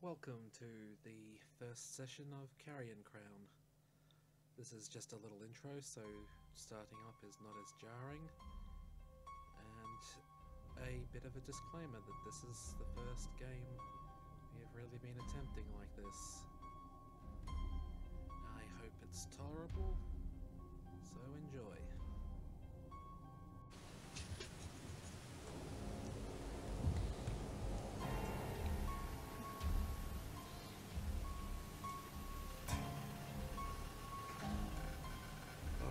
Welcome to the first session of Carrion Crown. This is just a little intro, so starting up is not as jarring. And a bit of a disclaimer that this is the first game we have really been attempting like this. I hope it's tolerable, so enjoy.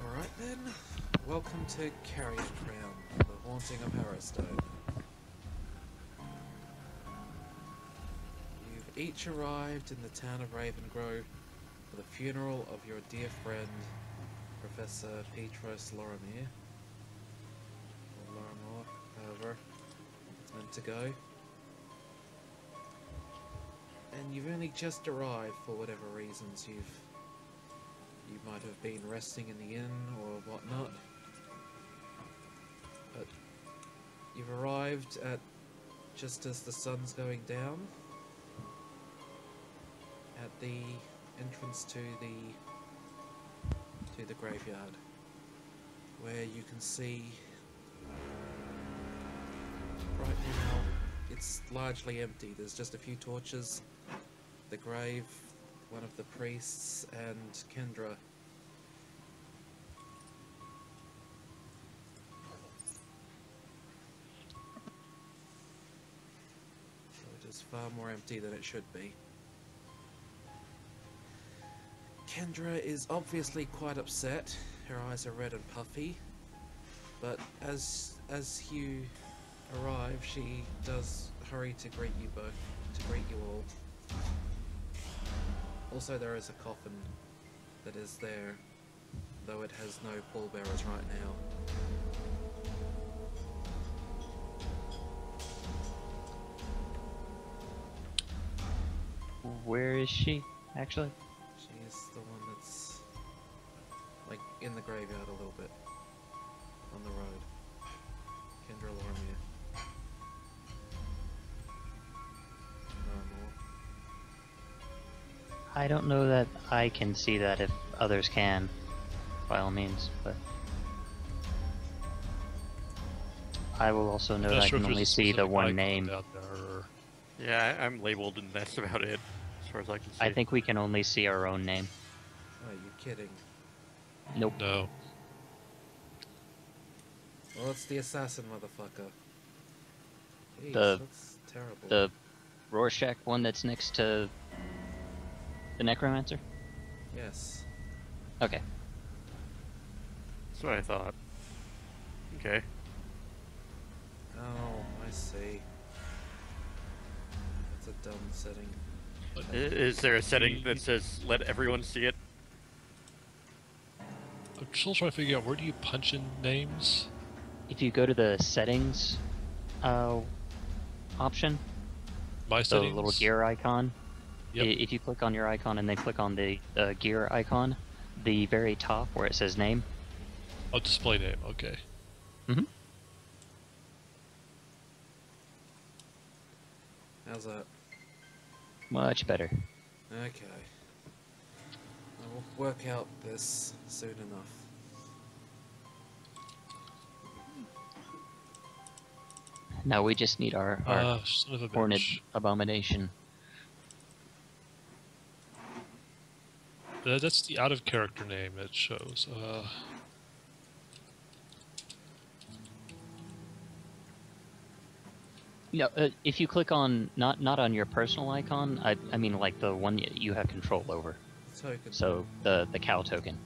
Alright then, welcome to Carrion Crown, the haunting of Harrowstone. You've each arrived in the town of Ravengrove for the funeral of your dear friend, Professor Petros Lorimer. Or Lorimore, however it's meant to go. And you've only just arrived for whatever reasons you might have been resting in the inn or whatnot. But you've arrived at just as the sun's going down at the entrance to the graveyard, where you can see right now it's largely empty. There's just a few torches, the grave, one of the priests, and Kendra. So it is far more empty than it should be. Kendra is obviously quite upset. Her eyes are red and puffy. But as you arrive, she does hurry to greet you both, to greet you all. Also, there is a coffin that is there, though it has no pallbearers right now. Where is she, actually? She is the one that's, like, in the graveyard a little bit, on the road. Kendra Lorimer. Lorimore. I don't know that I can see that if others can, by all means, but I will also note I can only see the one name. Yeah, I'm labeled and that's about it, as far as I can see. I think we can only see our own name. Oh, you kidding? Nope. No. Well, it's the assassin, motherfucker. Jeez, The- that's terrible. The Rorschach one that's next to the Necromancer? Yes. Okay. That's what I thought. Okay. Oh, I see. That's a dumb setting. Is there a setting that says let everyone see it? I'm still trying to figure out where do you punch in names? If you go to the settings option, My the settings? little gear icon, Yep. if you click on your icon and then click on the gear icon, the very top where it says name. Oh, display name. Okay. Mm-hmm. How's that? Much better. Okay. I will work out this soon enough. Now we just need our Son of a horned bitch. abomination. That's the out of character name it shows. No, if you click on not on your personal icon, I mean like the one you have control over. Token. So the cow token.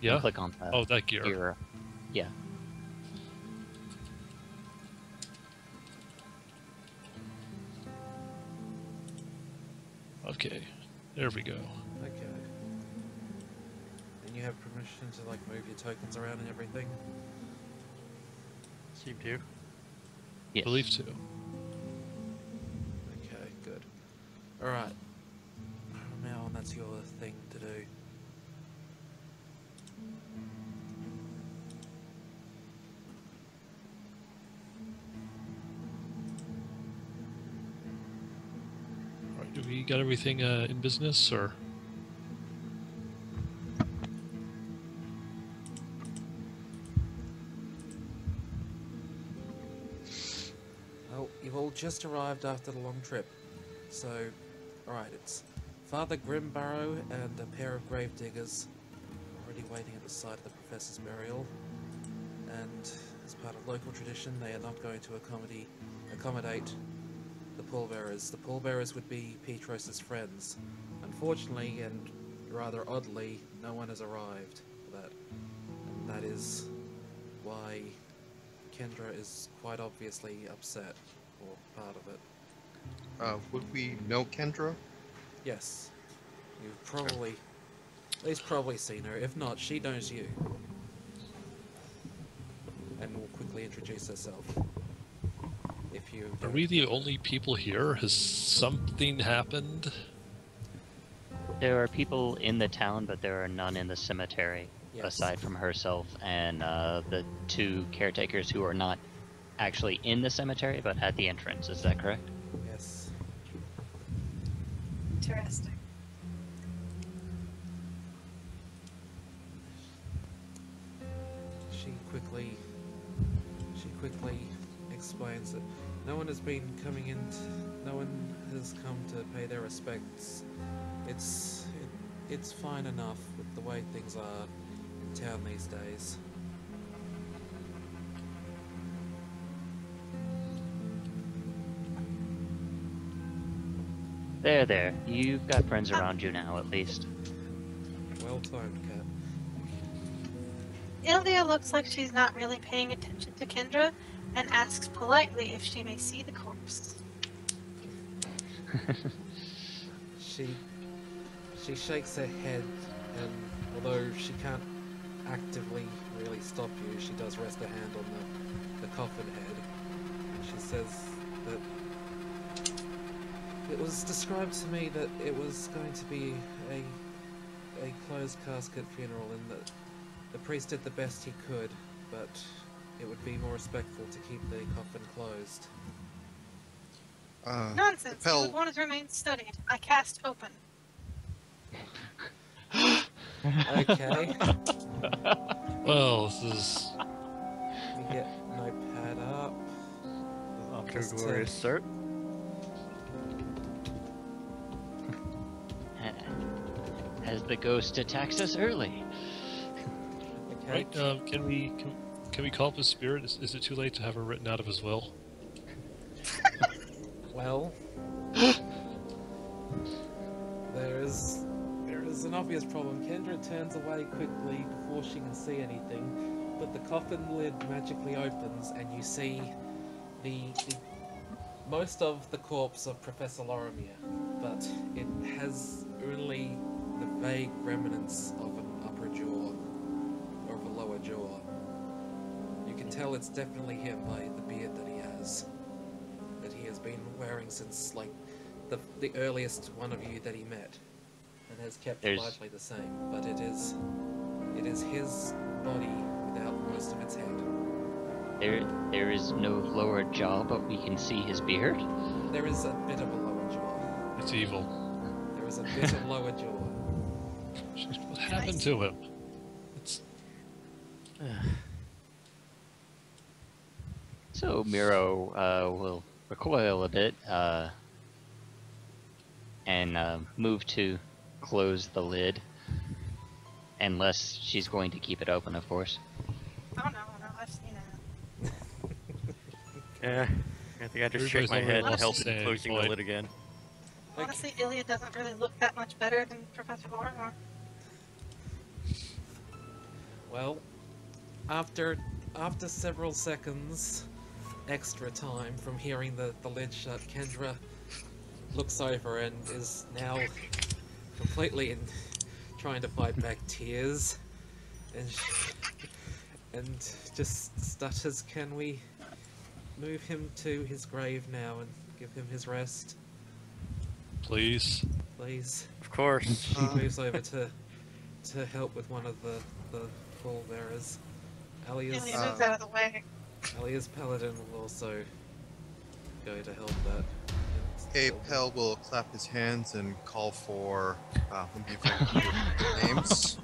You yeah? click on that. Oh, that gear. Yeah. Okay. There we go. Okay. And you have permission to, like, move your tokens around and everything? Seem to. Yes. Believe to. Okay, good. Alright. Now on, that's your thing to do. We got everything in business, or? Well, you've all just arrived after the long trip. So, alright, it's Father Grimbarrow and a pair of gravediggers already waiting at the site of the Professor's burial. And as part of local tradition, they are not going to accommodate the pallbearers. The pallbearers would be Petros's friends. Unfortunately, and rather oddly, no one has arrived for that. And that is why Kendra is quite obviously upset, or part of it. Would we know Kendra? Yes. You've probably, at least probably seen her. If not, she knows you. And will quickly introduce herself. If you Are we the only people here? Has something happened? There are people in the town, but there are none in the cemetery, Yes. aside from herself and the two caretakers who are not actually in the cemetery, but at the entrance. Is that correct? Yes. Interesting. She quickly explains that no one has been coming in, no one has come to pay their respects. It's fine enough with the way things are in town these days. There. You've got friends around you now, at least. Well timed, Cat. Ilya looks like she's not really paying attention to Kendra and asks politely if she may see the corpse. She shakes her head, and although she can't actively really stop you, she does rest her hand on the coffin head. And she says that it was described to me that it was going to be a closed casket funeral, and that the priest did the best he could, but it would be more respectful to keep the coffin closed. Nonsense. You Pell, would want to remain studied. I cast open. Okay. Well, this is... We get notepad up. After Just to- glorious start. As the ghost attacks us early. Okay. Right, can we call up his spirit? Is it too late to have her written out of his will? Well, there is an obvious problem. Kendra turns away quickly before she can see anything, but the coffin lid magically opens, and you see the most of the corpse of Professor Lorimier, but it has only the vague remnants of an upper jaw or of a lower jaw. You can tell it's definitely him by the beard that he has been wearing since like the earliest one of you that he met, and has kept largely the same. But it is his body without most of its head. There is no lower jaw, but we can see his beard. There is a bit of a lower jaw. It's evil. There is a bit of lower jaw. What happened to him? It's... So Miro will recoil a bit and move to close the lid, unless she's going to keep it open, of course. Oh no, I've seen it. Yeah, I think I just Everybody's shake my head already and help saying, in closing the boy. lid again. Honestly, Ilya doesn't really look that much better than Professor Lorimer. Well, after several seconds extra time from hearing the lid shut, Kendra looks over and is now completely trying to fight back tears, and just stutters, "Can we move him to his grave now and give him his rest, Please. please?" Of course. She moves over to help with one of the pallbearers. Ilya Alia's moves out of the way. Paladin will also go to help that. Apel will clap his hands and call for, let me remember the names.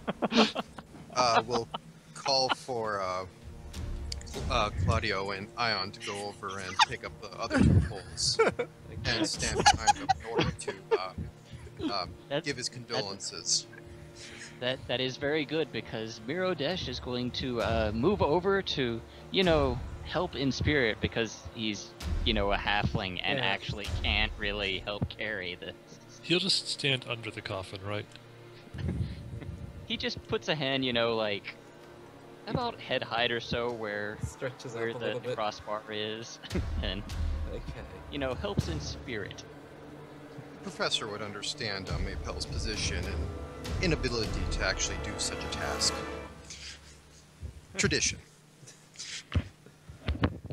We'll call for Claudio and Ion to go over and pick up the other two poles and stand behind them in order to give his condolences. That is very good because Mirodesh is going to move over to, help in spirit because he's, a halfling and Yeah. actually can't really help carry this. He'll just stand under the coffin, right? He just puts a hand, like about head height or so where Stretches where up a the little bit. crossbar is, and Okay. helps in spirit. The professor would understand Apel's position and inability to actually do such a task. Tradition.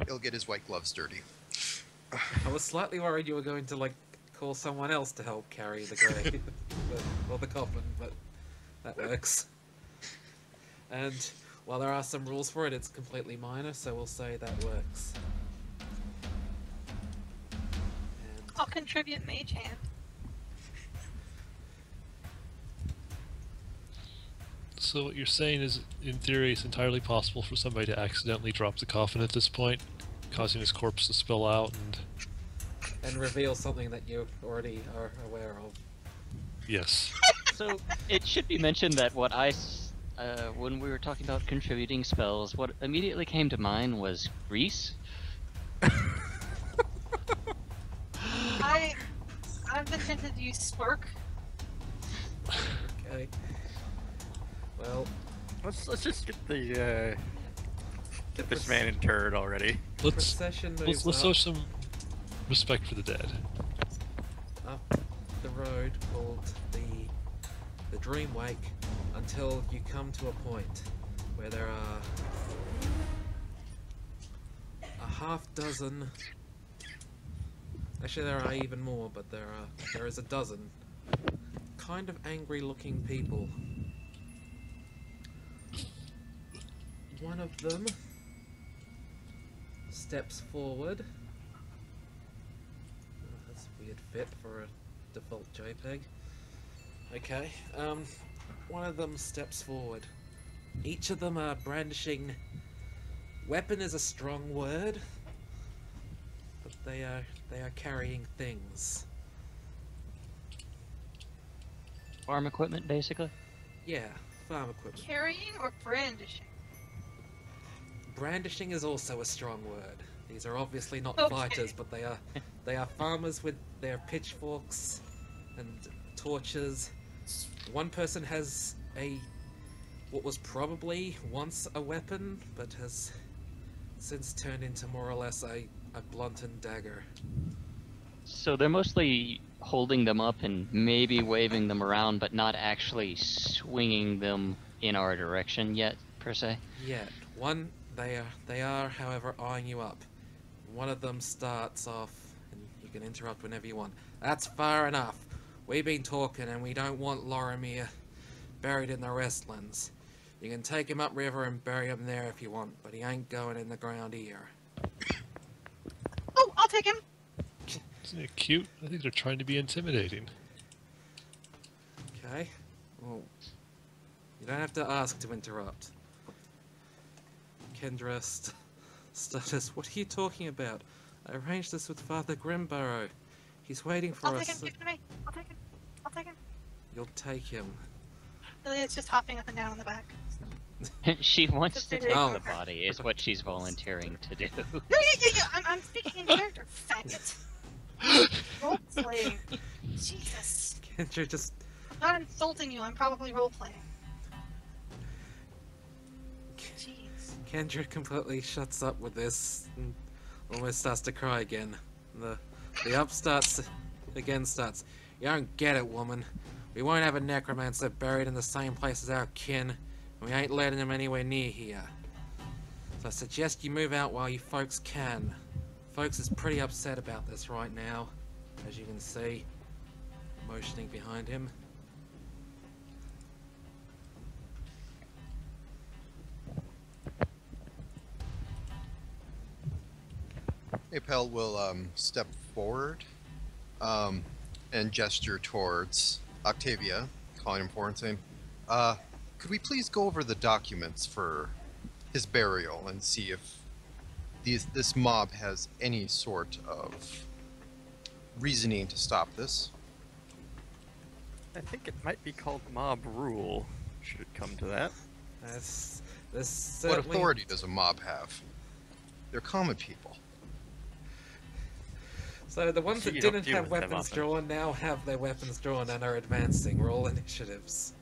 He'll get his white gloves dirty. I was slightly worried you were going to call someone else to help carry the grave or the coffin, but that works. And while there are some rules for it, it's completely minor, so we'll say that works. And I'll contribute Mage Hand. So what you're saying is, in theory, it's entirely possible for somebody to accidentally drop the coffin at this point, causing his corpse to spill out, and reveal something that you already are aware of. yes. So it should be mentioned that when we were talking about contributing spells, what immediately came to mind was grease. I've been tempted to use Spark. Okay. Well, Let's just get this man interred already. Let's procession moves let's up, show some respect for the dead. up the road called the Dream Wake until you come to a point where there are a half dozen. Actually, there are even more, but there is a dozen kind of angry-looking people. One of them steps forward. Oh, that's a weird fit for a default JPEG. Okay, one of them steps forward. Each of them are brandishing. Weapon is a strong word, but they are carrying things. Farm equipment, basically. Yeah, farm equipment. Carrying or brandishing? Brandishing is also a strong word. These are obviously not Okay. fighters, but they are farmers with their pitchforks and torches. One person has what was probably once a weapon, but has since turned into more or less a blunted dagger. So they're mostly holding them up and maybe waving them around, but not actually swinging them in our direction yet, per se. Yet they are, however, eyeing you up. One of them starts off, and you can interrupt whenever you want. That's far enough. We've been talking, and we don't want Lorimir buried in the Restlands. You can take him upriver and bury him there if you want, but he ain't going in the ground here. Oh, I'll take him. Isn't it cute? I think they're trying to be intimidating. Okay? Well, you don't have to ask to interrupt. Kendra stutters. What are you talking about? I arranged this with Father Grimburrow. He's waiting for I'll take us. him. Give it to me. I'll take him. I'll take him. You'll take him. Lilia's just hopping up and down on the back. She wants to take Oh. the body, is what she's volunteering to do. Yeah. I'm speaking in character, faggot. Role playing. Jesus. Kendra just... I'm not insulting you. I'm probably role playing. Jeez. Kendra completely shuts up with this and almost starts to cry again. The upstart starts. You don't get it, woman. We won't have a necromancer buried in the same place as our kin, and we ain't letting him anywhere near here. So I suggest you move out while you folks can. Folks is pretty upset about this right now, as you can see, motioning behind him. Apel will step forward and gesture towards Octavia, calling him forward and saying, could we please go over the documents for his burial and see if this mob has any sort of reasoning to stop this? I think it might be called mob rule, should it come to that. That's What certainly... authority does a mob have? They're common people. So the ones So that you don't didn't deal have with them weapons often. drawn now have their weapons drawn and are advancing. Roll initiatives.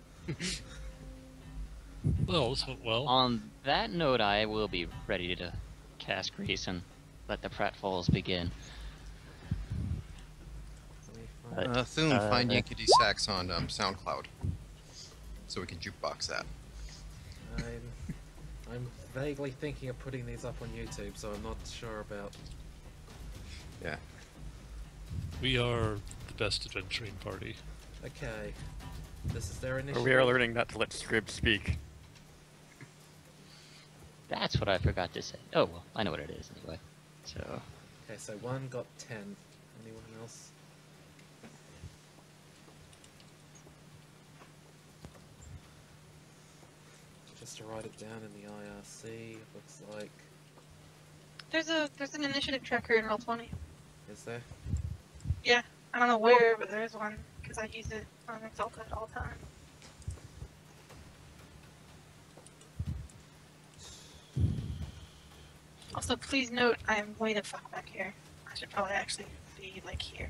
Well, this went well. On that note, I will be ready to cast Grease and let the pratfalls begin. Let me find- Thune, find that- Yankee Sax on SoundCloud, so we can jukebox that. I'm vaguely thinking of putting these up on YouTube, so I'm not sure about... Yeah. We are the best adventuring party. Okay. This is their Or initiative. we are learning not to let script speak. That's what I forgot to say. Oh, well, I know what it is anyway. So, Okay, so one got 10. Anyone else? Just to write it down in the IRC, looks like... There's an initiative tracker in Roll20. Is there? Yeah, I don't know where, but there's one because I use it on Exalted all the time. Also, please note I am way the fuck back here. I should probably actually be like here.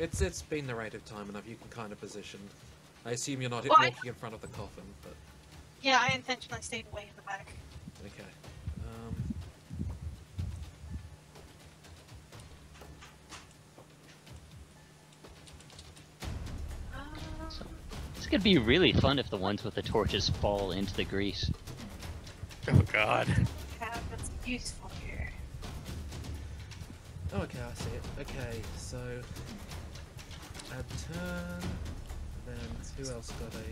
It's been narrative time enough, you can kind of position. I assume you're not Well, walking in front of the coffin, but... Yeah, I intentionally stayed way in the back. Okay. so this could be really fun if the ones with the torches fall into the grease. Oh god. Have that's useful here. Oh, okay, I see it. Okay, so... Add turn... Then who else got a...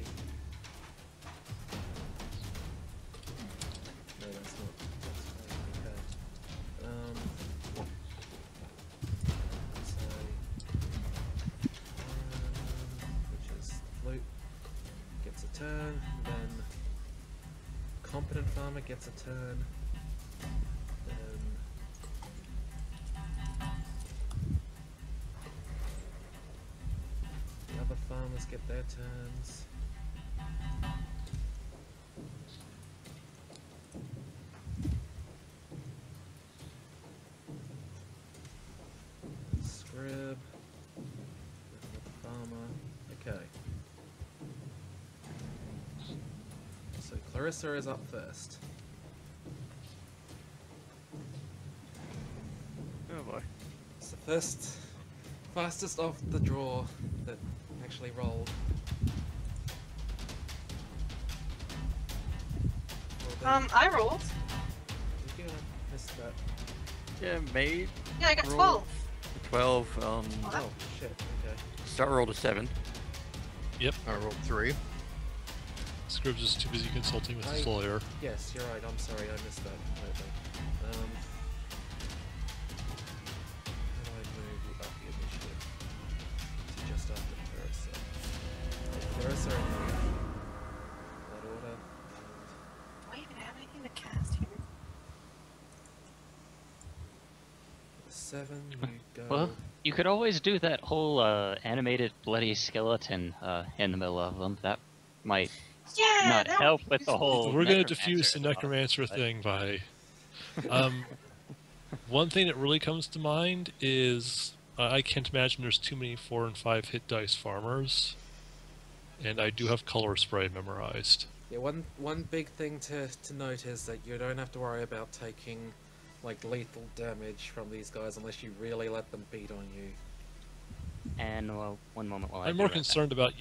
No, that's not... That's fine, okay. So... which is flute, gets a turn, then... Competent farmer gets a turn, then... The other farmers get their turns. Scrib. Another farmer. Okay. So Clarissa is up first. Oh boy. It's the first, fastest off the draw that actually rolled. I rolled. Did you miss that? Yeah, made Yeah, I got Roll. 12. 12, Oh shit. Okay. Star rolled a 7. I rolled 3. Scribbs is too busy consulting with his I- lawyer. Yes, you're right. I'm sorry. I missed that completely. How do I move up the initiative to just after Clarissa? Clarissa and that order. Do I even have anything to cast here? And 7, you go. Well, you could always do that whole animated bloody skeleton in the middle of them. That might Yeah, not that help would be with the useful. whole. We're going to necromancer diffuse the stuff, necromancer but- thing by... one thing that really comes to mind is I can't imagine there's too many 4 and 5 hit dice farmers, and I do have color spray memorized. Yeah, one big thing to note is that you don't have to worry about taking like lethal damage from these guys unless you really let them beat on you. And well, one moment while I I'm do more that. concerned about,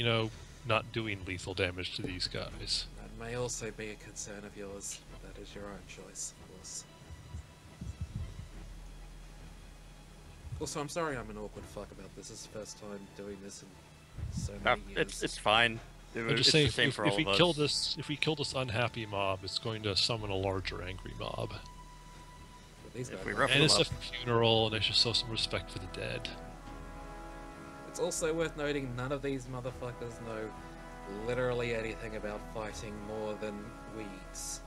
not doing lethal damage to these guys. That may also be a concern of yours, but that is your own choice, of course. Also, I'm sorry I'm an awkward fuck about this. This is the first time doing this in so many years. It's fine. I'm It's just the saying, same if for we all of us. kill this unhappy mob, it's going to summon a larger angry mob. But these If guys we aren't. rough And them it's a up. funeral, and I should show some respect for the dead. It's also worth noting none of these motherfuckers know literally anything about fighting more than weeds.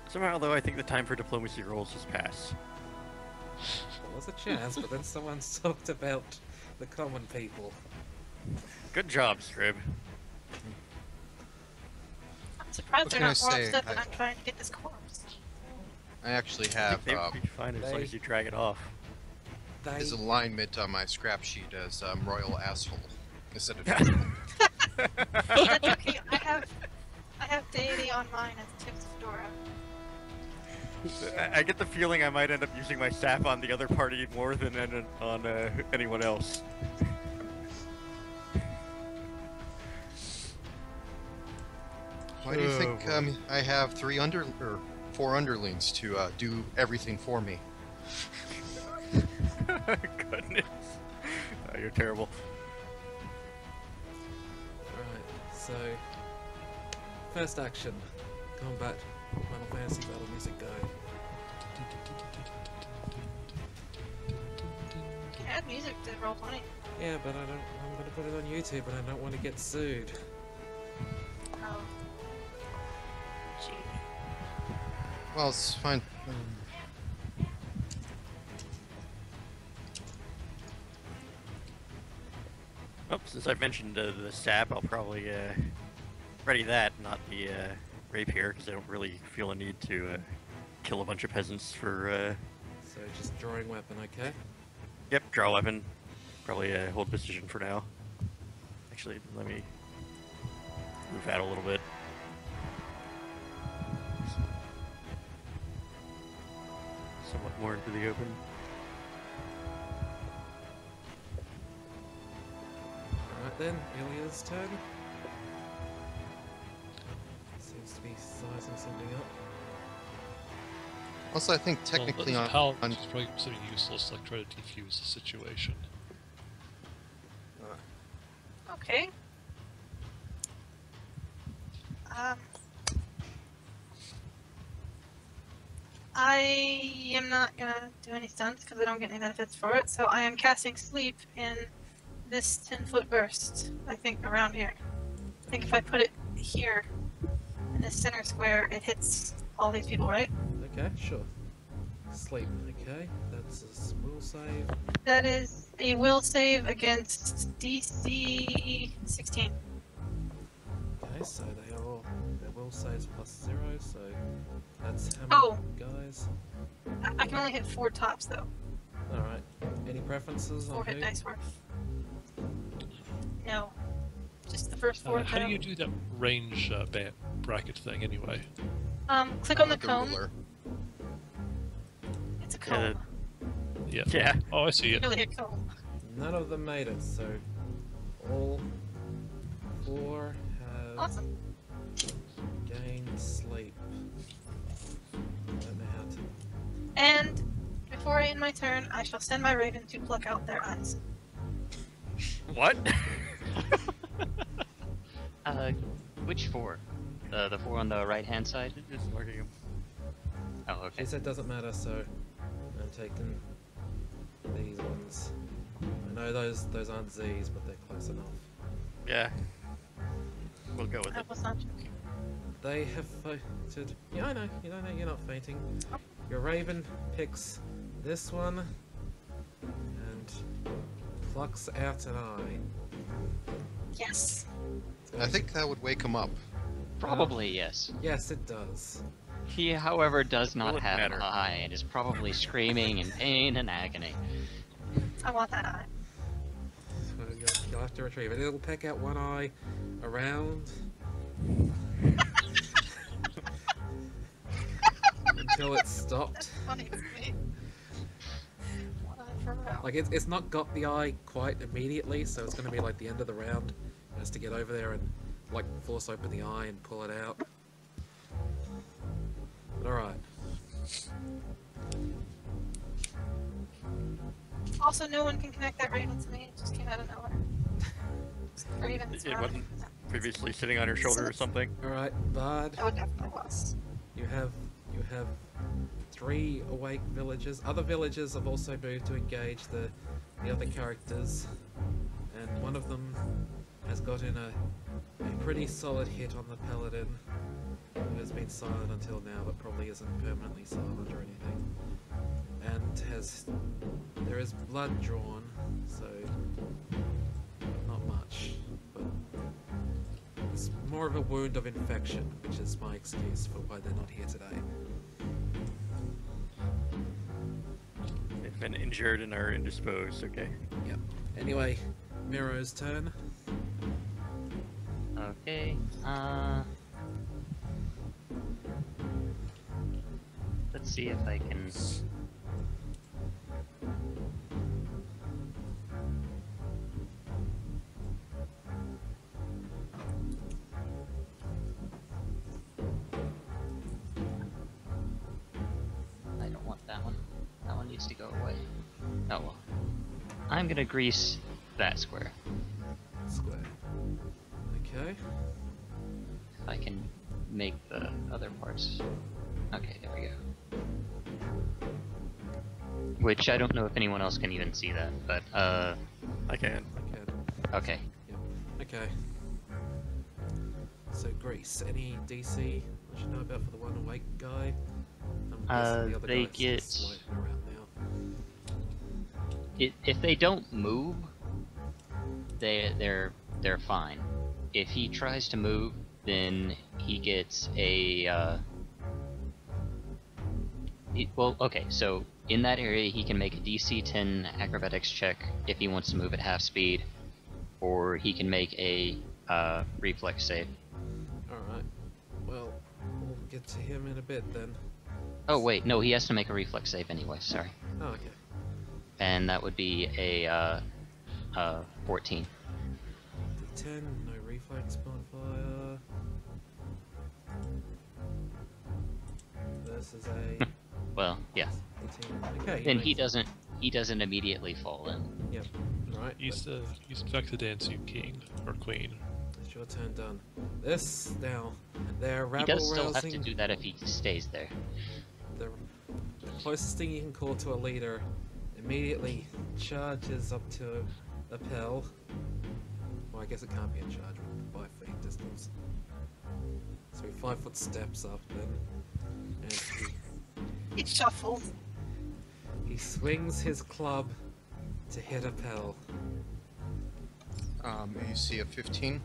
Somehow, though, I think the time for diplomacy rolls has passed. There was a chance, but then someone talked about the common people. Good job, Strib. I'm surprised What they're can I not more say? upset that I'm trying to get this corpse. I actually I have think they would be fine as long as you drag it off. They, his alignment on my scrap sheet as royal asshole instead of. That's okay. I have deity on mine as Tip's Fedora. I get the feeling I might end up using my staff on the other party more than on anyone else. Why do you think I have 4 underlings to do everything for me? Goodness. Oh, you're terrible. Right, so first action, combat, Final Fantasy battle music go. Add music to Roll20. Yeah, but I'm gonna put it on YouTube and I don't want to get sued. Oh. Gee. Well, it's fine. Oh, since I've mentioned the stab, I'll probably ready that, not the rapier, because I don't really feel a need to kill a bunch of peasants for. So just drawing weapon, okay? Yep, draw weapon. Probably hold position for now. Actually, let me move out a little bit. Somewhat more into the open. Alright then, Ilya's turn. Seems to be sizing something up. Also, I think technically well, on it's probably something useless, like try to defuse the situation. Okay. I am not gonna do any stunts because I don't get any benefits for it, so I am casting sleep in this 10-foot burst, I think, around here. I think if I put it here, in this center square, it hits all these people, right? Okay, sure. Sleep, okay. That's a will save. That is a will save against DC 16. Okay, so they are all their will saves +0, so that's how Oh. many guys? I can only hit 4 tops, though. Alright. Any preferences 4 on hit who? dice worth. No. Just the first 4. How do you do that range bracket thing anyway? Click on the the cone. ruler. It's a cone. Yeah. Yeah. Oh, I see it. Really a cone. None of them made it, so all 4 have Awesome. gained sleep. Don't know how to. And before I end my turn, I shall send my raven to pluck out their eyes. What? Which 4? The 4 on the right-hand side? Just marking him. Oh, okay. She said doesn't matter, so I'm taking these ones. I know those aren't Z's, but they're close enough. Yeah. We'll go with I it. was not joking. They have fainted. Yeah, I know. You're not fainting. Your raven picks this one and plucks out an eye. Yes. I think that would wake him up. Probably, yes. Yes, it does. He, however, does not Wouldn't have an matter. eye and is probably screaming in pain and agony. I want that eye. So you'll have to retrieve it. It'll peck out one eye around until it's stopped. That's funny to me. One eye for real. Like it's not got the eye quite immediately, so it's going to be like the end of the round. It has to get over there and like force open the eye and pull it out. All right. Also, no one can connect that raven to me. It just came out of nowhere. Raven. It wasn't previously sitting on your shoulder or something. All right, Bard. That would definitely was. You have have 3 awake villagers. Other villagers have also moved to engage the other characters, and one of them has gotten a pretty solid hit on the paladin, who has been silent until now, but probably isn't permanently silent or anything. And there is blood drawn, so not much, but it's more of a wound of infection, which is my excuse for why they're not here today. They've been injured and are indisposed, okay. Yep. Anyway, Miro's turn. Okay. Let's see if I can. I don't want that one. That one needs to go away. Oh well. I'm gonna grease that square. Square. Okay. If I can make the other parts. Okay, there we go. Which I don't know if anyone else can even see that, but I can. okay. Yep. Okay. So Greece, any DC I should know about for the one awake guy? I'm guessing the other They guys get- just floating around now. If they don't move, they're fine. If he tries to move, then he gets a well, okay, so in that area he can make a DC 10 acrobatics check if he wants to move at half speed, or he can make a reflex save. Alright. Well, we'll get to him in a bit then. Oh wait, no, he has to make a reflex save anyway, sorry. Oh, okay. And that would be a 14. D10, no reflex modifier. Versus a Well, yeah. 18. Okay. Then he makes- doesn't immediately fall in. Yep. Right. He's infected Dansu king or queen. It's your turn done. This now, they're He rabble does still have to rousing. do that if he stays there. The closest thing you can call to a leader immediately charges up to a Pel. Well, I guess it can't be a charge with 5 feet distance. So he 5 foot steps up then, and It's shuffled. he swings his club to hit a Pel. AC of 15.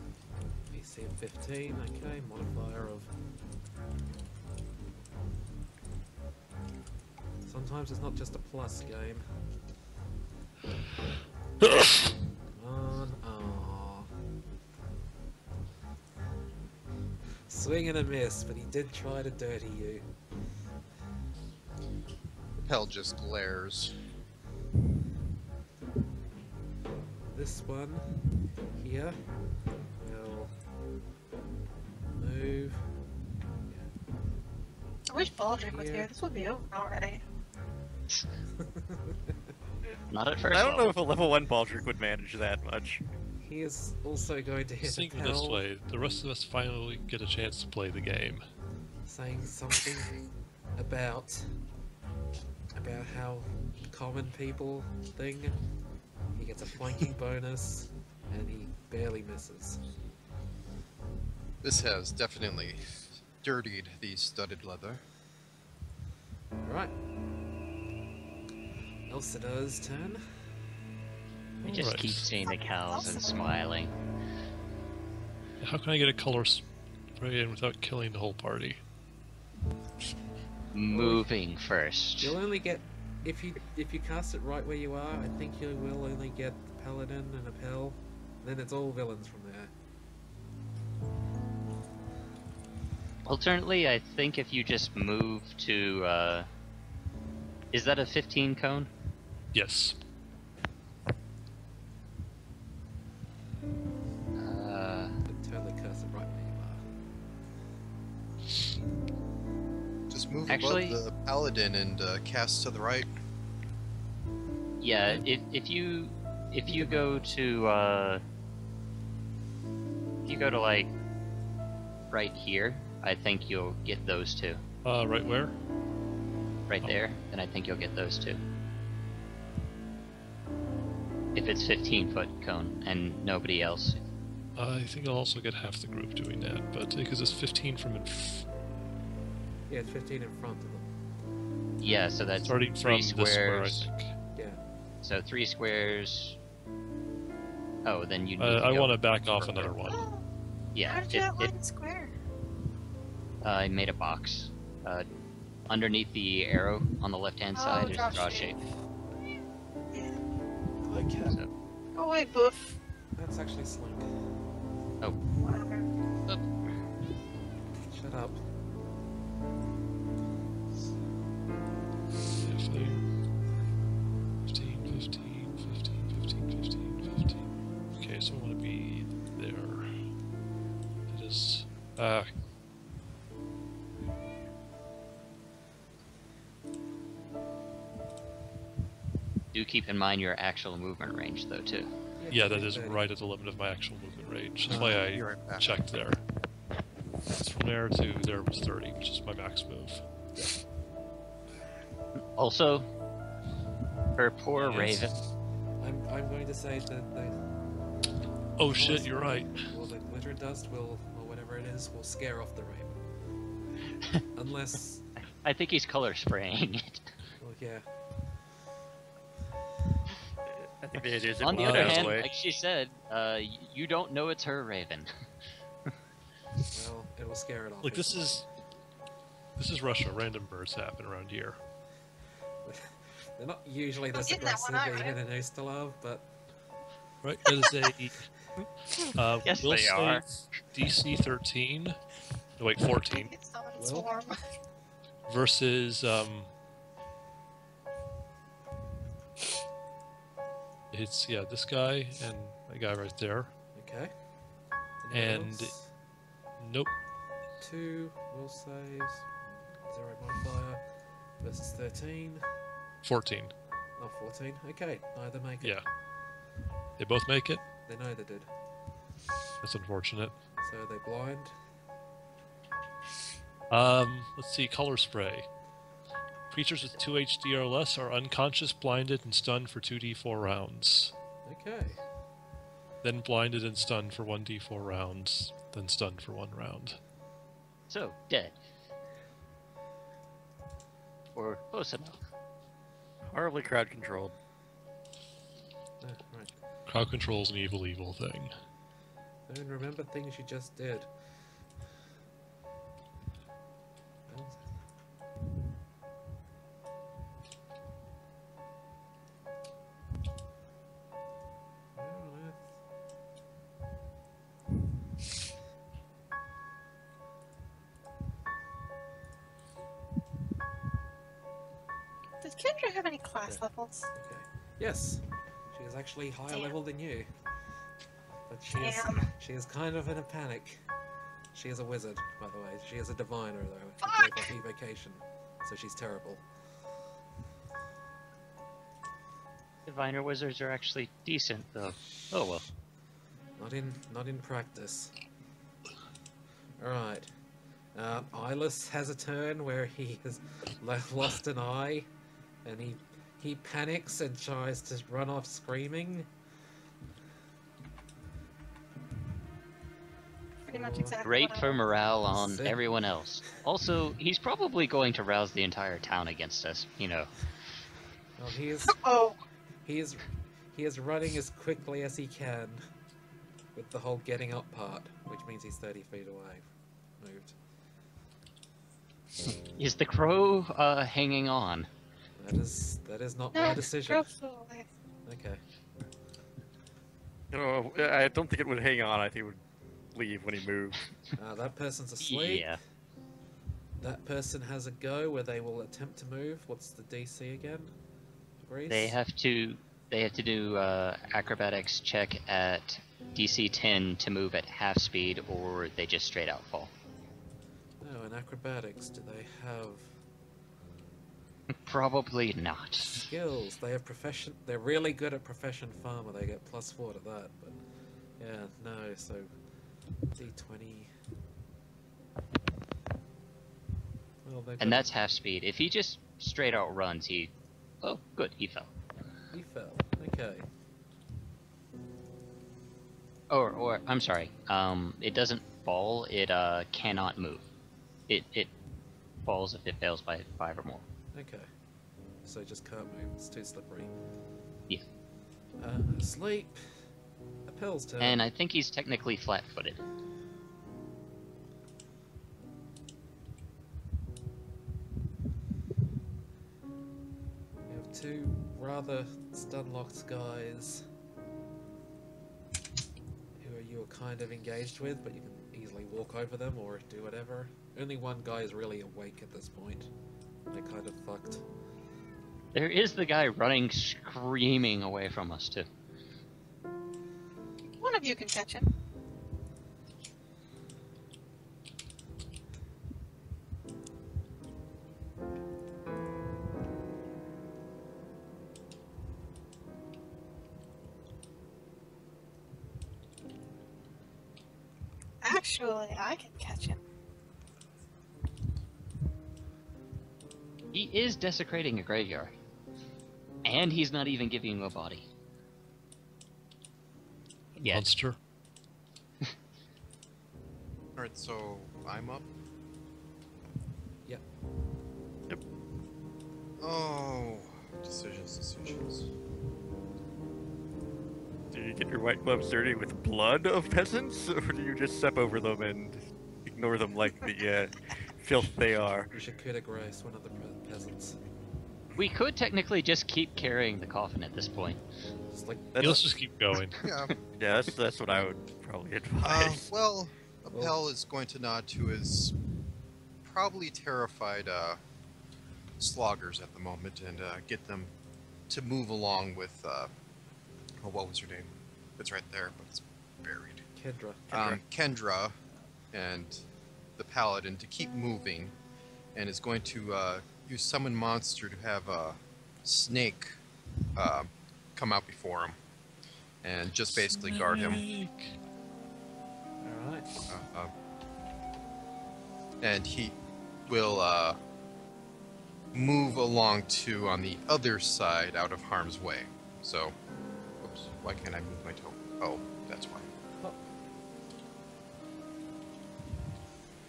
AC of 15, okay, modifier of... Sometimes it's not just a plus game. On, aw. Swing and a miss, but he did try to dirty you. Hell just glares. This one here will move. I wish Baldric was Here. here. This would be over already. Not at first. I don't know level. if a level 1 Baldric would manage that much. He is also going to hit a Think this Pel, way, the rest of us finally get a chance to play the game. saying something about how common people thing. He gets a flanking bonus, and he barely misses. This has definitely dirtied the studded leather. Alright. Elsida's turn. I just Alright. keep seeing the cows and smiling. How can I get a color spray in without killing the whole party? Moving first. You'll only get if you cast it right where you are. I think you will only get the paladin and a Pel. Then it's all villains from there. Alternately, I think if you just move to, is that a 15 cone? Yes. But totally cast it right where you are. Just move Actually- above the paladin and cast to the right. Yeah, if you go to like right here, I think you'll get those two. Right where? Right Oh. there, then I think you'll get those two. If it's 15-foot cone and nobody else. I think I'll also get half the group doing that, but because it's 15 from Yeah, it's 15 in front of them. Yeah, so that's starting three from this square, I squares. think. Yeah. So 3 squares. Oh, then you need to I go. want to back off another one. Oh, Yeah, how did you outline the square? I made a box. Underneath the arrow on the left-hand side is draw draw shape. shape. Yeah. Okay. So, Go away, Boof. That's actually Slink. Whatever. Shut up. 15. Okay, so I want to be there. It is. do keep in mind your actual movement range, though, too. Yeah, that is right at the limit of my actual movement range. That's why You're I right back. checked there. From there to there was 30, which is my max move. Also, her poor Yes. Raven. I'm going to say that the Oh shit, you're right. well, the glitter dust will, or whatever it is, will scare off the raven. Unless, I think he's color spraying it. well, yeah. I think the idea is it On the will other go hand, away. like she said, you don't know it's her Raven. Well, it will scare it off. Look, this is Russia. Random birds happen around here. They're not usually this getting that aggressive, one out, even right? in Ustalov, but Right? That is a Yes, will they save are. DC 13. No, wait, 14 It's not its Well. form. versus it's this guy and a guy right there. okay. Anyone And else? nope. 2 will saves, 0 modifier, versus 13. 14. Oh, 14. Okay, neither make it. Yeah. They both make it. They know they did. That's unfortunate. So they blind. Let's see, color spray. Creatures with 2 HD or less are unconscious, blinded, and stunned for 2d4 rounds. Okay. Then blinded and stunned for 1d4 rounds. Then stunned for 1 round. So, dead. Or close enough. Horribly crowd controlled. Right. Crowd control is an evil, evil thing. Don't remember things you just did. Does Kendra have any class levels? Okay. Yes, she is actually higher Damn. level than you. But Damn. she is kind of in a panic. She is a wizard, by the way. She is a diviner, though. Fuck! She gave off evocation, so she's terrible. Diviner wizards are actually decent, though. Oh well. Not in practice. Alright. Eyeless has a turn where he has lost an eye, and he panics and tries to run off screaming. Pretty much exactly. Great what I for want. morale on Sick. everyone else. Also, he's probably going to rouse the entire town against us, you know. Well, Oh, he is running as quickly as he can, with the whole getting up part, which means he's 30 feet away. Moved. Is the crow hanging on? That is not no, my decision. gross away. Okay. You know, I don't think it would hang on. I think it would leave when he moved. That person's asleep. Yeah. That person has a go where they will attempt to move. What's the DC again? Grease? They have to do acrobatics check at DC 10 to move at half speed, or they just straight out fall. Oh, in acrobatics, do they have Probably not. skills? They have profession. They're really good at profession farmer. They get +4 to that. But yeah, no. So D20. Well, they've And got- that's half speed. If he just straight out runs, he... Oh, good, he fell. He fell. Okay. Or I'm sorry. It doesn't fall. It cannot move. It falls if it fails by 5 or more. Okay. So it just can't move. It's too slippery. Yeah. Sleep. Appel's turn. And I think he's technically flat-footed. You have two rather stun-locked guys who you are kind of engaged with, but you can easily walk over them or do whatever. Only one guy is really awake at this point. They're kind of fucked. There is the guy running, screaming away from us, too. One of you can catch him. Actually, I can catch him. He is desecrating a graveyard. And he's not even giving you a body. Yeah. Monster. Alright, so I'm up. Yep. Yep. Oh, decisions. Do you get your white gloves dirty with blood of peasants, or do you just step over them and ignore them like the filth they are? You should coup de grace one of the peasants. We could technically just keep carrying the coffin at this point. Just like That's- Let's just keep going. Yeah. Yeah, that's what I would probably advise. Well, Appel is going to nod to his probably terrified sloggers at the moment and get them to move along with, oh, what was her name? It's right there, but it's buried. Kendra. Kendra and the paladin to keep moving, and is going to use summon monster to have a snake come out before him and just basically guard him. Alright. And he will move along to on the other side out of harm's way. So, oops, why can't I move my toe? Oh, that's why. Oh.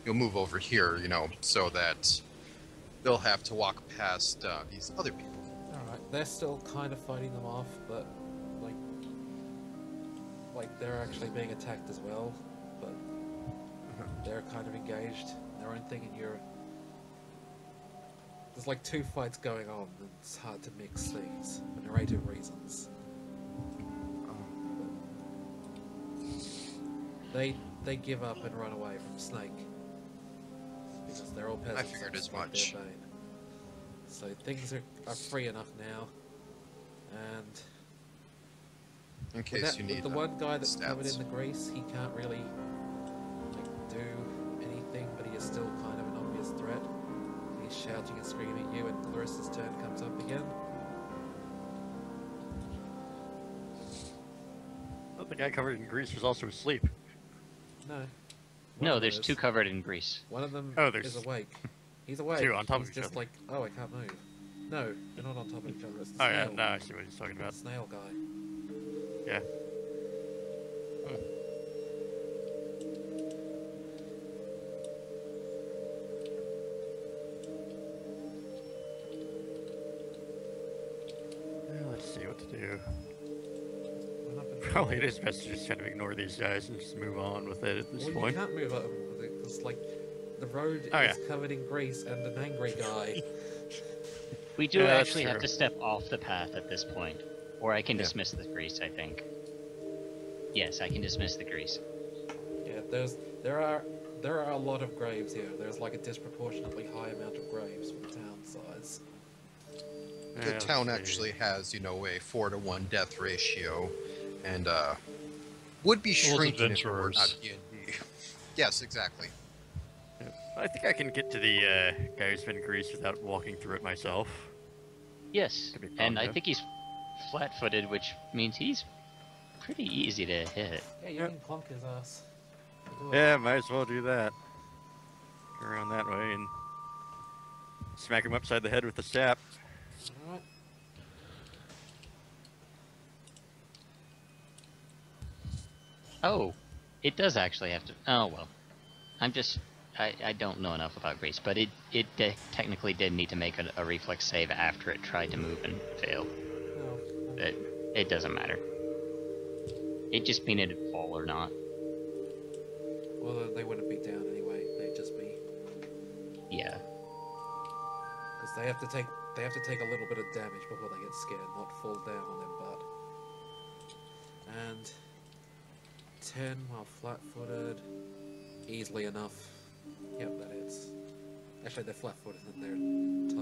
You'll move over here, you know, so that they'll have to walk past these other people. Alright. They're still kind of fighting them off, but like they're actually being attacked as well, but they're kind of engaged in their own thing, and there's like two fights going on, and it's hard to mix these for narrative reasons. They give up and run away from Snake because they're all peasants. figured and as Snake much. their bane. So things are free enough now, and In with case you with need the one guy that's covered stats. in the grease, he can't really like do anything, but he is still kind of an obvious threat. He's shouting and screaming at you, and Clarissa's turn comes up again. Oh, the guy covered in grease was also asleep. No. One No, of there's them two is. covered in grease. One of them Oh, there's is awake. He's awake. two on top He's of each just other. like, oh, I can't move. No, they're not on top of each other. It's the Oh yeah, snail. no, I see what he's talking about. Snail guy. Yeah. Let's see what to do. Went up and Probably it is best to just kind of ignore these guys and just move on with it at this Well, you point. can't move up because like the road Oh, is yeah. covered in grease and an angry guy. We do Yeah, that's actually have true. to step off the path at this point. Or I can Yeah. dismiss the grease, I think. Yes, I can dismiss the grease. Yeah, there are a lot of graves here. There's like a disproportionately high amount of graves for the town size. The let's town see. actually has, you know, a 4-to-1 death ratio, and would be Those shrinking if it were adventurers. not D&D. Yes, exactly. Yeah. I think I can get to the guy who's been greased without walking through it myself. Yes, Could be fun, and I yeah. think he's flat-footed, which means he's pretty easy to hit. Yeah, you Yep. can clonk his ass. Do it. Yeah, might as well do that. Go around that way and Smack him upside the head with the sap. Alright. Oh, it does actually have to. Oh well, I don't know enough about Grease, but technically did need to make a reflex save after it tried to move and failed. Oh, But it doesn't matter. It just mean it'd fall or not. well, they wouldn't be down anyway. They'd just be Yeah. because they have to take a little bit of damage before they get scared, not fall down on their butt. And 10 while flat-footed, easily enough. Yep, that is. Actually, they're flat-footed and their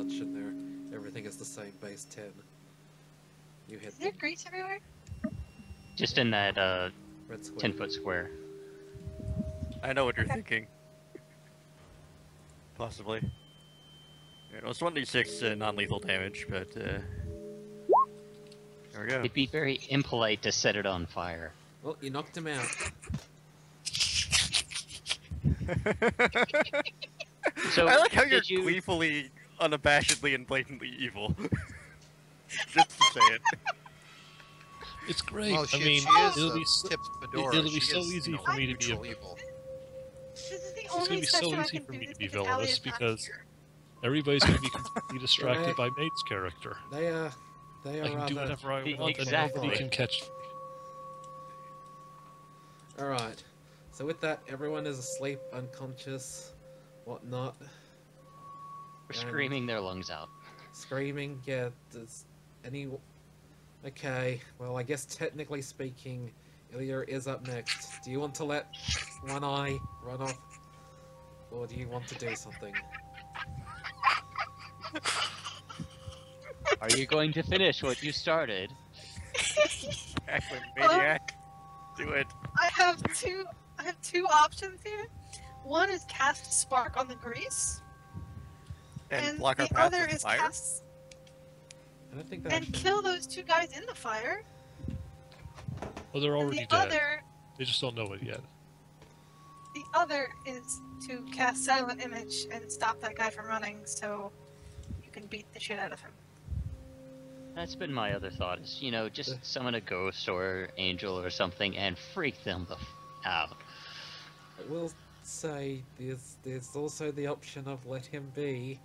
touch and their everything is the same base 10. You hit Is there them. grease everywhere? Just in that Red square. 10-foot square. I know what you're thinking. Possibly. Yeah, well, it's 1d6 non-lethal damage, but there we go. It'd be very impolite to set it on fire. Well, you knocked him out. So I like how you're did you? gleefully, unabashedly, and blatantly evil. Just to say it. It's great. Well, I mean, she is it'll a be so, tipped fedora. it'll be She so is, easy you know, for me to be neutral a- evil. This is the it's gonna only be so session I easy can for do me to this be because villainous Ali's not because here. everybody's gonna be completely distracted by Maid's character. They are I can do rather... whatever I want, and Exactly. nobody can catch me. Alright. So with that, everyone is asleep, unconscious, whatnot. We're screaming their lungs out. Screaming, yeah, does any... Okay, well, I guess technically speaking, Ilya is up next. Do you want to let One Eye run off? Or do you want to do something? Are you going to finish what you started? Actually, maniac. Do it. I have two options here. One is cast spark on the grease, And block our the path other with is fire. cast I don't think that and actually... kill those two guys in the fire. Well, they're And already the dead. other They just don't know it yet. is to cast silent image and stop that guy from running, so you can beat the shit out of him. That's been my other thought. Is just summon a ghost or angel or something and freak them the out. I will say there's also the option of let him be.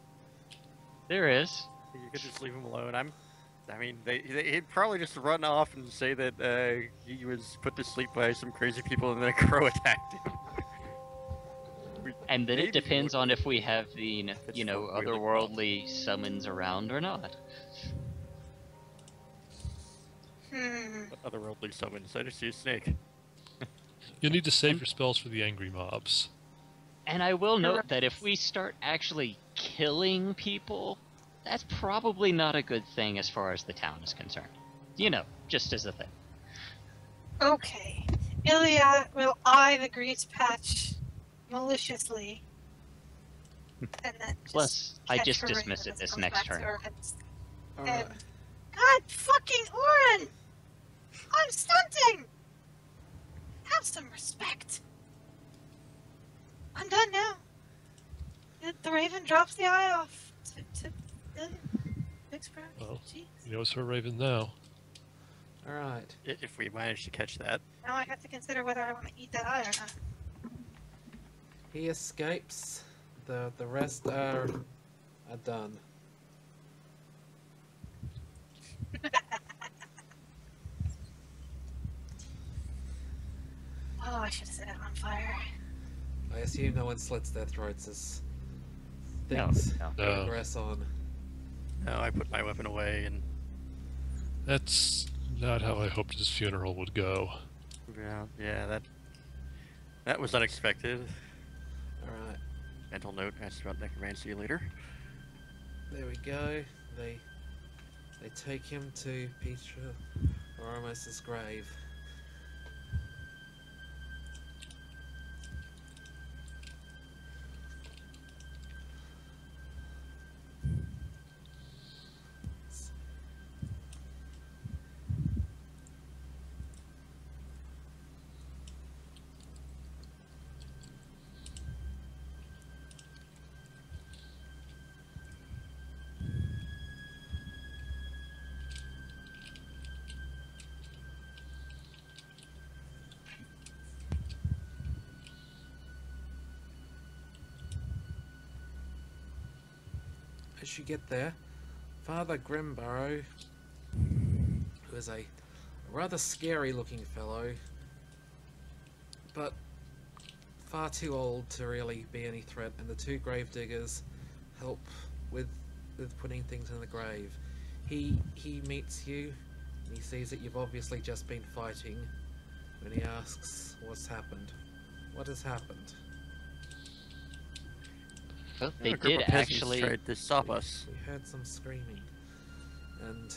There is. You could just leave him alone. I mean, he'd probably just run off and say that he was put to sleep by some crazy people and then a crow attacked him. And then Maybe it depends would- on if we have the It's really otherworldly summons around or not. Otherworldly summons. I just see a snake. You'll need to save your spells for the angry mobs. And I will note that if we start actually killing people, that's probably not a good thing as far as the town is concerned. Just as a thing. Okay. Ilya will eye the grease patch maliciously. And then Plus, I catch just her dismiss right it as this comes next back to turn. her and Alright. God fucking Oren! I'm stunting! Have some respect. I'm done now. The raven drops the eye off to Big Sprout. Well. Jeez. You know it's her raven now. Alright. If we manage to catch that. Now I have to consider whether I want to eat that eye or not. He escapes. The rest are done. Oh, I should have set it on fire. I assume no one slits their throats as No, things no. No. progress on. No, I put my weapon away and That's not how I hoped his funeral would go. yeah, that was unexpected. Alright, Mental note: ask about necromancy later. there we go. They take him to Petra Oromos's grave. as you get there, Father Grimbarrow, who is a rather scary-looking fellow, but far too old to really be any threat, and the two gravediggers help with putting things in the grave. He meets you, and he sees that you've obviously just been fighting, and he asks, "What's happened? What has happened?" Well, they A group did of peasants actually. tried to stop us. We heard some screaming, and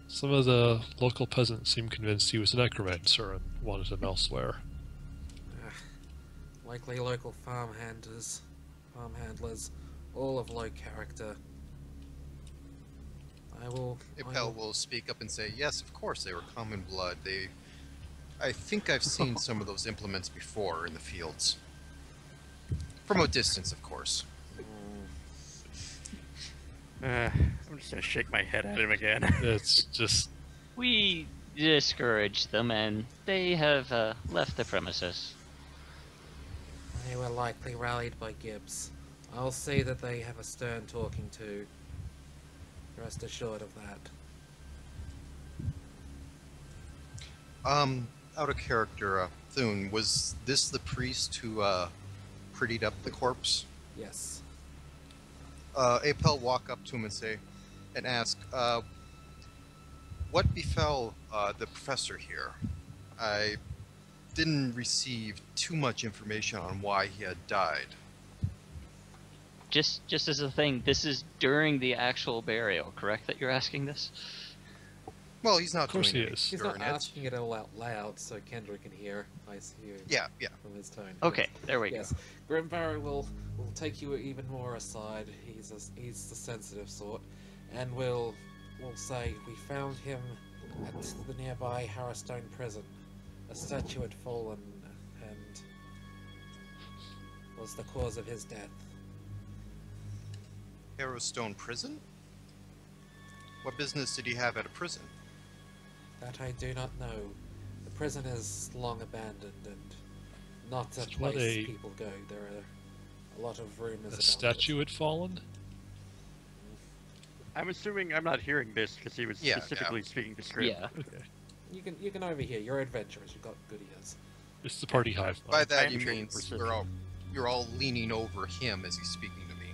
Some of the local peasants seemed convinced he was a necromancer and wanted him elsewhere. likely local farmhandlers, all of low character. Ipel will speak up and say, "Yes, of course, they were common blood. I think I've seen some of those implements before in the fields. From a distance, of course." I'm just gonna shake my head at him again. It's just We discouraged them, and they have left the premises. They were likely rallied by Gibbs. I'll see that they have a stern talking to. Rest assured of that. Out of character, Thune, was this the priest who prettied up the corpse? Yes. Apel walk up to him and ask, "What befell the professor here? I didn't receive too much information on why he had died." Just as a thing, this is during the actual burial, correct? That you're asking this? Well, he's not Of course doing he it is. He's not during it. asking it all out loud so Kendra can hear. I assume. Yeah. From his tone. Okay, there we Yes. Grimbarrow will take you even more aside. He's the sensitive sort, and will say, "We found him at the nearby Harrowstone prison. A statue had fallen and was the cause of his death." Harrowstone prison? What business did he have at a prison? That I do not know. The prison is long abandoned and not a Is what place a- people go. There are a lot of rumors a about statue had fallen. I'm assuming I'm not hearing this because he was Yeah, specifically speaking to Scrib. Yeah. Okay, it. You can overhear. You're adventurers. You've got good ears. it's the party hive mind. By that I'm you sure mean perception. you're all leaning over him as he's speaking to me.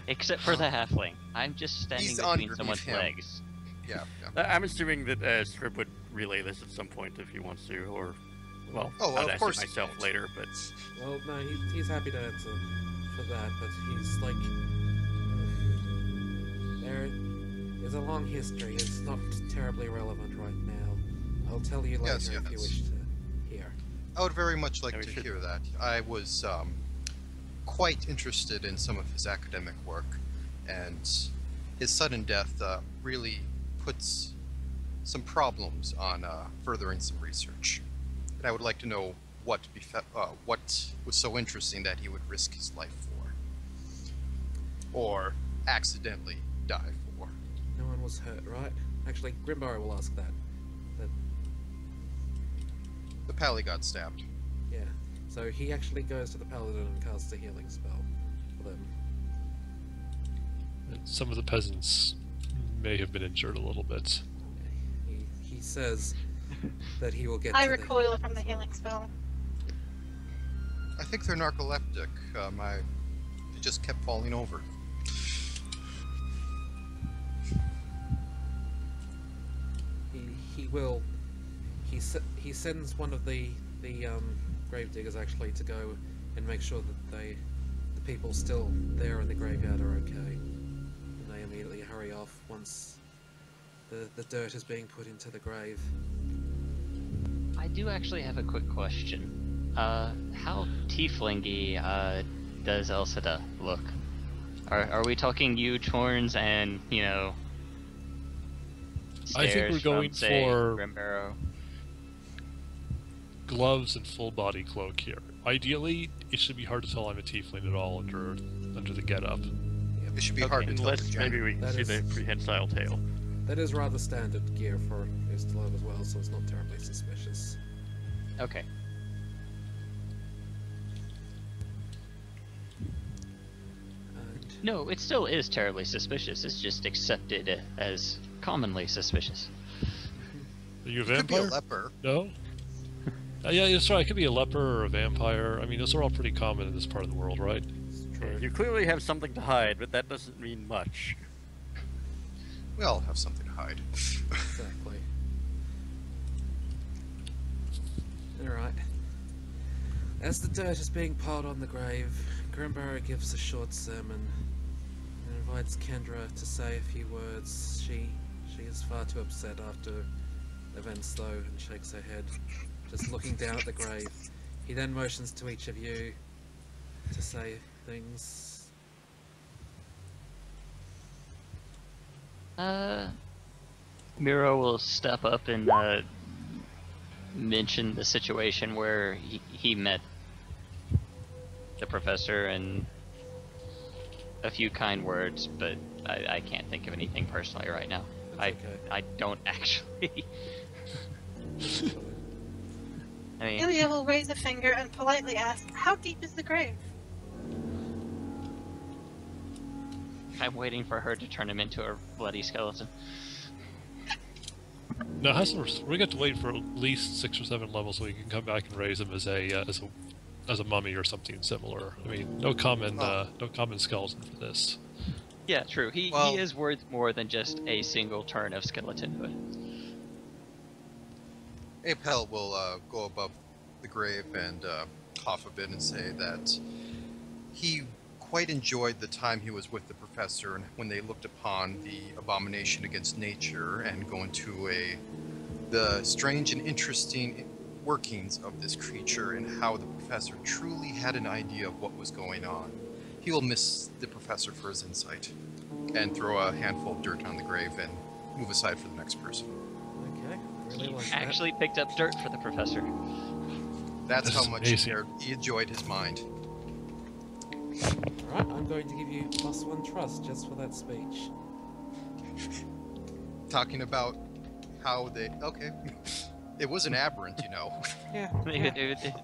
Except for the halfling. I'm just standing He's between underneath someone's him. legs. Yeah. I'm assuming that Scrib would relay this at some point if he wants to, or, well, Oh, I'll of ask course it he myself might. later, but Well, no, he's happy to answer for that, but he's like, there is a long history. It's not terribly relevant right now. I'll tell you later Yes, if you yes. wish to hear. I would very much like Yeah, we to should- hear that. I was quite interested in some of his academic work, and his sudden death really puts some problems on furthering some research. And I would like to know what was so interesting that he would risk his life for, or accidentally die for. No one was hurt, right? Actually, Grimbar will ask that. But The pally got stabbed. yeah, so he actually goes to the paladin and casts a healing spell for them. Some of the peasants may have been injured a little bit. He says that he will get. I to recoil from the healing spell. I think they're narcoleptic. They just kept falling over. He will. He sends one of the gravediggers actually to go and make sure that the people still there in the graveyard are okay. And they immediately hurry off once the dirt is being put into the grave. I do actually have a quick question. How tieflingy does Elsida look? Are we talking huge horns and, you know, I think stairs we're going from, say, for- Grimbarrow? Gloves and full body cloak here. Ideally, it should be hard to tell I'm a tiefling at all under the getup. It should be Okay, hard to tell the unless maybe gender. we can That see is- the prehensile tail. That is rather standard gear for Istalov as well, so it's not terribly suspicious. Okay. No, it still is terribly suspicious. It's just accepted as commonly suspicious. Are you a Could be a vampire? leper. No? Yeah, that's right. It could be a leper or a vampire. I mean, those are all pretty common in this part of the world, right? You clearly have something to hide, but that doesn't mean much. We all have something to hide. Exactly. Alright. As the dirt is being piled on the grave, Grimbarrow gives a short sermon and invites Kendra to say a few words. She is far too upset after events though, and shakes her head, just looking down at the grave. He then motions to each of you to say things. Miro will step up and mention the situation where he met the professor and a few kind words, but I can't think of anything personally right now. That's okay. I don't actually. I mean, Ilya will raise a finger and politely ask, "How deep is the grave?" I'm waiting for her to turn him into a bloody skeleton. No, we got to wait for at least 6 or 7 levels so we can come back and raise him as a mummy or something similar. I mean, no common skeleton for this. Yeah, true. He is worth more than just a single turn of skeletonhood. Apel will go above the grave and cough a bit and say that he quite enjoyed the time he was with the professor and when they looked upon the abomination against nature and go into the strange and interesting workings of this creature and how the professor truly had an idea of what was going on. He will miss the professor for his insight and throw a handful of dirt on the grave and move aside for the next person. Okay, really He like that. actually picked up dirt for the professor. That's That's how much amazing. he enjoyed his mind. Alright, I'm going to give you +1 trust just for that speech. Talking about how they... Okay. It was an aberrant, you know. Yeah.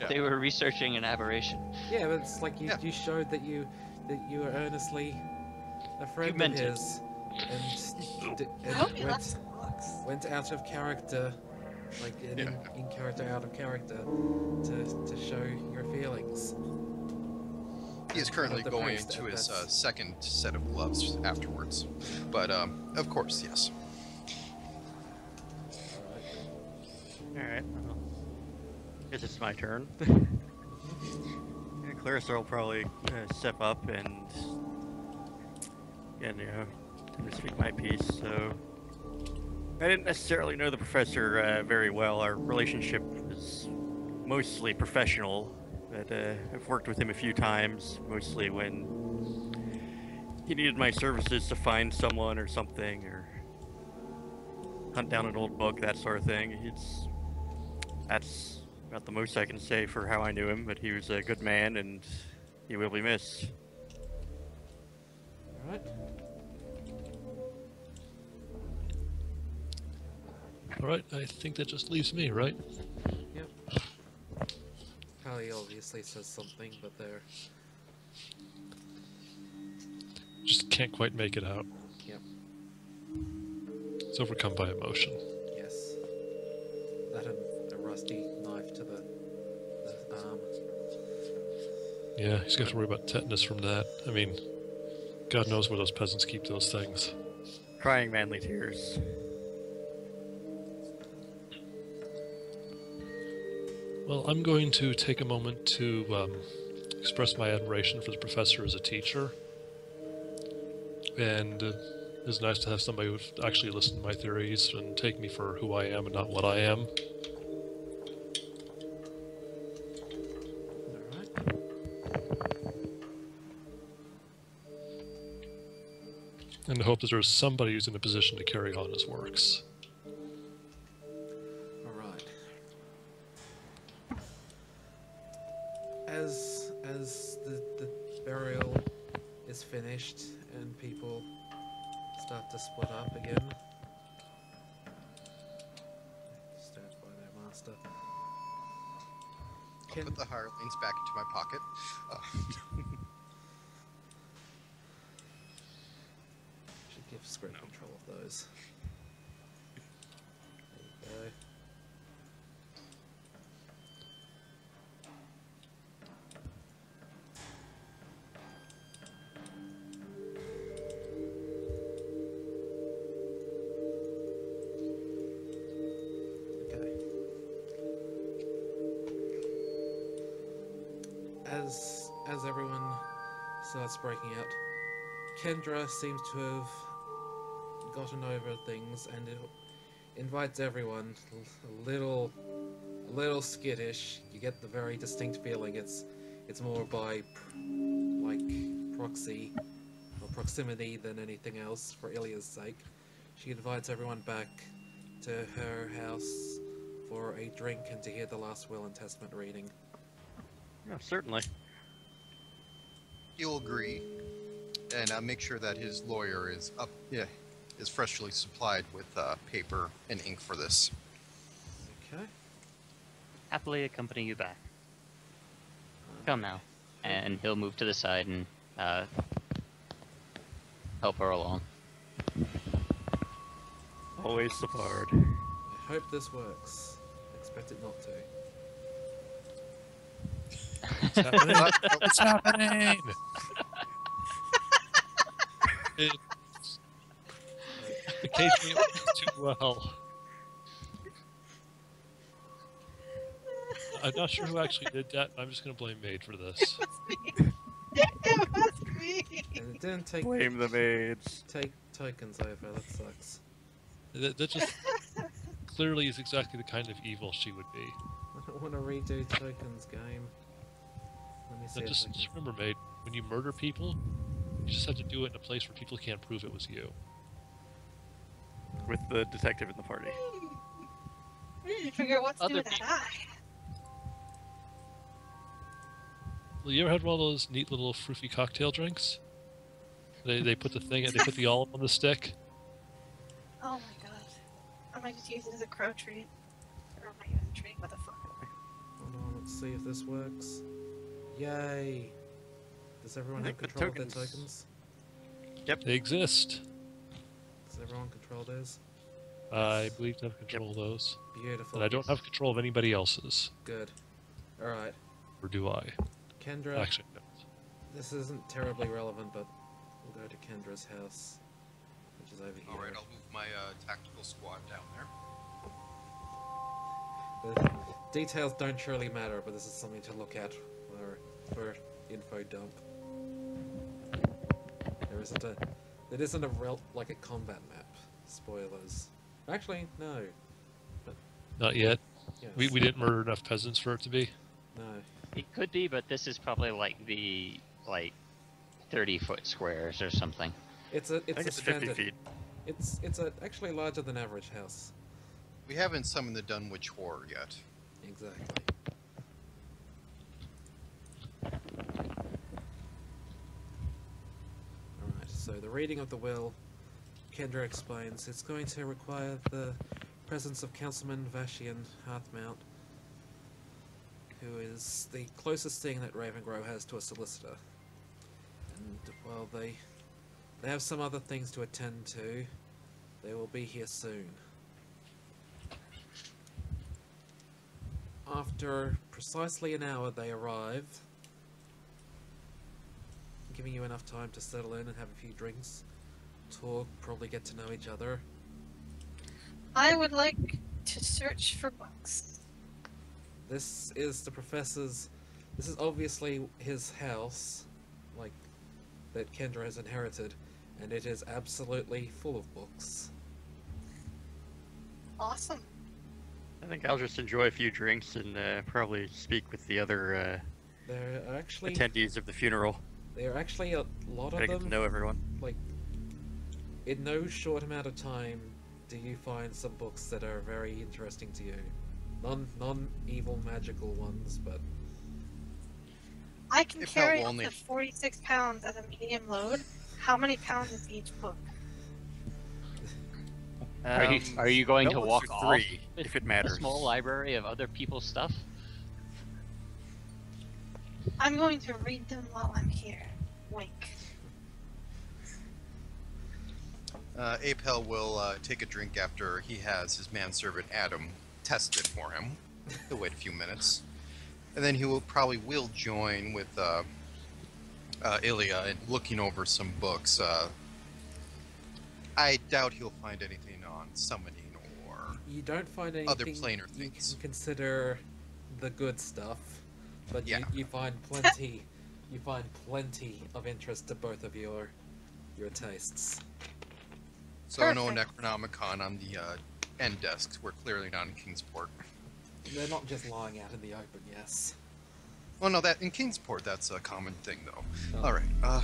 They were researching an aberration. Yeah, but it's like you, Yeah. you showed that you were earnestly a friend of meant it. his, and I hope he went, left some books. went out of character, like Yeah. in character, out of character, to show your feelings. He is currently The going priest, into his that's- second set of gloves afterwards. But, of course, yes. Alright, well, guess it's my turn. Yeah, Clarissa will probably step up and, to speak my piece. So, I didn't necessarily know the professor very well. Our relationship is mostly professional, but I've worked with him a few times, mostly when he needed my services to find someone or something, or hunt down an old book, that sort of thing. That's about the most I can say for how I knew him, but he was a good man and he will be missed. Alright. Alright, I think that just leaves me, right? Yep. Kali obviously says something, but they're... Just can't quite make it out. Yep. It's overcome by emotion. Yes. That and a rusty knife to the arm. Yeah, he's got to worry about tetanus from that. I mean, God knows where those peasants keep those things. Crying manly tears. Well, I'm going to take a moment to express my admiration for the professor as a teacher. And it's nice to have somebody who would actually listen to my theories and take me for who I am and not what I am. Alright. And I hope that there's somebody who's in a position to carry on his works. Alright. As the burial is finished and people start to split up again. Stand by their master. I'll put the hirelings back into my pocket. screen control of those. There you go. Okay. As everyone starts breaking out, Kendra seems to have gotten over things and it invites everyone a little skittish. You get the very distinct feeling it's more by proxy or proximity than anything else for Ilya's sake. She invites everyone back to her house for a drink and to hear the last will and testament reading. Yeah, certainly. He'll agree, and make sure that his lawyer is is freshly supplied with paper and ink for this. Okay. Happily accompany you back. Come now. And he'll move to the side and help her along. Always support. I hope this works. I expect it not to. What's happening? What's happening? Occasionally it works too well. I'm not sure who actually did that. I'm just going to blame Maid for this. It was me. And it didn't take Blame the maids. tokens over. That sucks. That just clearly is exactly the kind of evil she would be. I don't want to redo tokens game. Let me see. Just remember, Maid, when you murder people, you just have to do it in a place where people can't prove it was you. With the detective in the party. We need to figure out what to do with that Other eye. Well, you ever had one of those neat little froofy cocktail drinks? They put the thing, they put the olive on the stick. Oh my god. I might just use it as a crow treat. Or I might use a treat, what the fuck. Hold on, let's see if this works. Yay! Does everyone I have think the control of their tokens? They exist. Does everyone control theirs? I believe to have control of those. Beautiful. But I don't have control of anybody else's. Good. Alright. Or do I? Kendra, Actually, no. this isn't terribly relevant, but we'll go to Kendra's house, which is over here. All right, I'll move my tactical squad down there. The details don't truly matter, but this is something to look at for info dump. There isn't a combat map. Spoilers. Actually, no. But, Not yet. yes. We didn't murder enough peasants for it to be. No. It could be, but this is probably like the 30-foot squares or something. It's I a think it's 50 standard. feet. It's actually larger than average house. We haven't summoned the Dunwich Horror yet. Exactly. Alright, so the reading of the will, Kendra explains, it's going to require the presence of Councilman Vashian Hearthmount, who is the closest thing that Ravengrow has to a solicitor. And while they have some other things to attend to, they will be here soon. After precisely an hour, they arrive, giving you enough time to settle in and have a few drinks, talk, probably get to know each other. I would like to search for books. This is the professor's. This is obviously his house, that Kendra has inherited, and it is absolutely full of books. Awesome. I think I'll just enjoy a few drinks and probably speak with the other There are actually attendees of the funeral. a lot Gotta of get to them. know everyone. In no short amount of time, do you find some books that are very interesting to you. Non-evil magical ones, but I can If carry not, up we'll to 46 pounds as a medium load. How many pounds is each book? Are you going that to works walk for off 3, with if it a matters. small library of other people's stuff? I'm going to read them while I'm here. Wink. Apel will take a drink after he has his manservant Adam test it for him. He'll wait a few minutes. And then he will join with Ilya in looking over some books. I doubt he'll find anything on summoning or You don't find other anything planar you things. can consider the good stuff, but Yeah. you find plenty. You find plenty of interest to both of your tastes. So no Perfect. Necronomicon on the end desks. We're clearly not in Kingsport. They're not just lying out in the open, yes. Well, no, that in Kingsport, that's a common thing, though. Oh. All right.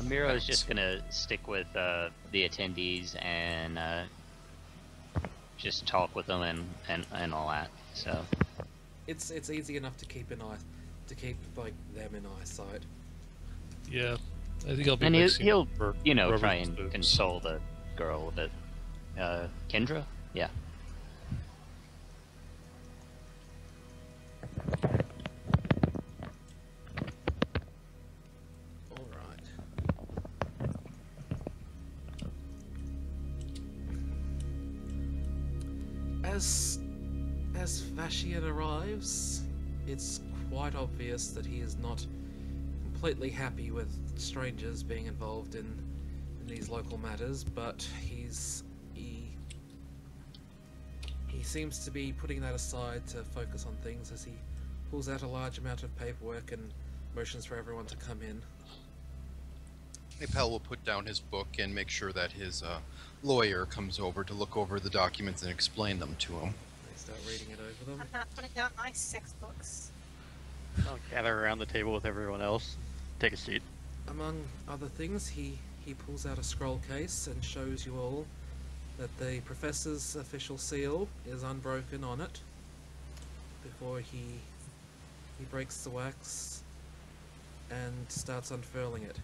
Miro is just gonna stick with the attendees and just talk with them and all that. So It's easy enough to keep like them in eyesight. Yeah, I think I'll be and mixing he'll for you know whoever try and moves. console the girl a bit. Kendra, yeah. All right. As Vashian arrives, it's quite obvious that he is not completely happy with strangers being involved in these local matters, but he seems to be putting that aside to focus on things as he pulls out a large amount of paperwork and motions for everyone to come in. Apel will put down his book and make sure that his lawyer comes over to look over the documents and explain them to him. They start reading it over them. I'm not putting down my 6 books. I'll gather around the table with everyone else. Take a seat. Among other things, he pulls out a scroll case and shows you all that the professor's official seal is unbroken on it before he breaks the wax and starts unfurling it.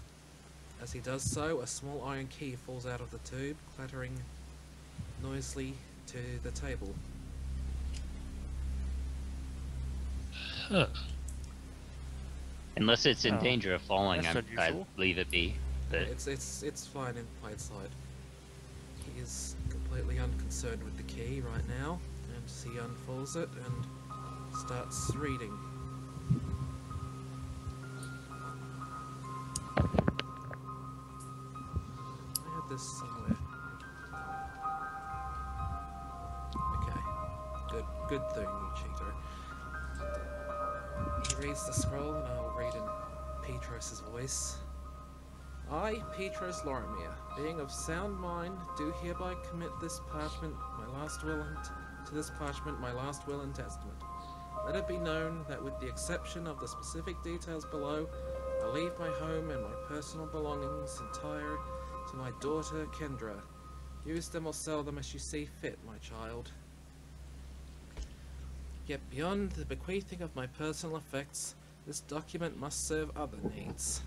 As he does so, a small iron key falls out of the tube, clattering noisily to the table. Huh. Unless it's in Oh, danger of falling, that's I'd unusual. leave it be. But It's fine in plain sight. He is completely unconcerned with the key right now, and he unfolds it and starts reading. I had this somewhere. Okay. Good thing, you cheater. He reads the scroll, and I'll read in Petros' voice. I, Petros Lorimier, being of sound mind, do hereby commit this parchment, my last will, to this parchment, my last will and testament. Let it be known that with the exception of the specific details below, I leave my home and my personal belongings entire to my daughter Kendra. Use them or sell them as you see fit, my child. Yet beyond the bequeathing of my personal effects, this document must serve other needs.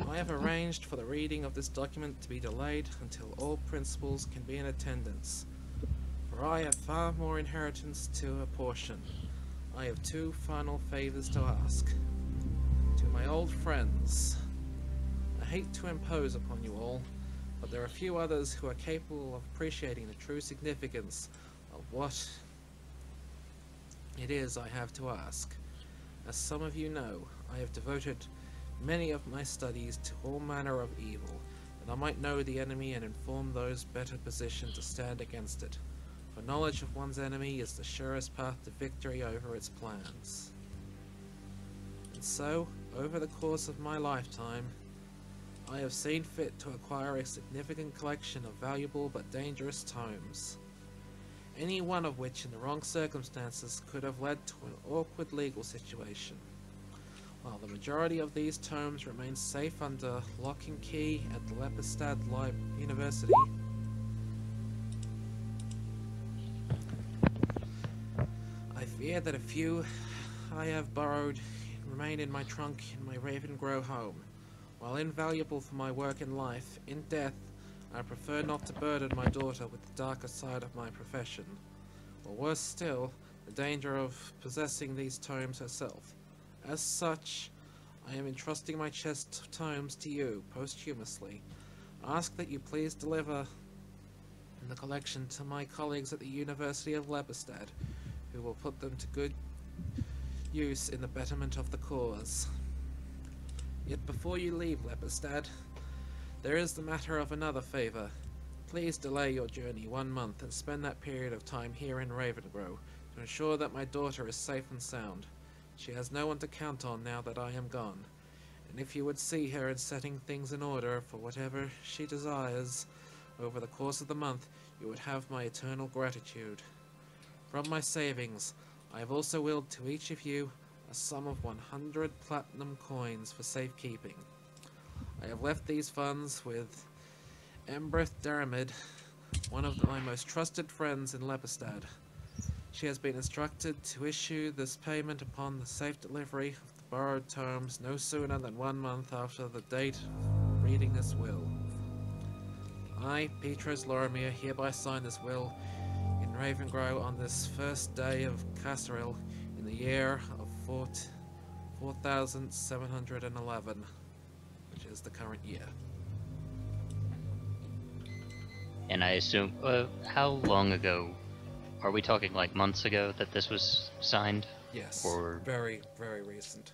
I have arranged for the reading of this document to be delayed until all principals can be in attendance, for I have far more inheritance to apportion. I have 2 final favors to ask. To my old friends, I hate to impose upon you all, but there are few others who are capable of appreciating the true significance of what it is I have to ask. As some of you know, I have devoted many of my studies to all manner of evil, that I might know the enemy and inform those better positioned to stand against it. For knowledge of one's enemy is the surest path to victory over its plans. And so, over the course of my lifetime, I have seen fit to acquire a significant collection of valuable but dangerous tomes, any one of which in the wrong circumstances could have led to an awkward legal situation. While the majority of these tomes remain safe under lock and key at the Lepistad University, I fear that a few I have borrowed remain in my trunk in my Raven Grove home. While invaluable for my work in life, in death, I prefer not to burden my daughter with the darker side of my profession, or worse still, the danger of possessing these tomes herself. As such, I am entrusting my chest of tomes to you, posthumously. ask that you please deliver the collection to my colleagues at the University of Lepistad, who will put them to good use in the betterment of the cause. Yet before you leave Lepistad, there is the matter of another favour. Please delay your journey 1 month and spend that period of time here in Ravengrow to ensure that my daughter is safe and sound. She has no one to count on now that I am gone, and if you would see her in setting things in order for whatever she desires over the course of the month, you would have my eternal gratitude. From my savings, I have also willed to each of you a sum of 100 platinum coins for safekeeping. I have left these funds with Embreth Daramid, one of my most trusted friends in Lepistad. She has been instructed to issue this payment upon the safe delivery of the borrowed terms no sooner than 1 month after the date of reading this will. I, Petros Lorimier, hereby sign this will in Ravengrow on this first day of Casseril in the year of 4711, which is the current year. And I assume, how long ago? Are we talking like months ago that this was signed? Yes, Or very, very recent.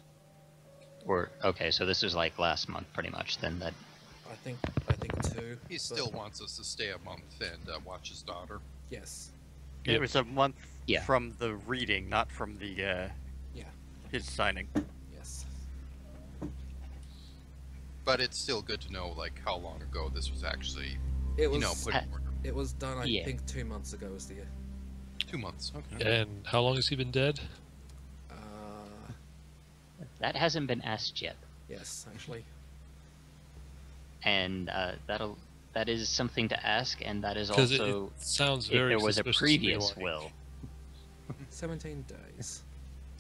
Or okay, so this was like last month, pretty much. Then that. I think 2. He but still wants us to stay a month and watch his daughter. yes. It Yep. was a month Yeah. from the reading, not from the Yeah. his signing. Yes. But it's still good to know, like, how long ago this was actually, It was put in order. it was done. I Yeah. think 2 months ago was the year. 2 months. Okay. And how long has he been dead? That hasn't been asked yet, Yes, actually. and that is something to ask, and that is Because also it sounds if very there was a suspicious to me, previous like- will. 17 days.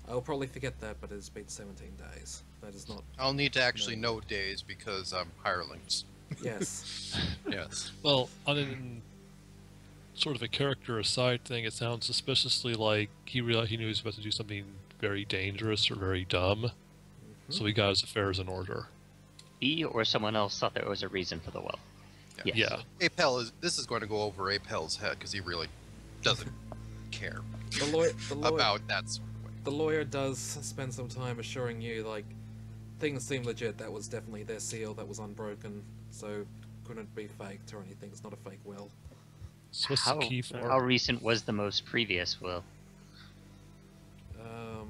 I'll probably forget that, but it's been 17 days. That is not. I'll need to actually know days because I'm hirelings. Yes. Yes. Well, on a sort of a character aside thing, it sounds suspiciously like he realized he knew he was about to do something very dangerous or very dumb, so he got his affairs in order. He or someone else thought there was a reason for the will. Yes. Yeah. This is going to go over Apel's head because he really doesn't care The lawyer, about that sort of way. the lawyer does spend some time assuring you, like, things seem legit. That was definitely their seal. That was unbroken, so couldn't be faked or anything. It's not a fake will. So what's How, the key for? how recent was the most previous will?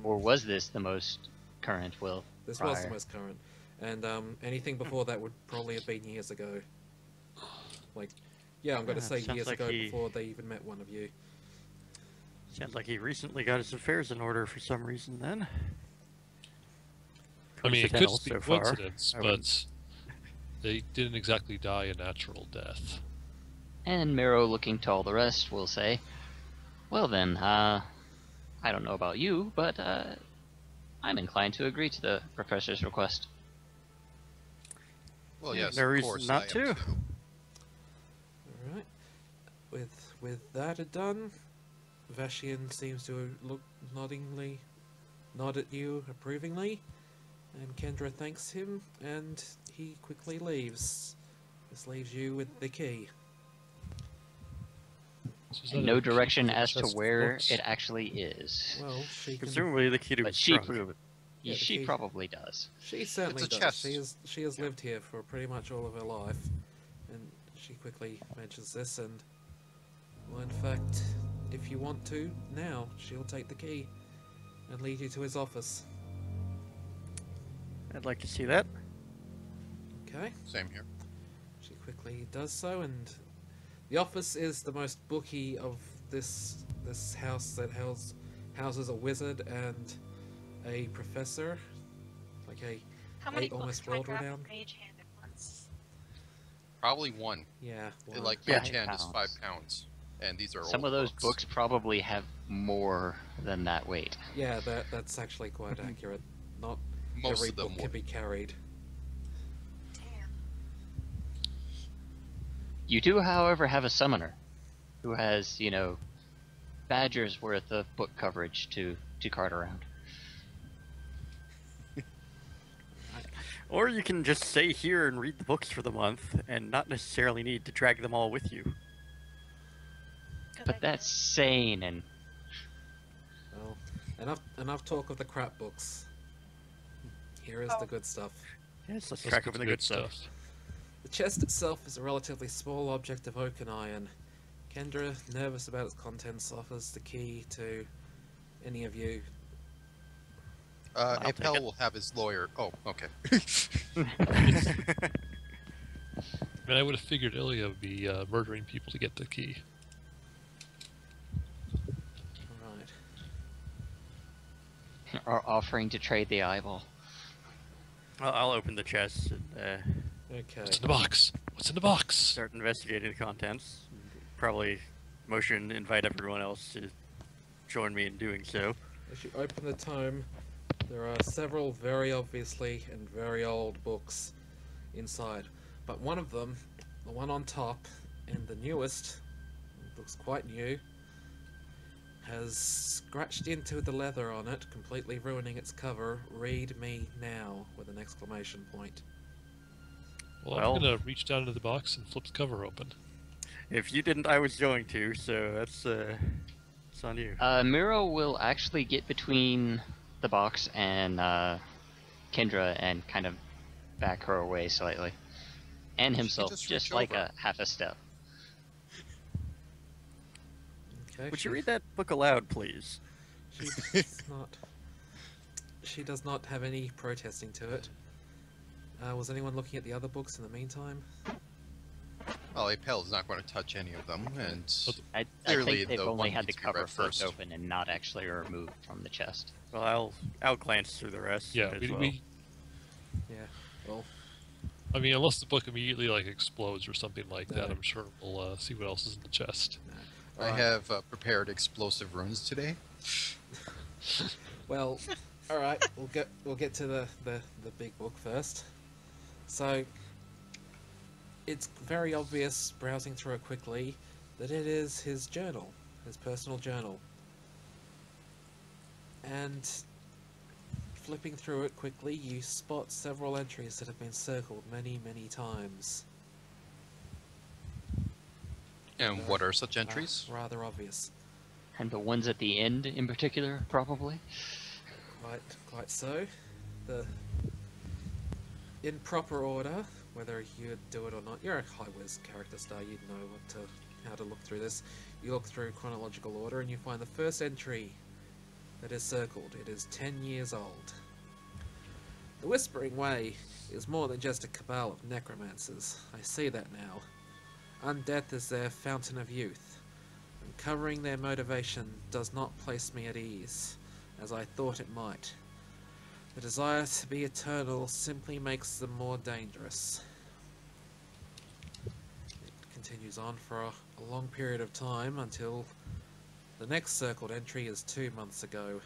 Or was this the most current will? This was the prior? most current, and anything before that would probably have been years ago. Like, yeah, I'm going to Yeah, say sounds years like ago he- before they even met one of you. Sounds like he recently got his affairs in order for some reason. Then. I mean, it could Coincidental just be so far. coincidence, I wouldn't- but they didn't exactly die a natural death. And Miro, looking to all the rest, will say, "Well then, I don't know about you, but I'm inclined to agree to the professor's request." Well, Yeah, yes, no of reason course not I am to. too. All right. With that done, Vashian seems to nod at you approvingly, and Kendra thanks him, and he quickly leaves. This leaves you with the key. So is that And a no key direction for the as to chest of where books? it actually is. Well, she can. Presumably the key to But his she, trunk. Yeah, the she key- probably does. She certainly It's a does. chest. She has lived here for pretty much all of her life, and she quickly mentions this. And well, in fact, if you want to, now she'll take the key and lead you to his office. I'd like to see that. Okay. Same here. She quickly does so, and the office is the most booky of this house that houses a wizard and a professor, like How many almost books can I grab world-renowned. from Mage Hand at once? Probably one. yeah. Well, Like Yeah. Mage Hand is Pounds. 5 pounds, and these are Some old of those books probably have more than that weight. yeah, that's actually quite accurate. Not Most every of them book can would. be carried. Damn. You do, however, have a summoner who has, badgers worth of book coverage to cart around. Or you can just stay here and read the books for the month and not necessarily need to drag them all with you. Good But idea. that's sane and Well, enough talk of the crap books. Here is the good stuff. Yes, let's Let's crack get open to the good stuff. The chest itself is a relatively small object of oak and iron. Kendra, nervous about its contents, offers the key to any of you. I'll take Apel it. will have his lawyer. Oh, okay. I mean, I would have figured Ilya would be murdering people to get the key. Right. are offering to trade the eyeball. I'll open the chest and Okay. What's in the box? What's in the box? start investigating the contents. Probably invite everyone else to join me in doing so. As you open the tome, there are several very obviously and very old books inside. But one of them, the one on top, and the newest, looks quite new, has scratched into the leather on it, completely ruining its cover. Read me now, with an exclamation point. Well, I'm gonna reach down into the box and flip the cover open. If you didn't, I was going to, so that's it's on you. Miro will actually get between the box and Kendra and kind of back her away slightly. And She himself, just just reach like over. a half a step. Okay. Would you read that book aloud, please? She does not have any protesting to it. Was anyone looking at the other books in the meantime? Well, Apel's not going to touch any of them, and I Clearly, think they've the only one had the needs to be read cover flipped first. open and not actually removed from the chest. Well, I'll glance through the rest. Yeah, as well. Yeah. Well, I mean, unless the book immediately like explodes or something like that, No. I'm sure we'll see what else is in the chest. no. I Alright. have prepared explosive runes today. Well, all right. We'll get to the big book first. So, it's very obvious, browsing through it quickly, that it is his journal, his personal journal. And flipping through it quickly, you spot several entries that have been circled many, many times. And what are such entries? Rather obvious. And the ones at the end in particular, probably. Quite so. In proper order, whether you do it or not. You're a high-whiz character star, you'd know how to look through this. You look through chronological order and you find the first entry that is circled. It is 10 years old. The Whispering Way is more than just a cabal of necromancers. I see that now. Undeath is their fountain of youth. Uncovering their motivation does not place me at ease, as I thought it might. The desire to be eternal simply makes them more dangerous. It continues on for a long period of time until the next circled entry is 2 months ago.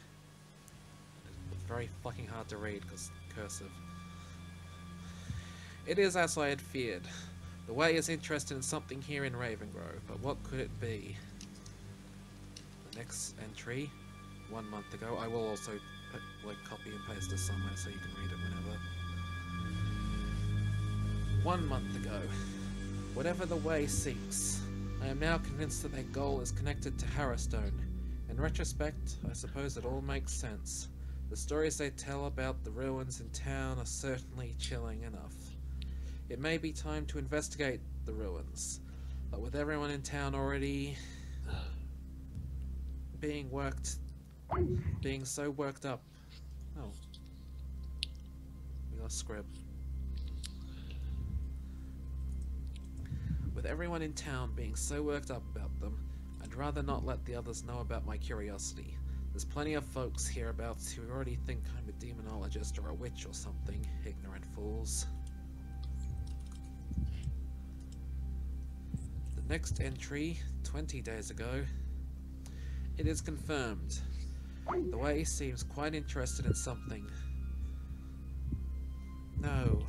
It's very fucking hard to read because cursive. It is as I had feared. The Way is interested in something here in Ravengrove, but what could it be? The next entry, 1 month ago. I will also copy and paste this somewhere so you can read it whenever. 1 month ago. Whatever the Way seeks, I am now convinced that their goal is connected to Harrowstone. In retrospect, I suppose it all makes sense. The stories they tell about the ruins in town are certainly chilling enough. It may be time to investigate the ruins, but with everyone in town already being so worked up. Oh. We lost script. With everyone in town being so worked up about them, I'd rather not let the others know about my curiosity. There's plenty of folks hereabouts who already think I'm a demonologist or a witch or something, ignorant fools. The next entry, 20 days ago. It is confirmed. The Way seems quite interested in something. No.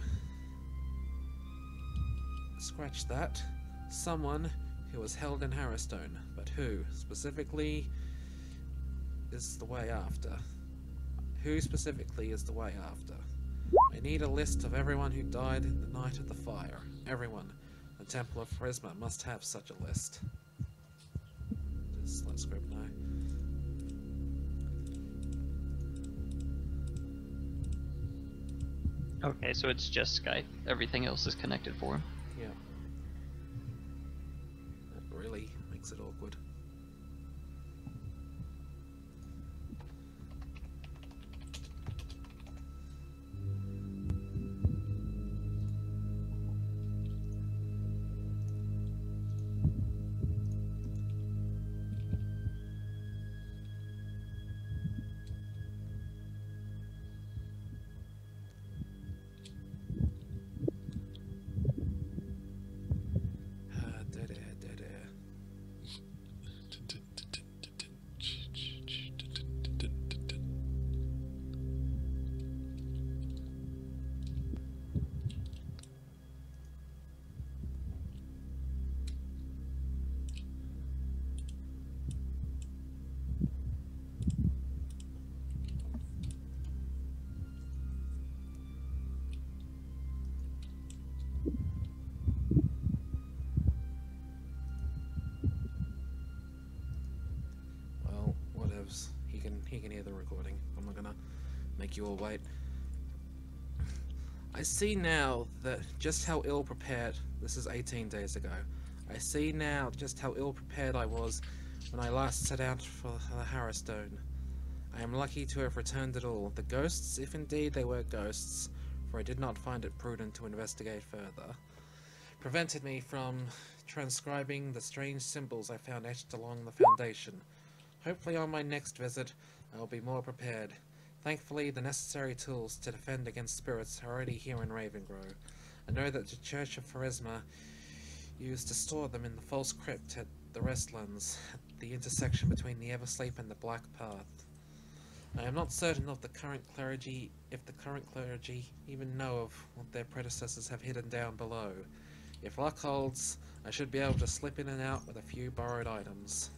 Scratch that. Someone who was held in Harrowstone, but who, specifically, is the Way after? Who specifically is the Way after? I need a list of everyone who died in the night of the fire. Everyone. The Temple of Pharasma must have such a list. Just let script know. Okay, so it's just Skype. Everything else is connected for him. Yeah. That really makes it awkward. Well, whatevs. He can hear the recording. I'm not gonna make you all wait. I see now that just how ill prepared. This is 18 days ago. I see now just how ill prepared I was when I last set out for the Harrowstone. I am lucky to have returned at all. The ghosts, if indeed they were ghosts, for I did not find it prudent to investigate further, prevented me from transcribing the strange symbols I found etched along the foundation. Hopefully on my next visit, I will be more prepared. Thankfully, the necessary tools to defend against spirits are already here in Ravengrow. I know that the Church of Pharasma used to store them in the false crypt at the Restlands, at the intersection between the Eversleep and the Black Path. I am not certain if the current clergy even know of what their predecessors have hidden down below. If luck holds, I should be able to slip in and out with a few borrowed items.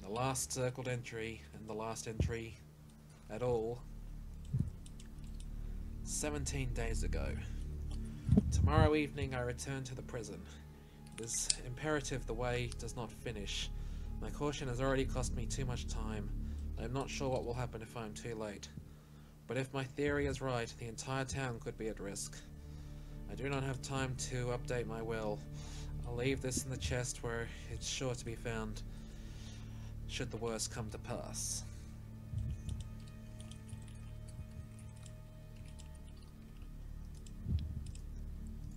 The last circled entry, and the last entry at all, 17 days ago. Tomorrow evening I return to the prison. It is imperative the way does not finish. My caution has already cost me too much time. I am not sure what will happen if I am too late. But if my theory is right, the entire town could be at risk. I do not have time to update my will. I'll leave this in the chest where it's sure to be found, should the worst come to pass.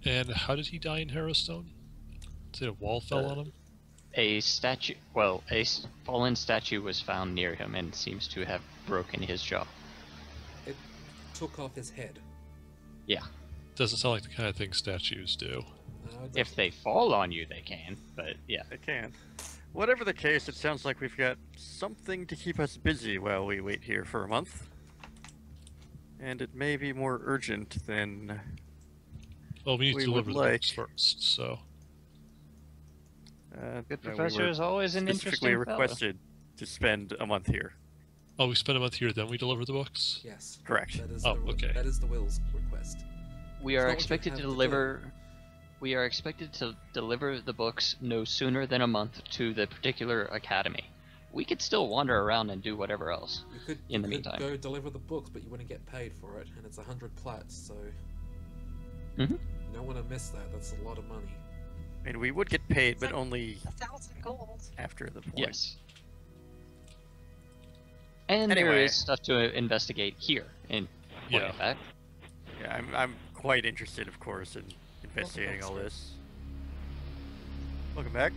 And how did he die in Harrowstone? Is it a wall fell on him? A statue, well, fallen statue was found near him and seems to have broken his jaw. It took off his head. Yeah. Doesn't sound like the kind of thing statues do. No, it If they fall on you, they can, but yeah. They can. Whatever the case, it sounds like we've got something to keep us busy while we wait here for a month. And it may be more urgent than Well, we need we to would deliver the like. books first, so... Good no, we professor were is always an specifically interesting fellow. requested to spend a month here. Oh, we spend a month here, then we deliver the books? Yes. Correct. That is Oh, the, okay. That is the will's request. We It's are not what you expected have to to do. deliver. We are expected to deliver the books no sooner than a month to the particular academy. We could still wander around and do whatever else. You could, In the you could meantime. go deliver the books, but you wouldn't get paid for it, and it's 100 plats, so Mhm. you don't want to miss that. That's a lot of money. And we would get paid, but Like- only 1,000 gold. after the point. Yes. And there Anyway. is stuff to investigate here in point of Yeah. fact. Yeah, I'm quite interested, of course, in investigating all sir. this. Welcome back.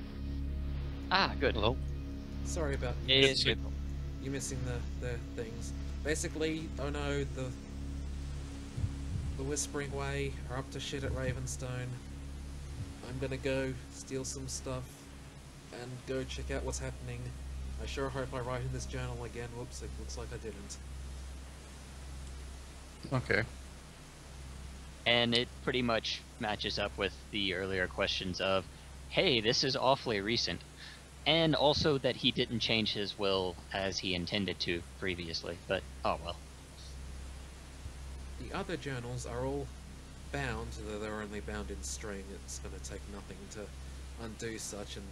Ah, good. Hello? Sorry about It's good. you missing the things. Basically, oh no, the Whispering Way are up to shit at Ravenstone. I'm gonna go steal some stuff and go check out what's happening. I sure hope I write in this journal again. Whoops, it looks like I didn't. Okay. And it pretty much matches up with the earlier questions of, hey, this is awfully recent. And also that he didn't change his will as he intended to previously, but oh well. The other journals are all bound, though they're only bound in string. It's going to take nothing to undo such, and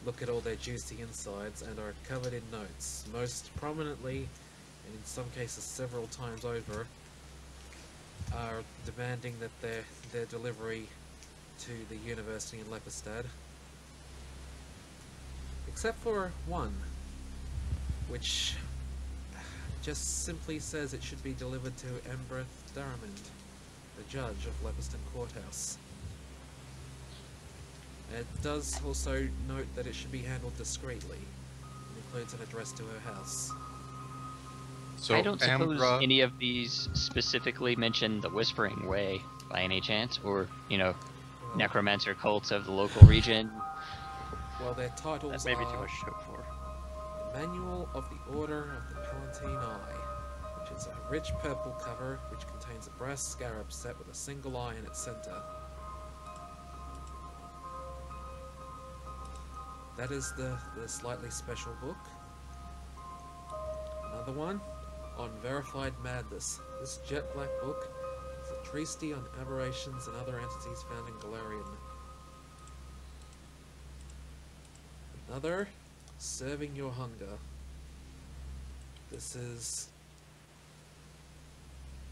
look at all their juicy insides, and are covered in notes. Most prominently, and in some cases several times over, are demanding that their delivery to the university in Lepistad. Except for one, which just simply says it should be delivered to Embreth Daramond, the judge of Lepiston Courthouse. It does also note that it should be handled discreetly. It includes an address to her house. So I don't suppose Ambra, any of these specifically mention the Whispering Way by any chance, or, Well, necromancer cults of the local region. well, their titles That may be too are much to hope for. Manual of the Order of the Palatine Eye, which is a rich purple cover which contains a brass scarab set with a single eye in its center. That is the slightly special book. Another one on Verified Madness. This jet black book is a treatise on aberrations and other entities found in Galarian. Another, Serving Your Hunger. This is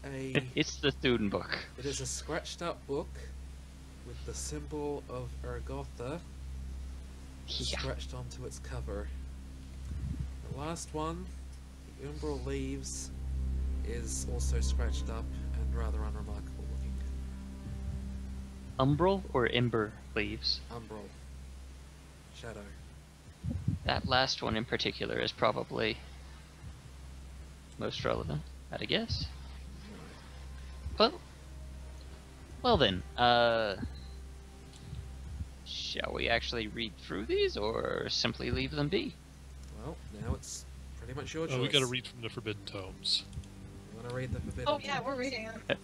It's the Thuden book. it is a scratched up book with the symbol of Ergotha Yeah. scratched onto its cover. The last one, The Umbral Leaves, is also scratched up and rather unremarkable looking. Umbral or Ember Leaves? Umbral. Shadow. That last one in particular is probably most relevant, I'd guess. Well then, shall we actually read through these, or simply leave them be? Well, now it's pretty much your choice. Oh, we gotta read from the Forbidden Tomes. You want to read the Forbidden? Oh yeah, we're reading them.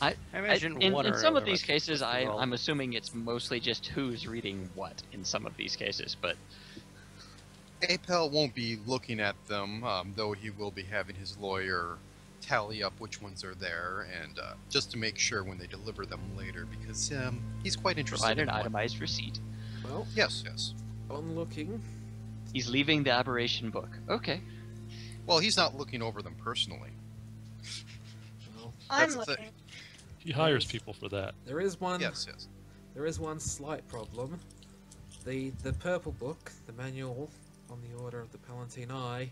I imagine in one or some of other these cases, well. I'm assuming it's mostly just who's reading what in some of these cases, but Apel won't be looking at them, though he will be having his lawyer tally up which ones are there, and just to make sure when they deliver them later, because he's quite interested provide in an what- itemized receipt. Well, Yes, yes. on looking, He's leaving the aberration book. Okay. Well, he's not looking over them personally. well, I'm That's the looking. thing. He hires people for that. there is one. Yes, yes. There is one slight problem. The purple book, the manual on the Order of the Palatine Eye,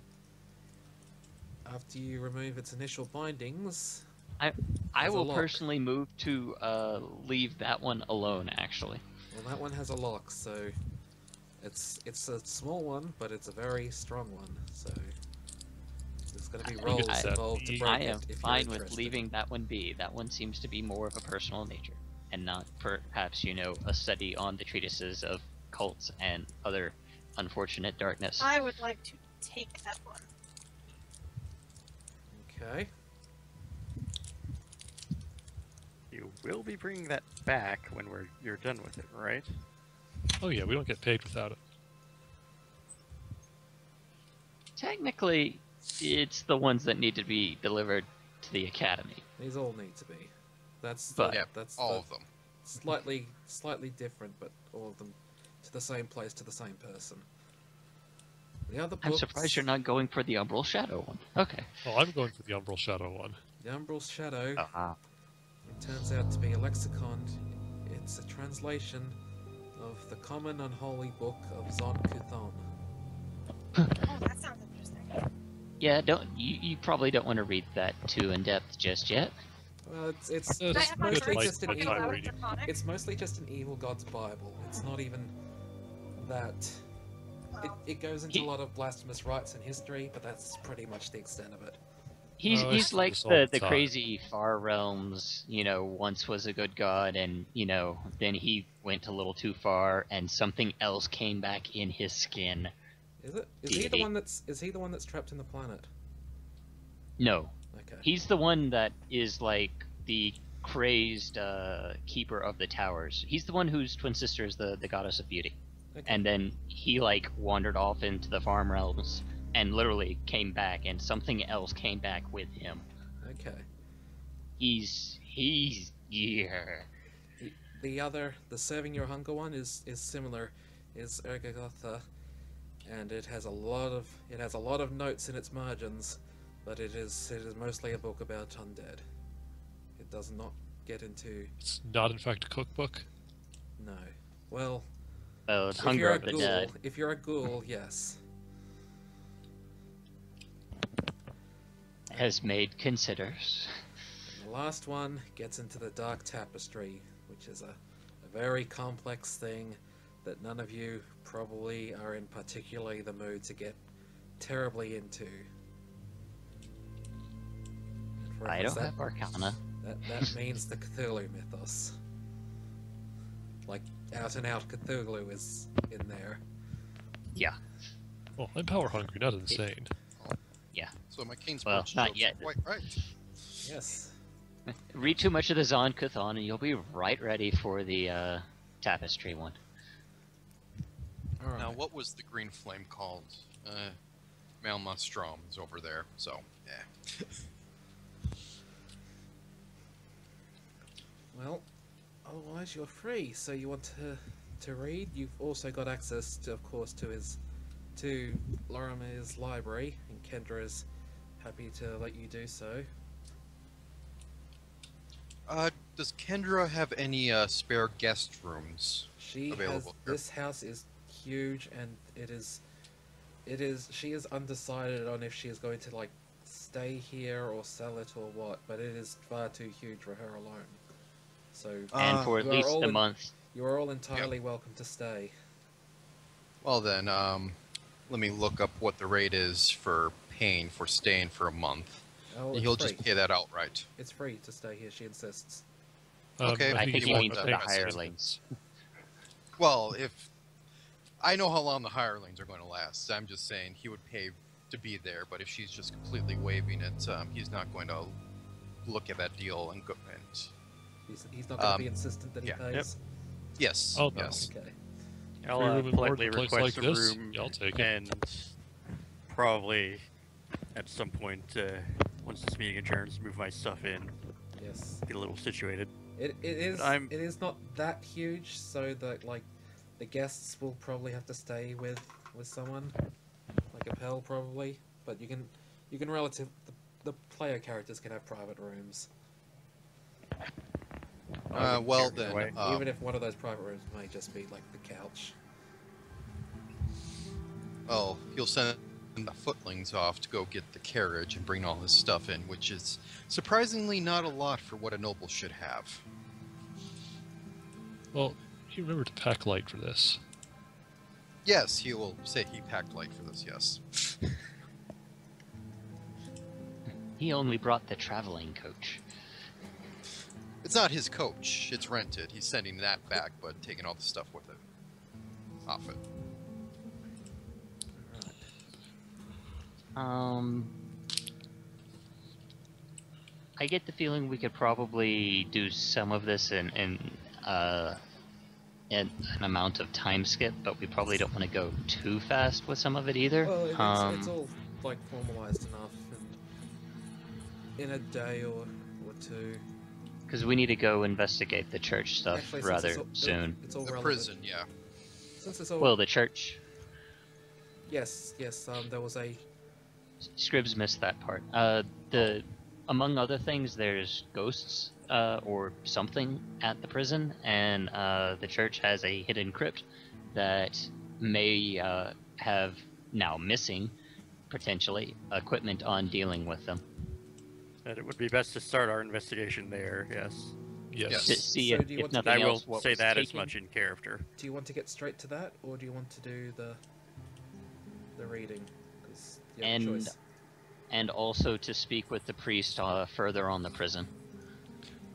after you remove its initial bindings, I Has a will lock. personally move to leave that one alone, actually. well, that one has a lock, so it's a small one, but it's a very strong one. So there's going to be rolls I- involved to break I it. am if you're fine with interested. leaving that one be. That one seems to be more of a personal nature, and not perhaps, a study on the treatises of cults and other unfortunate darkness. I would like to take that one. Okay. You will be bringing that back when you're done with it, right? Oh yeah, we don't get paid without it. Technically, it's the ones that need to be delivered to the academy. These all need to be. That's But- Yeah, that's all the of them. slightly different, but all of them to the same place, to the same person. The other I'm books, surprised you're not going for the Umbral Shadow one. Okay. Oh, I'm going for the Umbral Shadow one. The Umbral Shadow. Uh-huh. It turns out to be a lexicon. It's a translation of the common unholy book of Zon Kuthon. Oh, that sounds interesting. Yeah, you probably don't want to read that too in depth just yet. Well, it's Can I It's have my mostly light- just an light evil. reading. Draconic? It's mostly just an evil god's Bible. It's not even that. Oh. It goes into He- a lot of blasphemous rites and history, but that's pretty much the extent of it. He's Oh, he's it's like this all the the time. crazy far realms, once was a good god, and then he went a little too far and something else came back in his skin. Is it? Is he the Deity. one that's? Is he the one that's trapped in the planet? No, Okay. he's the one that is like the crazed keeper of the towers. He's the one whose twin sister is the goddess of beauty. Okay. And then he wandered off into the farm realms and literally came back, and something else came back with him. Okay. He's yeah. The serving your hunger one is similar, is Ergagotha, and it has a lot of notes in its margins, but it is mostly a book about undead. It does not get into. It's not, in fact, a cookbook. No. Well, Oh, if Hunger you're a of the ghoul, Dead. if you're a ghoul, yes. Has made considers. The last one gets into the Dark Tapestry, which is a very complex thing that none of you probably are in particularly the mood to get terribly into. And for I us, don't have Arcana. That means the Cthulhu mythos. Like, out and out Cthulhu is in there. Yeah. Well, I'm power hungry, not insane. So my King's Well, Punch not jokes yet. are quite right. Yes. Read too much of the Zon Kuthon and you'll be right ready for the tapestry one. Alright. Now, what was the green flame called? Malmostrom is over there, so, yeah. Well, otherwise you're free. So you want to read? You've also got access, to, of course, to Lorimer's library, and Kendra is happy to let you do so. Does Kendra have any spare guest rooms? She Available has. here. This house is huge, and it is. She is undecided on if she is going to like stay here or sell it or what, but it is far too huge for her alone. So And for at you are least all a in- month. you are all entirely welcome to stay. Well then, let me look up what the rate is for paying for staying for a month. Oh, it's He'll free. just pay that outright. It's free to stay here. She insists. Okay, I think you he want means that for the message. hirelings. Well, if I know how long the hirelings are going to last, I'm just saying he would pay to be there. But if she's just completely waiving it, he's not going to look at that deal and go. And He's not going to be insistent that he yeah. pays. yes, Oh, no. yes. Okay. I'll Free room and board politely in a place request like a this? room, Yeah, I'll take it. and probably at some point, once this meeting adjourns, move my stuff in, Yes. get a little situated. It is. I'm- It is not that huge, so that like the guests will probably have to stay with someone, like a pal probably. But you can the player characters can have private rooms, Well then, away. even if one of those private rooms may just be like the couch. well, he'll send the footlings off to go get the carriage and bring all his stuff in, which is surprisingly not a lot for what a noble should have. Well, you remember to pack light for this. Yes, he will say he packed light for this. Yes. He only brought the traveling coach. It's not his coach. It's rented. He's sending that back, but taking all the stuff with it. Off it. I get the feeling we could probably do some of this in an amount of time skip, but we probably don't want to go too fast with some of it either. Well, it's all like formalized enough, and in a day or two. Because we need to go investigate the church stuff Actually, rather since soon. It's all The relevant. prison, yeah. Since it's all Well, the church. yes. There was a Scribs missed that part. Among other things, there's ghosts or something at the prison, and the church has a hidden crypt that may have now missing, potentially, equipment on dealing with them. And it would be best to start our investigation there, yes. Yes. Yes. To see So if, do you if want to- nothing I will else, what say was that as taken. much in character. Do you want to get straight to that, or do you want to do the reading? 'Cause you have a And choice. and also to speak with the priest further on the prison.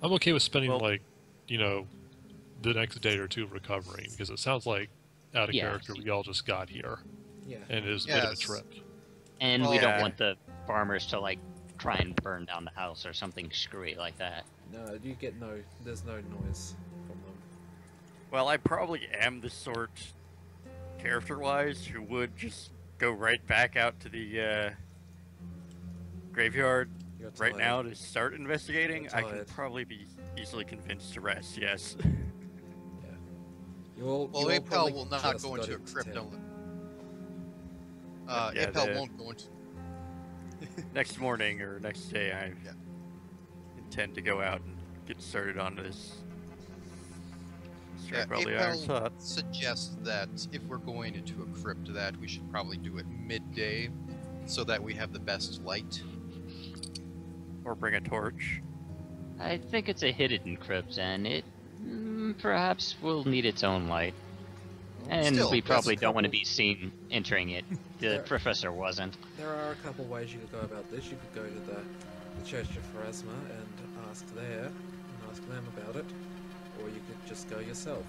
I'm okay with spending, Well- like, the next day or two recovering, because it sounds like out of Yeah. character we all just got here, Yeah. and it is a bit of a Yes. trip. And Well, we don't yeah. want the farmers to like try and burn down the house or something screwy like that. No, you get no. There's no noise from them. Well, I probably am the sort, character-wise, who would just go right back out to the graveyard You're right tired. now to start investigating, You're I can tired. probably be easily convinced to rest. Yes. You all, Well, you all Apel probably will not just go got into a crypt. town. Yeah, Apel the- won't go into. Next morning or next day, I Yeah. intend to go out and get started on this. Yeah, Strike while the iron's Apel hot. suggests that if we're going into a crypt, that we should probably do it midday, so that we have the best light. Or bring a torch. I think it's a hidden crypt, and it perhaps will need its own light. And Still, we that's probably a don't want to couple- be seen entering it. The There- professor wasn't. There are a couple ways you could go about this. You could go to the Church of Pharasma and ask there, and ask them about it, or you could just go yourself.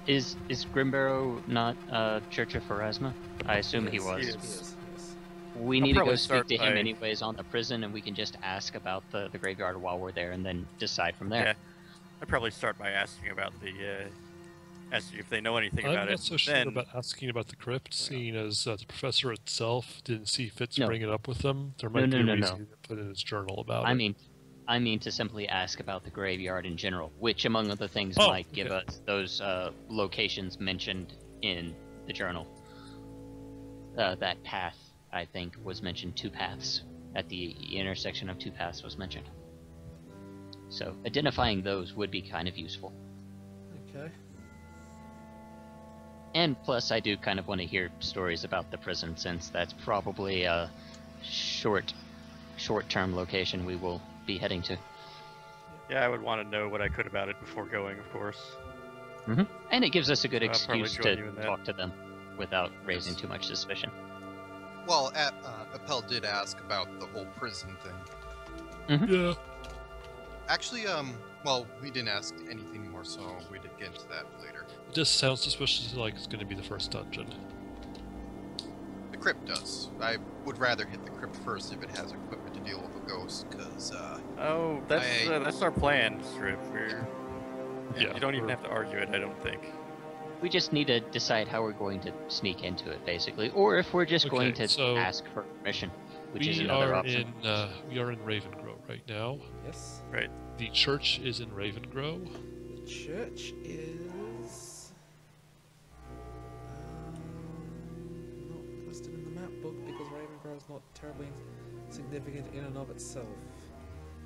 Is Grimbarrow not Church of Pharasma? I assume he Yes, was. he is. Yes. We I'll need to go probably speak start to him by- anyways on the prison, and we can just ask about the graveyard while we're there, and then decide from there. Yeah. I'd probably start by asking about asking if they know anything I'm about not it. so sure then, about asking about the crypt, seeing as the professor itself didn't see fit to No. bring it up with them. There might be no, a no. reason to put in his journal about I it. mean to simply ask about the graveyard in general, which, among other things, Oh, might give okay. us those locations mentioned in the journal. That path, I think, was mentioned. 2 paths at the intersection of 2 paths was mentioned. So identifying those would be kind of useful. Okay. And plus, I do kind of want to hear stories about the prison, since that's probably a short-term location we will be heading to. yeah, I would want to know what I could about it before going, of course. And it gives us a good I'll probably excuse join to you in that. talk to them without raising too much suspicion. Well, Apel did ask about the whole prison thing. Yeah. Actually, well, we didn't ask anything more, so we did get into that later. It just sounds suspiciously like it's going to be the first dungeon. The crypt does. I would rather hit the crypt first if it has equipment to deal with a ghost, because, Oh, that's our plan, Strip. Yeah, You don't even we're- have to argue it, I don't think. We just need to decide how we're going to sneak into it, basically, or if we're just going Okay, to so ask for permission, which is We another are option. we are in Ravengrow right now. Yes. Right. The church is in Ravengrow. The church is not listed in the map book because Ravengrow is not terribly significant in and of itself.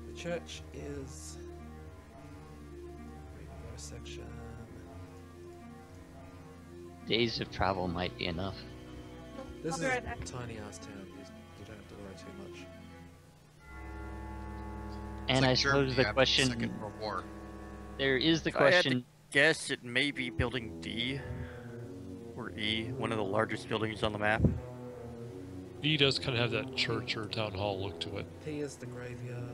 The church is Ravengrow section. Days of travel might be enough. This I'll is be a right back. tiny ass town. You don't have to worry too much. And It's like I suppose Germany the after question, Second World War. there is the If I had to question, guess it may be building D or E, one of the largest buildings on the map. He does kind of have that church or town hall look to it. P is the graveyard.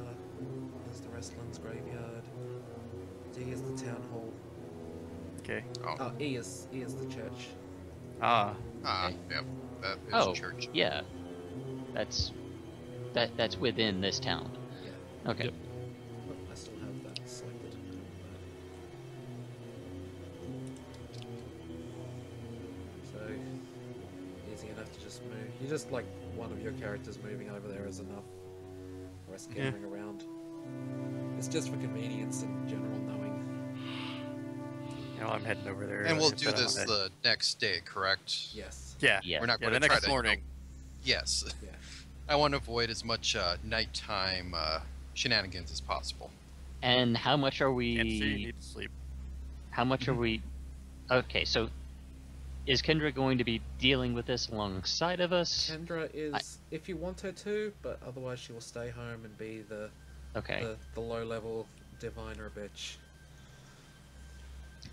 Is the Wrestland's graveyard. D is the town hall. Okay. Oh, E is the church. Ah, Yep. That is oh, church. yeah, that's within this town. Yeah. Okay. Yep. Oh, I still have that selected. So easy enough to just move. You just like one of your characters moving over there is enough. The rest Yeah. gathering around. It's just for convenience and general knowing. I'm heading over there. And we'll like I do said, I this wanna- the next day, correct? Yes. Yeah. Yeah. We're not Yeah, going the to try next to. morning. Yes. Yeah. I want to avoid as much nighttime shenanigans as possible. And how much are And so you we? need to sleep. How much Mm-hmm. are we? Okay, so is Kendra going to be dealing with this alongside of us? Kendra is, if you want her to, but otherwise she will stay home and be the Okay. the low level diviner bitch.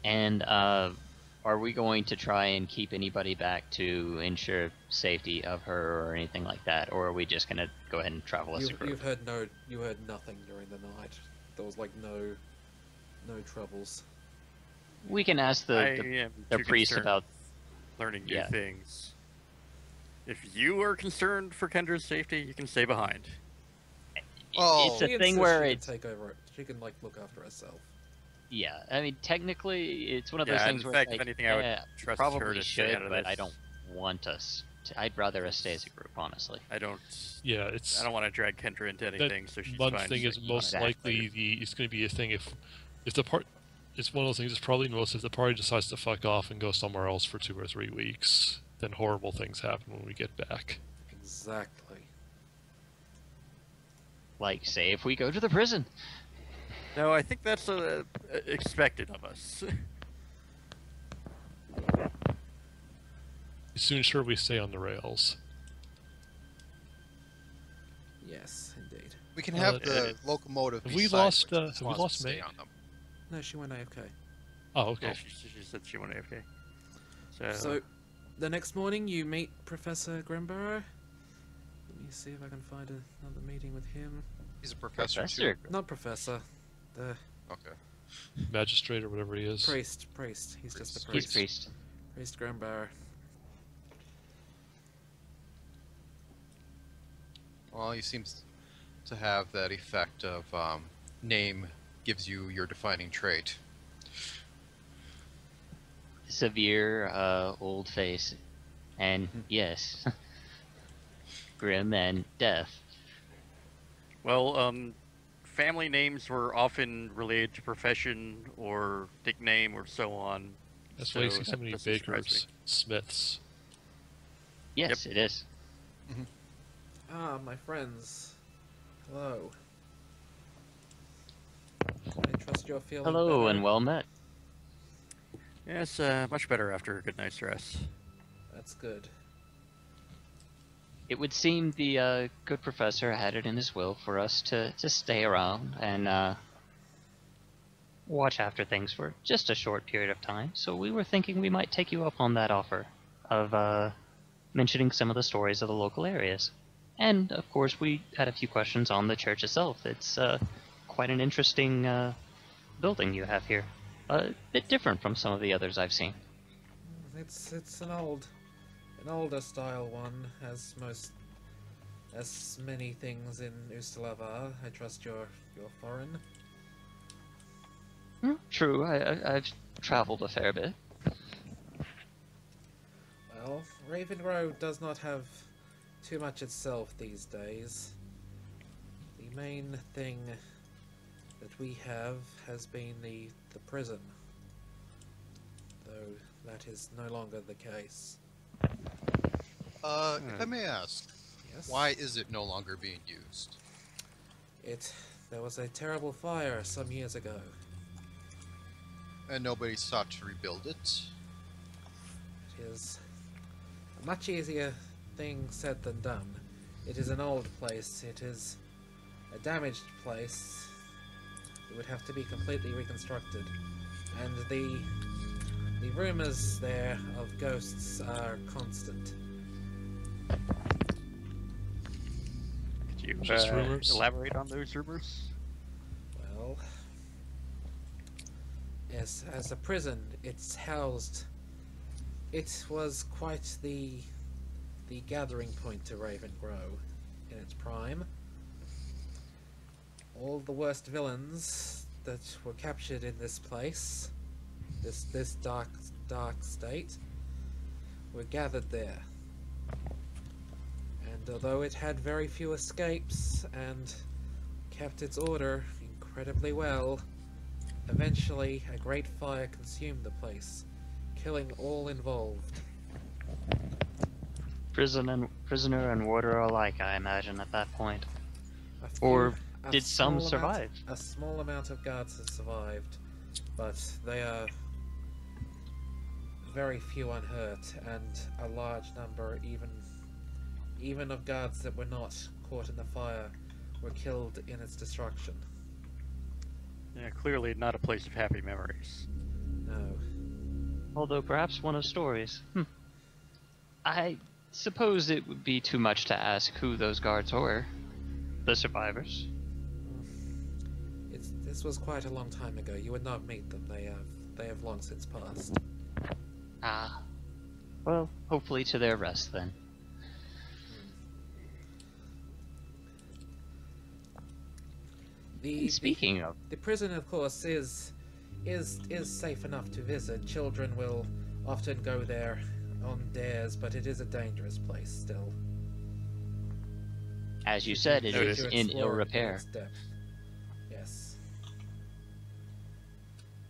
And are we going to try and keep anybody back to ensure safety of her or anything like that, or are we just gonna go ahead and travel as a group? You heard nothing during the night. There was like no troubles. We can ask I the am the too priest concerned about. learning new Yeah. things. If you are concerned for Kendra's safety, you can stay behind. Oh. It's a She thing insists where she it's can take over. She can like look after herself. yeah. I mean, technically, it's one of those Yeah, things in where fact, it's if like, anything, I would yeah, trust her probably to stay should, out of but I this. don't want us I'd rather us stay as a group, honestly. I don't Yeah, want to drag Kendra into anything, so she's one fine. thing is most Exactly. likely it's going to be a thing if the part. It's one of those things. It's probably most if the party decides to fuck off and go somewhere else for 2 or 3 weeks, then horrible things happen when we get back. Exactly. Like, say, if we go to the prison. No, I think that's expected of us. Soon, sure, we stay on the rails. Yes, indeed. We can have Uh, the locomotive. have be we sideways, lost, as have we long as lost stay May? on them. No, she went AFK. Oh, okay. Yeah, she said she went AFK. So, the next morning you meet Professor Grimborough. Let me see if I can find another meeting with him. He's a professor. Professor. Too. Not Professor. The Okay. Magistrate or whatever he is. priest. He's just a He's priest. priest. Priest Grimborough. Well, he seems to have that effect of name gives you your defining trait. Severe, old face. And, yes. Grim and death. Well, family names were often related to profession or nickname or so on. That's why you see so that many doesn't surprise bakers, smiths. Yes, it is. Ah, my friends. Hello. I trust you're feeling Hello, better. and well met. me. Yes, much better after a good night's rest. That's good. It would seem the good professor had it in his will for us to stay around and watch after things for just a short period of time. So we were thinking we might take you up on that offer of mentioning some of the stories of the local areas. And, of course, we had a few questions on the church itself. It's quite an interesting building you have here. A bit different from some of the others I've seen. It's an older style one, as many things in Ustalav are. I trust you're foreign. True, I've traveled a fair bit. Well, Raven Grove does not have too much itself these days. The main thing that we have has been the prison, though that is no longer the case. If I may ask, Yes. why is it no longer being used? There was a terrible fire some years ago. And nobody sought to rebuild it? It is a much easier thing said than done. It is an old place. It is a damaged place. It would have to be completely reconstructed. And the rumors there of ghosts are constant. Could you Just rumors? elaborate on those rumors? Well, as a prison, it's housed. It was quite the gathering point to Raven Grove in its prime. All the worst villains that were captured in this place, this dark state, were gathered there. And although it had very few escapes and kept its order incredibly well, eventually a great fire consumed the place, killing all involved. Prisoner and warder alike, I imagine, at that point. A Did some small survive? A small amount of guards have survived, but they are very few unhurt, and a large number, even of guards that were not caught in the fire, were killed in its destruction. Yeah, clearly not a place of happy memories. No. Although perhaps one of stories. I suppose it would be too much to ask who those guards were. The survivors. This was quite a long time ago. You would not meet them. They have long since passed. Ah. Well, hopefully to their rest then. Speaking of, the prison, of course, is safe enough to visit. Children will often go there on dares, but it is a dangerous place still. As you said, it Noted. is To in ill explore it repair. its depth. Yes.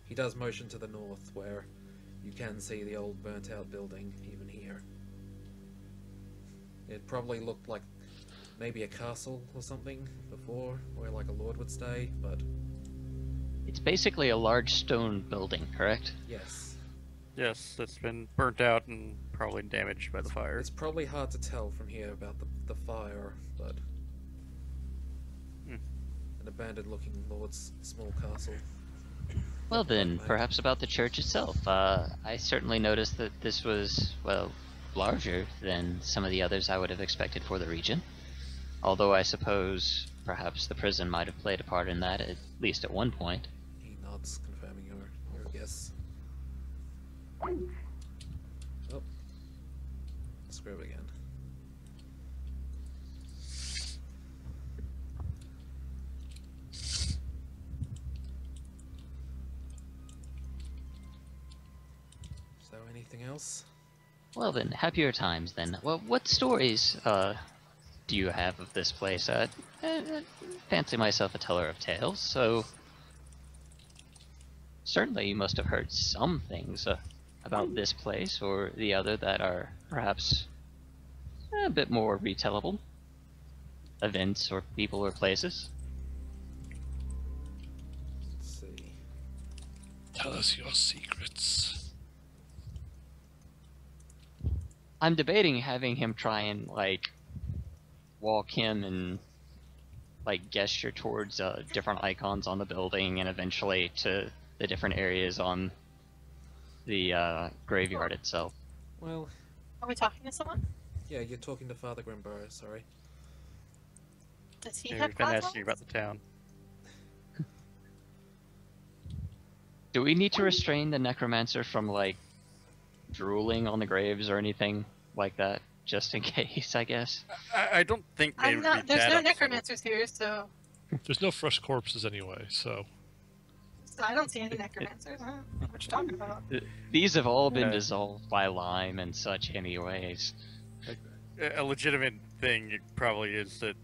He does motion to the north, where you can see the old burnt-out building, even here. It probably looked like maybe a castle or something before, where like a lord would stay, but It's basically a large stone building, correct? yes. Yes, it's been burnt out and probably damaged by the fire. It's probably hard to tell from here about the fire, but Hmm. an abandoned-looking lord's small castle. Well Looked like then, that. perhaps about the church itself. I certainly noticed that this was, well, larger than some of the others I would have expected for the region. Although I suppose perhaps the prison might have played a part in that, at least at one point. He nods, confirming your guess. Oh. Screw it again. So, anything else? Well then, happier times then. Well, what stories, do you have of this place? Fancy myself a teller of tales, so... Certainly you must have heard some things about this place or the other that are perhaps a bit more retellable. Events or people or places. Let's see. Tell us your secrets. I'm debating having him try and, like, walk him and, like, gesture towards different icons on the building and eventually to the different areas on the graveyard itself. Well, Are we talking to someone? yeah, you're talking to Father Grimborough, sorry. Does he Yeah, have we've been cosmos? asking about the town. Do we need to restrain the necromancer from, like, drooling on the graves or anything like that? Just in case, I guess. I don't think they I'm would not. be There's that no upset. necromancers here, so There's no fresh corpses anyway, so I don't see any necromancers. I don't know what you're talking about. These have all been Yeah. dissolved by lime and such anyways. A legitimate thing probably is that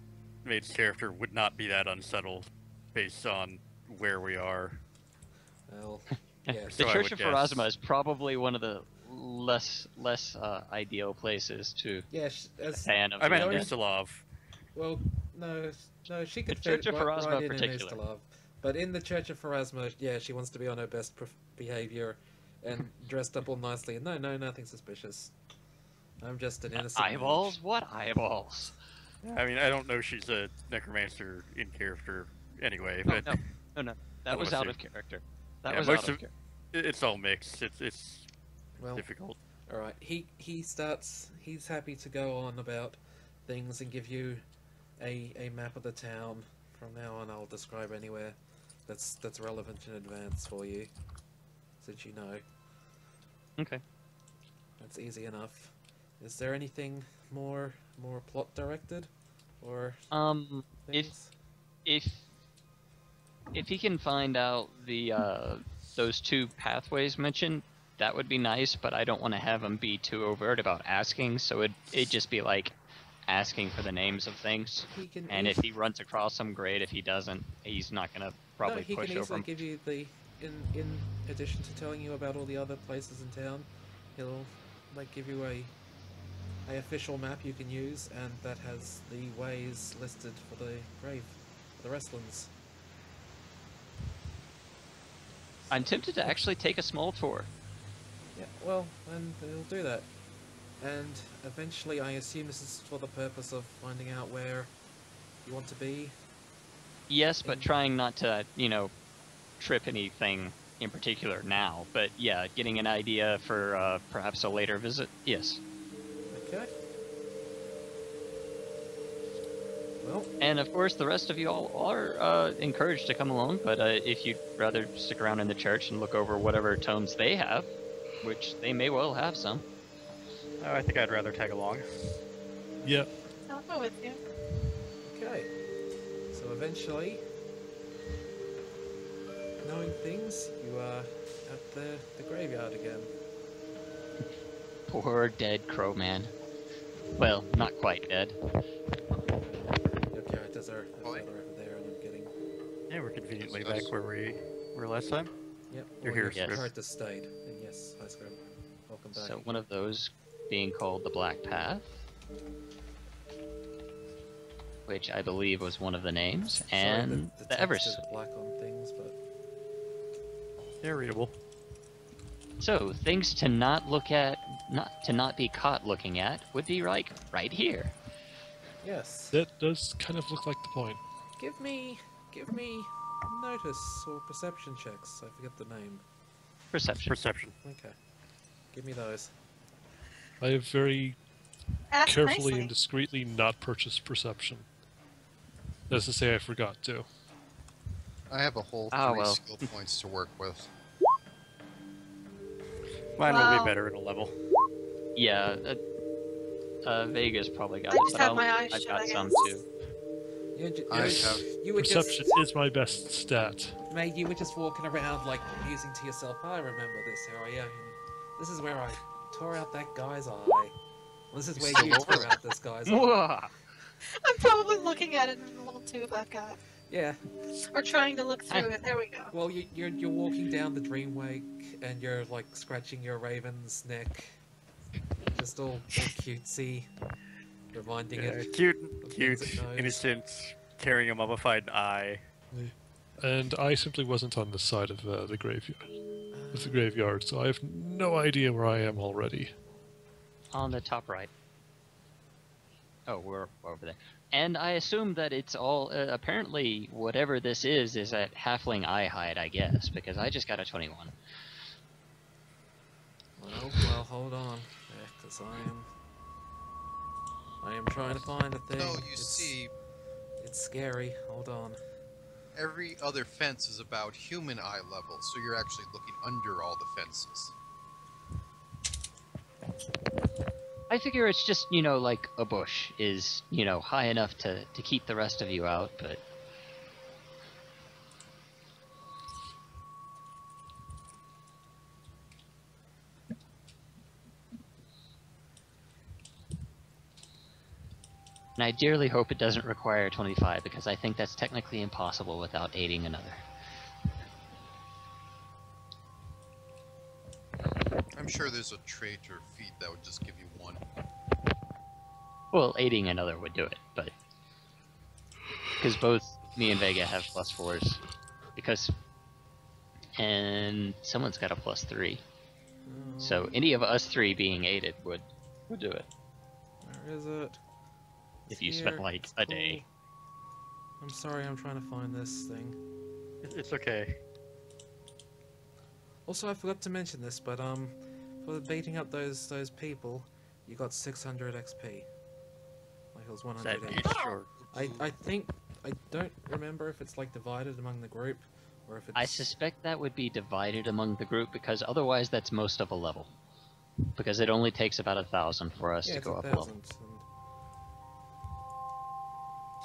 Maid's character would not be that unsettled based on where we are. Well, yeah. The So I Church would of guess. Pharasma is probably one of the less ideal places to Yeah, as fan of I the meant undead. Ustalov. well, no, she could The Church fit of right Pharasma in particular. Istalov. But in the Church of Pharasma, yeah, she wants to be on her best behavior and dressed up all nicely. And no, nothing suspicious. I'm just an innocent Eyeballs? What eyeballs? I mean, I don't know she's a necromancer in character anyway, Oh, but no. That I was don't out see- of character. That Yeah, was most out of of- character. it's all mixed. It's mage. Well, difficult. all right. He's happy to go on about things and give you a map of the town. From now on, I'll describe anywhere that's relevant in advance for you, since you know. Okay. That's easy enough. Is there anything more plot directed, or If things? if he can find out the those two pathways mentioned, that would be nice. But I don't want to have him be too overt about asking, so it'd just be like asking for the names of things. He can And if he runs across them, great. If he doesn't, he's not gonna probably he push can over easily him. give you the in addition to telling you about all the other places in town, he'll like give you a official map you can use, and that has the ways listed for the grave, for the Wrestlands. I'm tempted to actually take a small tour. Yeah, well, then he'll do that. And eventually, I assume this is for the purpose of finding out where you want to be. Yes, but trying not to, trip anything in particular now. But yeah, getting an idea for perhaps a later visit. Yes. Okay. Well, And of course, the rest of you all are encouraged to come along. But if you'd rather stick around in the church and look over whatever tomes they have, which they may well have some. I think I'd rather tag along. yeah. I'll go with you. okay. So eventually, knowing things, you are at the graveyard again. Poor dead crowman. Well, not quite dead. Your characters are Oh, further over there, and I'm getting. Yeah, we're conveniently Yes. back where we were last time. Yep. You're all here, your Yes. characters stayed. And yes, hi Scrum. Welcome back. So one of those being called the Black Path, which I believe was one of the names, and Sorry, the the text is Everest. black on things, but Yeah, readable. So things to not look at, not be caught looking at, would be like right here. yes. That does kind of look like the point. Give me notice or perception checks. I forget the name. Perception. Perception. Okay. Give me those. I have very Ask carefully nicely. and discreetly not purchased perception. That's to say I forgot to. I have a whole 3 Ah, well. skill points to work with. Mine will Wow. be better in a level. Yeah, Vegas probably got I it, just but have my eyes I've shut, got I some guess. too. I have You were Perception just, is my best stat. mate. You were just walking around like musing to yourself. I remember this area. This is where I tore out that guy's eye. This is where Still you over tore there. out this guy's eye. Mwah! I'm probably looking at it in the little tube I've got. Yeah. Or trying to look through it. There we go. Well, you're walking down the Dreamwake and you're like scratching your raven's neck, just all cutesy, reminding it. Cute, of cute, things it knows. innocent, carrying a mummified eye. And I simply wasn't on the side of the graveyard, so I have no idea where I am already. On the top right. Oh, we're over there. And I assume that it's all, apparently, whatever this is at halfling eye height, I guess, because I just got a 21. Well, hold on, because I am trying to find a thing. No, you It's- see, it's scary. Hold on. every other fence is about human eye level, so you're actually looking under all the fences. I figure it's just, you know, like a bush is, you know, high enough to keep the rest of you out, but... And I dearly hope it doesn't require 25, because I think that's technically impossible without aiding another. I'm sure there's a trait or feat that would just give you 1. Well, aiding another would do it, but... Because both me and Vega have +4s. Because... And someone's got a +3. So any of us 3 being aided would do it. Where is it? If you It's spent here, like it's a day. cool. I'm sorry, I'm trying to find this thing. It's okay. Also, I forgot to mention this, but for beating up those people, you got 600 XP. Like it was Is 100 that each. each or... I think I don't remember if it's like divided among the group, or if it's. I suspect that would be divided among the group, because otherwise that's most of a level. Because it only takes about 1,000 for us yeah, to it's go up 1,000. level. So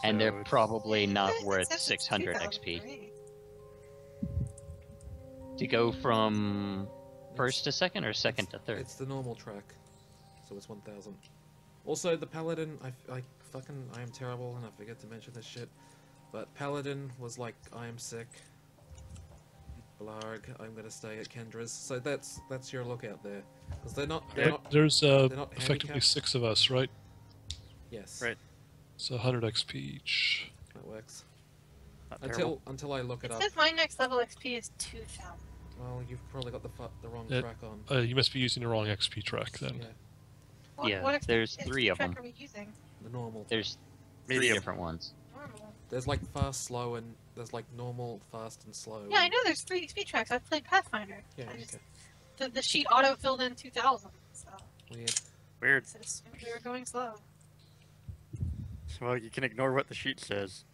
And they're it's- probably not It worth says it's 600 2,000 XP. for me. To go from first to second or second to It's third? the normal track, so it's 1,000. Also, the paladin, I am terrible, and I forget to mention this shit. But paladin was like, I am sick. Blarg, I'm gonna stay at Kendra's. So that's your lookout there, because they're not. There's not effectively handicapped. 6 of us, right? Yes. Right. So 100 XP each. That works. Not terrible. Until I look it It up. says my next level XP is 2,000. Well, you've probably got the wrong Yeah. track on. You must be using the wrong XP track then. Yeah, Yeah, What there's XP 3 of track them. are we using? the normal. There's 3 Medium. different ones. Normal. There's like fast, slow, and there's like normal, fast, and slow. Yeah, I know there's 3 XP tracks. I've played Pathfinder. Yeah, I just- okay. the sheet auto filled in 2,000. So Weird. Weird. I assumed we were going slow. Well, you can ignore what the sheet says.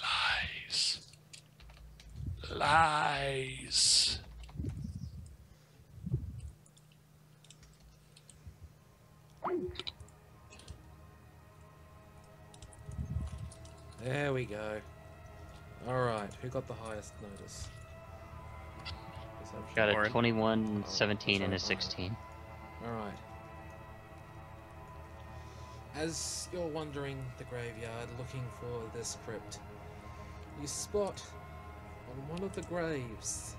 Lies. Lies. There we go. Alright, who got the highest notice? Got a Warren. 21, 17, and a 16. Alright. As you're wandering the graveyard looking for this crypt, you spot on one of the graves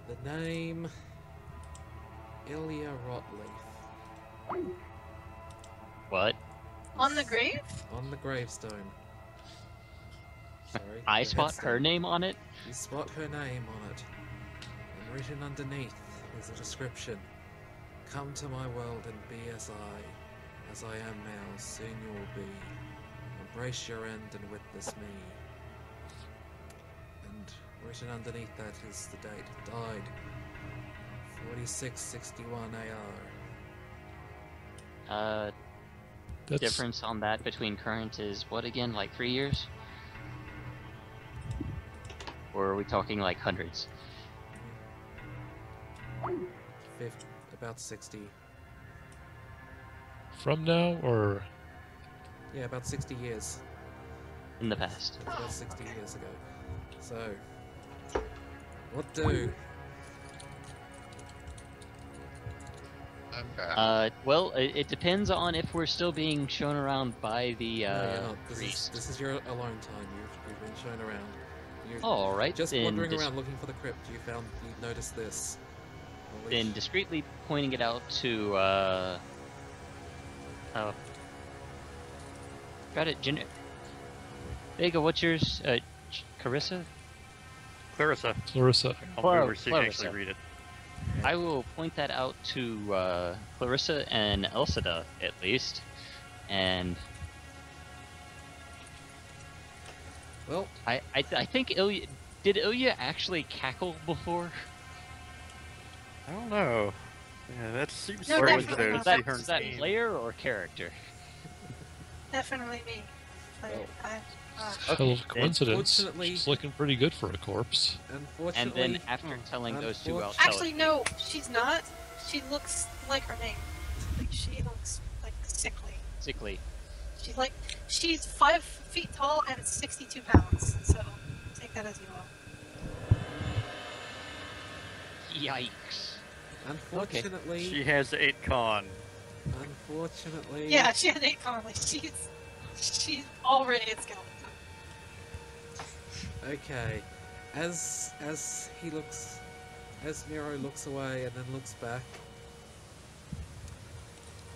the name Ilya Rotleaf. What? On the grave? On the gravestone. Sorry. I your spot headstone. her name on it? You spot her name on it. And written underneath is a description. Come to my world and be as I am now, soon you will be. Embrace your end and witness me. And written underneath that is the date. Died. 4661 AR. That's Difference on that between current is what again? Like 3 years? Or are we talking like hundreds? About 60. from now, or Yeah, about 60 years. In the past. That's about 60 years ago. So, what do? I'm back. Well, it depends on if we're still being shown around by the No, you're not. priest. This is your alone time. You've been shown around. You're All right, just then wandering around looking for the crypt. You noticed this. Then discreetly pointing it out to got it, Vega, what's yours? Carissa? Clarissa. Clarissa. I'll move over so you can Clarissa. actually read it. I will point that out to Clarissa and Elsida, at least. And Well, I think Ilya... Did Ilya actually cackle before? I don't know. Yeah, that seems No, strange definitely though, not. to see her Is that name. player or character? Definitely me. Oh. Hell of a coincidence. Unfortunately- She's looking pretty good for a corpse. And unfortunately, then after telling those two, I'll tell Actually, it. no, she's not. She looks like her name. Like, she looks like sickly. Sickly. She's 5 feet tall and 62 pounds. So take that as you will. Yikes. unfortunately, She has 8 con. unfortunately, Yeah, she had 8 con. Like, she's already a skeleton. Okay, as Miro looks away and then looks back.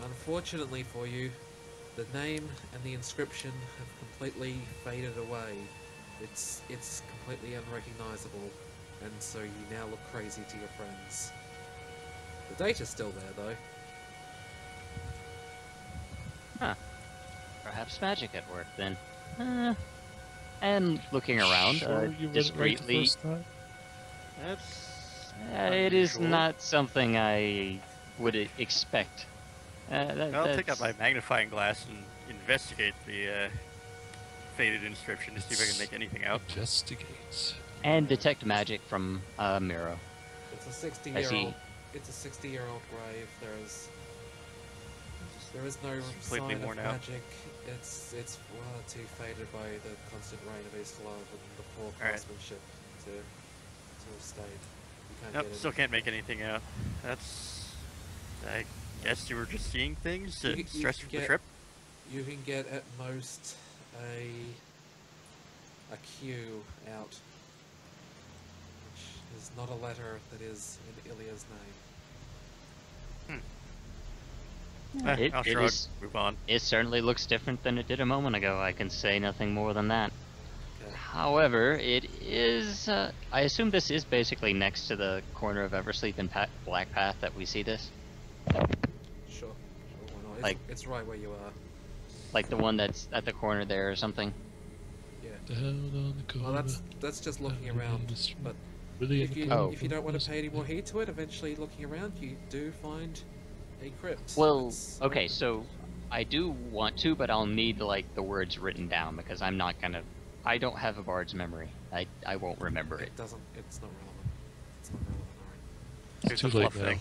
Unfortunately for you, the name and the inscription have completely faded away. It's completely unrecognizable, and so you now look crazy to your friends. The date is still there, though. Huh. Perhaps magic at work then. And looking around, Sure you read it right the discreetly. first time? That's It is unusual. not something I would expect. I'll take out my magnifying glass and investigate the faded inscription to see if I can make anything out. Investigates. And detect magic from Miro. It's a I see. 60-year-old. It's a 60-year-old grave. There is no Completely sign of worn out. magic. It's one or two faded by the constant rain of Escalation and the poor Alright. craftsmanship to have stayed. You can't Nope, get still it. can't make anything out. That's... I guess you were just seeing things You and can- you stressed can from the get- trip? You can get at most a Q out, which is not a letter that is in Ilya's name. I'll shrug, move on. It certainly looks different than it did a moment ago. I can say nothing more than that. Okay. However, it is. I assume this is basically next to the corner of Eversleep and Black Path that we see this. Sure. Why not? It's, Like- it's right where you are. Like the one that's at the corner there or something. Yeah. Down on the corner. Well, that's just looking down around. in the street, But really if in you the corner if you don't want to from pay any more this heed to it, eventually looking around, you do find a crypt. Well, It's okay, open. so I do want to, but I'll need like the words written down because I'm not gonna. I don't have a bard's memory. I won't remember it. It doesn't. It's not relevant. It's not relevant. Alright. It's Here's too the late fluff now. thing.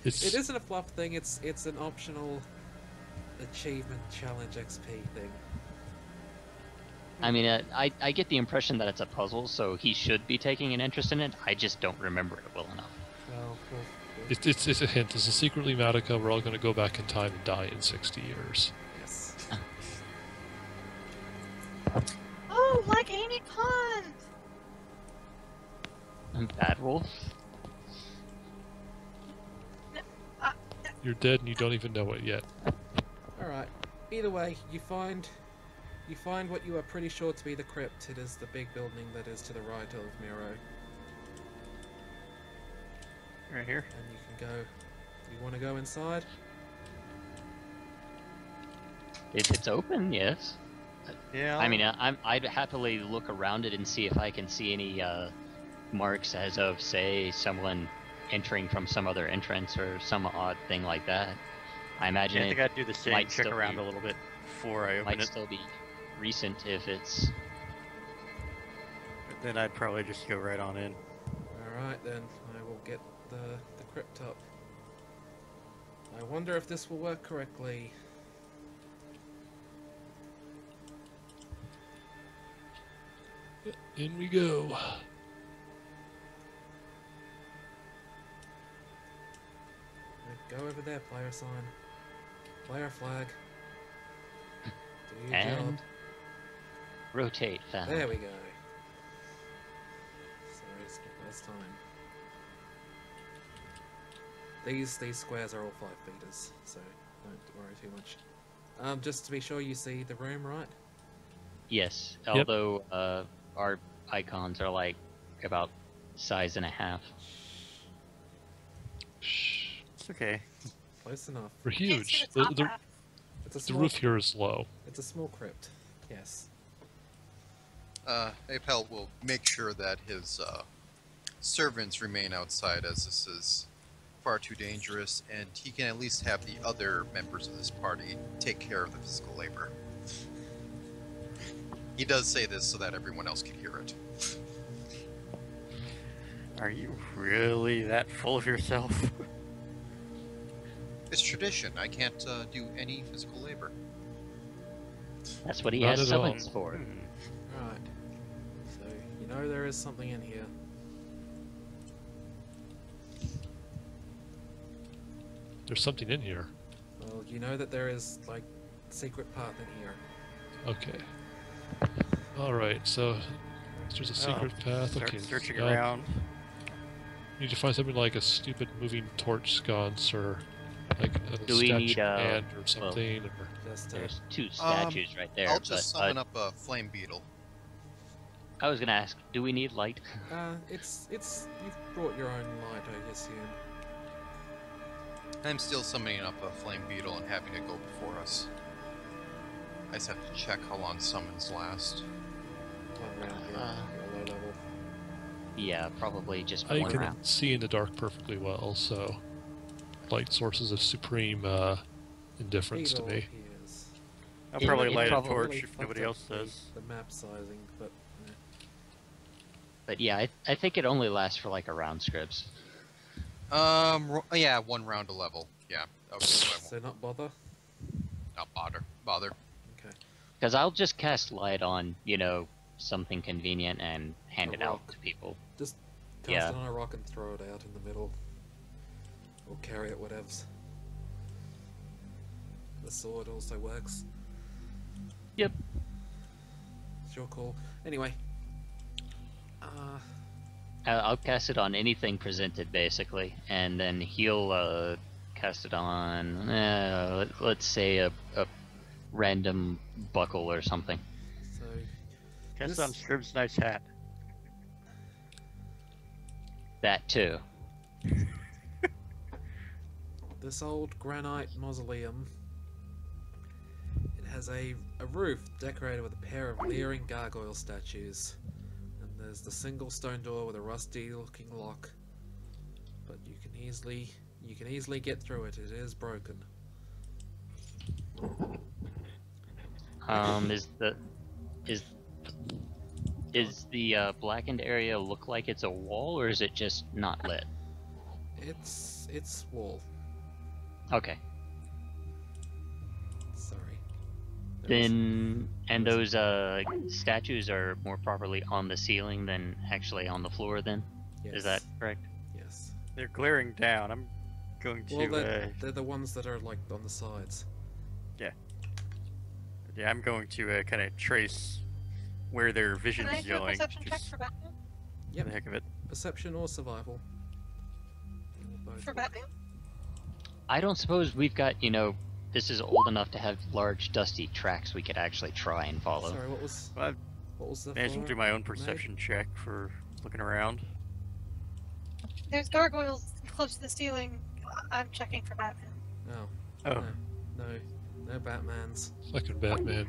It's It isn't a fluff thing. It's an optional achievement challenge XP thing. I mean, I get the impression that it's a puzzle, so he should be taking an interest in it. I just don't remember it well enough. Well, we'll It's a hint. It's a secretly Madoka. We're all going to go back in time and die in 60 years. Yes. Oh, like Amy Pond! Bad Wolf? You're dead and you don't even know it yet. Alright. Either way, you find what you are pretty sure to be the crypt. It is the big building that is to the right of Miro. Right here. And you can go. You want to go inside? If it's open, yes. Yeah. I mean, I'd happily look around it and see if I can see any marks as of, say, someone entering from some other entrance or some odd thing like that. I imagine I think I'd do the same. might Check still around be- a little bit before I open might it. still be recent if it's... Then I'd probably just go right on in. Alright then, I will get the crypt up. I wonder if this will work correctly. In we go. Go over there, player sign. Player flag. Do your And job. rotate found. There we go. Sorry, it's not last time. These squares are all 5 meters, so don't worry too much. Just to be sure you see the room, right? Yes, Yep. although our icons are like about size and a half. Shh. It's okay. Close enough. We're Can't see huge. the top The half. It's a the small. roof here is low. It's a small crypt. Yes. Apel will make sure that his servants remain outside, as this is far too dangerous, and he can at least have the other members of this party take care of the physical labor. He does say this so that everyone else can hear it. Are you really that full of yourself? It's tradition. I can't do any physical labor. That's what he Not has at all. summons for. Right. So, you know there is something in here. There's something in here. Well, you know that there is, like, secret path in here. Okay. Alright, so there's a secret path. Start Okay. searching now around. You need to find something like a stupid moving torch sconce or like a Do we statue need, hand or something. Or... Just There's 2 statues right there. I'll just but, summon up a flame beetle. I was gonna ask, do we need light? it's, you've brought your own light, I assume. I'm still summoning up a flame beetle and having it go before us. I just have to check how long summons last. One round here, you're low level. Yeah, probably just I one can round. see in the dark perfectly well, so light sources of supreme indifference to Beetle me. appears. I'll It- probably it light a probably torch Really if fucked nobody up else does. the map sizing, but But yeah, I think it only lasts for like a round, Scribs. Yeah, 1 round a level. Yeah. Okay, so I so won't not bother. not bother. Okay. Because I'll just cast light on, you know, something convenient and hand A it out rock. to people. Just cast Yeah. it on a rock and throw it out in the middle. Or carry it, whatevs. The sword also works. Yep. It's your call. Anyway. I'll cast it on anything presented, basically, and then he'll cast it on, let's say a random buckle or something. So Cast This- on Strib's nice hat. That too. this old granite mausoleum, it has a roof decorated with a pair of leering gargoyle statues. And there's the single stone door with a rusty looking lock. But you can easily get through it. It is broken. Is the blackened area look like it's a wall, or is it just not lit? It's wall. Okay. Sorry. Then, and those statues are more properly on the ceiling than actually on the floor. Then, Yes. is that correct? Yes. They're glaring down. I'm going to. Well, they're the ones that are like on the sides. Yeah, I'm going to kind of trace where their Can vision's I do a going. perception check Just for Batman? for Yep. the heck of it. Perception or survival. Or both. For Batman? I don't suppose we've got, this is old enough to have large dusty tracks we could actually try and follow. Sorry, Well, I've what was the managed to floor do my own made? perception check for looking around. There's gargoyles close to the ceiling. I'm checking for Batman. Oh. Oh, No Batmans. Fucking Batman.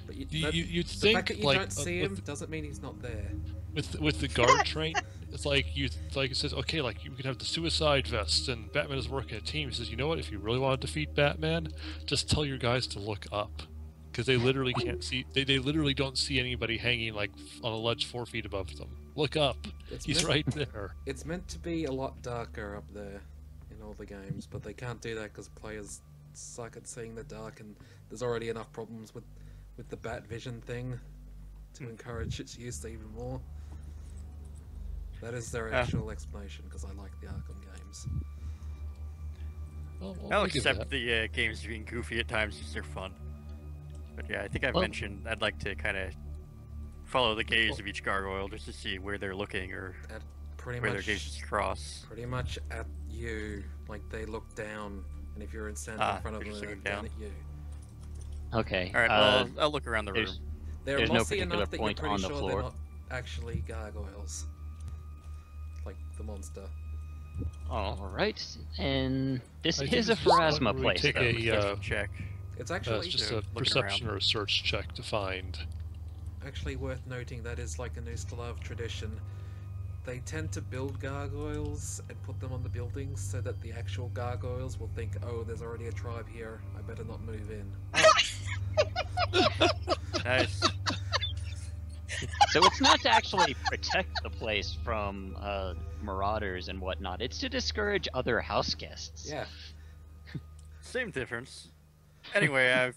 But You'd the think fact that you like don't see him with, doesn't mean he's not there. with the guard train, it's like it says, okay, like you can have the suicide vest, and Batman is working a team. He says, you know what? If you really want to defeat Batman, just tell your guys to look up, because they literally can't see. They literally don't see anybody hanging like on a ledge 4 feet above them. Look up. He's right there. It's meant to be a lot darker up there in all the games, but they can't do that because players suck at seeing the dark, and there's already enough problems with the bat vision thing to encourage its use even more. That is their actual explanation, because I like the Arkham games. I'll accept the games being goofy at times because they're fun. But yeah, I think I've mentioned I'd like to kind of follow the gaze of each gargoyle just to see where they're looking or Pretty where much, their gazes cross. pretty much at you, like they look down, and if you're standing in front of they're them, just they looking look down down. at you. Okay. All right, well, I'll look around the room. They're There's no mossy particular enough that you're point pretty on the sure floor. they're not actually gargoyles. Like the monster. Alright, and this I think is a it's just pharasma whenever we place, take though. a Perception check. It's it's actually just So, a looking perception around. or a search check to find. worth noting that is like a Nustalav tradition. They tend to build gargoyles and put them on the buildings so that the actual gargoyles will think, oh, there's already a tribe here, I better not move in. Nice. So it's not to actually protect the place from marauders and whatnot. It's to discourage other house guests. Yeah. Same difference. Anyway, I've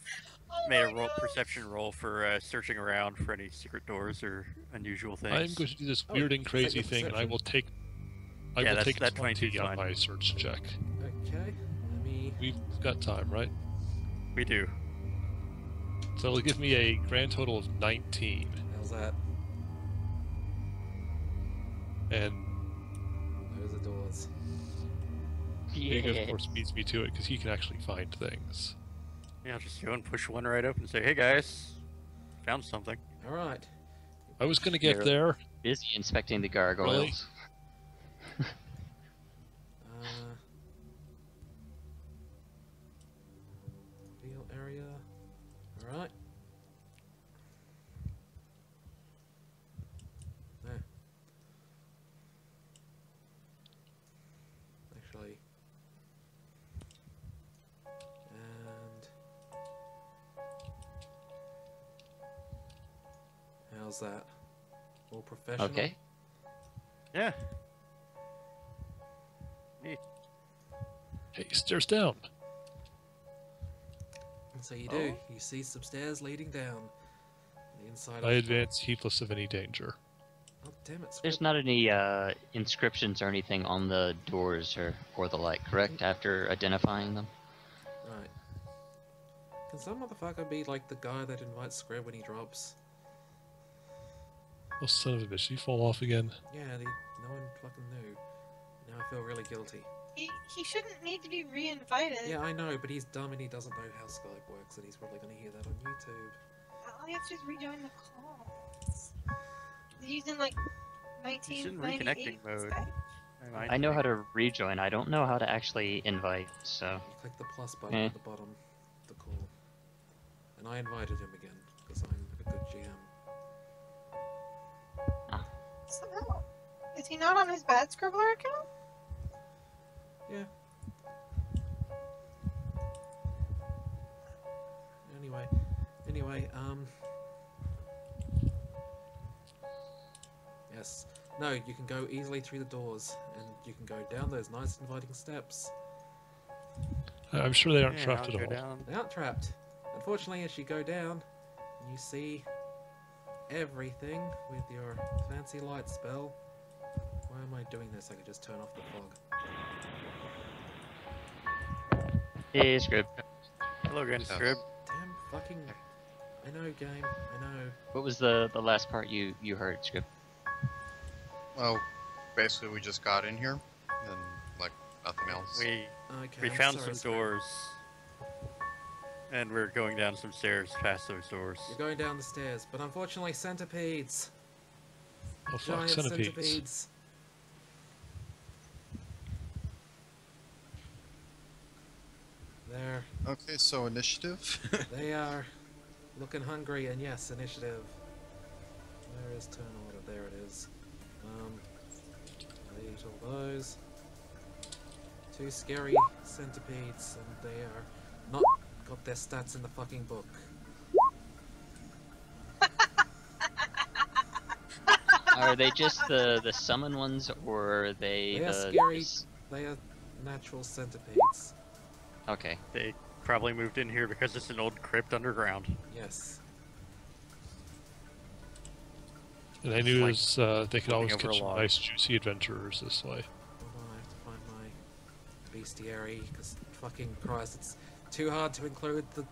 made a perception roll for searching around for any secret doors or unusual things. I'm going to do this Oh, weird and is that crazy your thing, and I perception? will take. I Yeah, will that's- take that 20 22 's on fine. my search check. Okay. Let me. We've got time, right? We do. So it'll give me a grand total of 19. How's that? And Those are doors. Diego, Yeah. of course, beats me to it because he can actually find things. Yeah, I'll just go and push one right up and say, hey guys, found something. Alright. I was going to get Here. there. Busy inspecting the gargoyles. Real area. Alright. There. Actually. And. How's that? All professional? Okay. Yeah. Hey, stairs down. And so you do. You see some stairs leading down. The inside I of advance heedless of any danger. Oh, damn it. There's Squib. not any inscriptions or anything on the doors or the like, correct? After identifying them? Right. Can some motherfucker be like the guy that invites Squib when he drops? Oh, son of a bitch, did he fall off again? Yeah, no one fucking knew. Now I feel really guilty. He shouldn't need to be re-invited. Yeah, I know, but he's dumb and he doesn't know how Skype works, and he's probably going to hear that on YouTube. All you have to do is rejoin the calls. He's in like He's in 1998 reconnecting mode. Skype. I know how to rejoin. I don't know how to actually invite, so... You click the plus button Eh. at the bottom of the call. And I invited him again, because I'm a good GM. So, is he not on his bad scribbler account? Yeah. Anyway, yes. No, you can go easily through the doors, and you can go down those nice inviting steps. I'm sure they aren't Yeah, trapped I'll at go all. down. They aren't trapped. Unfortunately, as you go down, you see everything with your fancy light spell. Why am I doing this? I could just turn off the fog. Hey, Scrib. Hello again, Yes. Scrib. Damn fucking. I know, game. I know. What was the last part you heard, Scrib? Well, basically we just got in here, and like nothing else. We Okay. I'm found sorry, some Scrib. doors, and we're going down some stairs past those doors. You're going down the stairs, but unfortunately, centipedes. Oh fuck, Giant centipedes. centipedes. There. Okay, so initiative. They are looking hungry, and yes, initiative. Where is turn order? There it is. I eat all those. Two scary centipedes, and they are not got their stats in the fucking book. Are they just the summon ones, or are they They are the... scary. They are natural centipedes. Okay. They probably moved in here because it's an old crypt underground. Yes. And I knew like this, they could always over a catch some log. nice juicy adventurers this way. Hold on, I have to find my bestiary, because fucking Christ, it's too hard to include the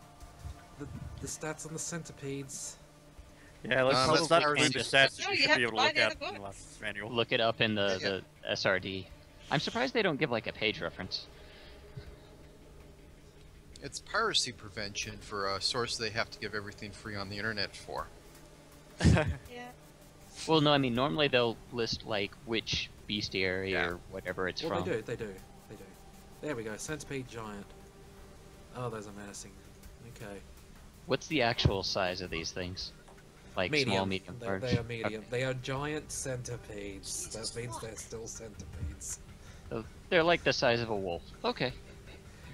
stats on the centipedes. Yeah, let's that's not probably read the just- stats that No, you you should have be to able to buy look the at other in the books. last manual. Look it up in Yeah. the SRD. I'm surprised they don't give like a page reference. It's piracy prevention for a source they have to give everything free on the internet for. Yeah. Well, no, I mean normally they'll list like which bestiary Yeah. or whatever it's Well, from. they do. There we go, centipede giant. Oh, those are menacing. Okay. What's the actual size of these things? Like small, medium, They, large? they are medium. Okay. They are giant centipedes. That means they're still centipedes. So they're like the size of a wolf. Okay.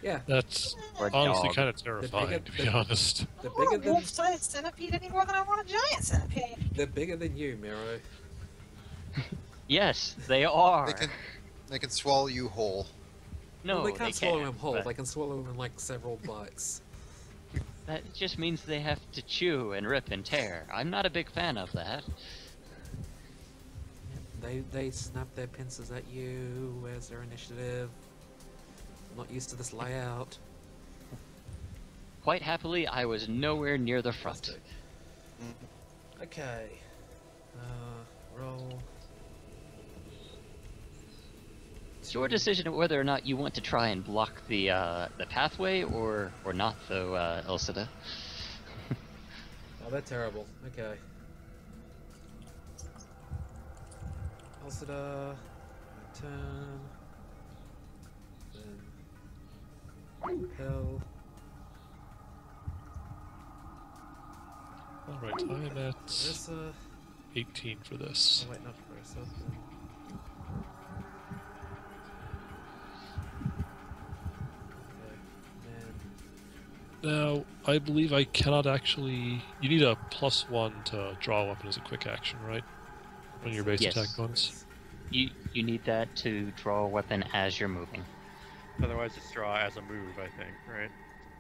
Yeah, That's Or a honestly dog. kind of terrifying, to be the- honest. they're I want bigger a than wolf-sized centipede any more than I want a giant centipede. they're bigger than you, Miro. Yes, they are. They can swallow you whole. No, Well, they can't swallow can't, him whole. but They can swallow him in like several bites. That just means they have to chew and rip and tear. I'm not a big fan of that. They snap their pincers at you. Where's their initiative? I'm not used to this layout. Quite happily, I was nowhere near the front. Fantastic. Okay. Roll. It's your decision whether or not you want to try and block the pathway or not, though, Elsida. Oh, they're terrible. Okay. Elsida, turn. Then repel. Alright, I'm at Marissa. 18 for this. Oh wait, not Marissa. Okay. Now, I believe I cannot actually... You need a +1 to draw a weapon as a quick action, right? On your base Yes. attack bonus. You need that to draw a weapon as you're moving. Otherwise, it's draw as a move, I think, right?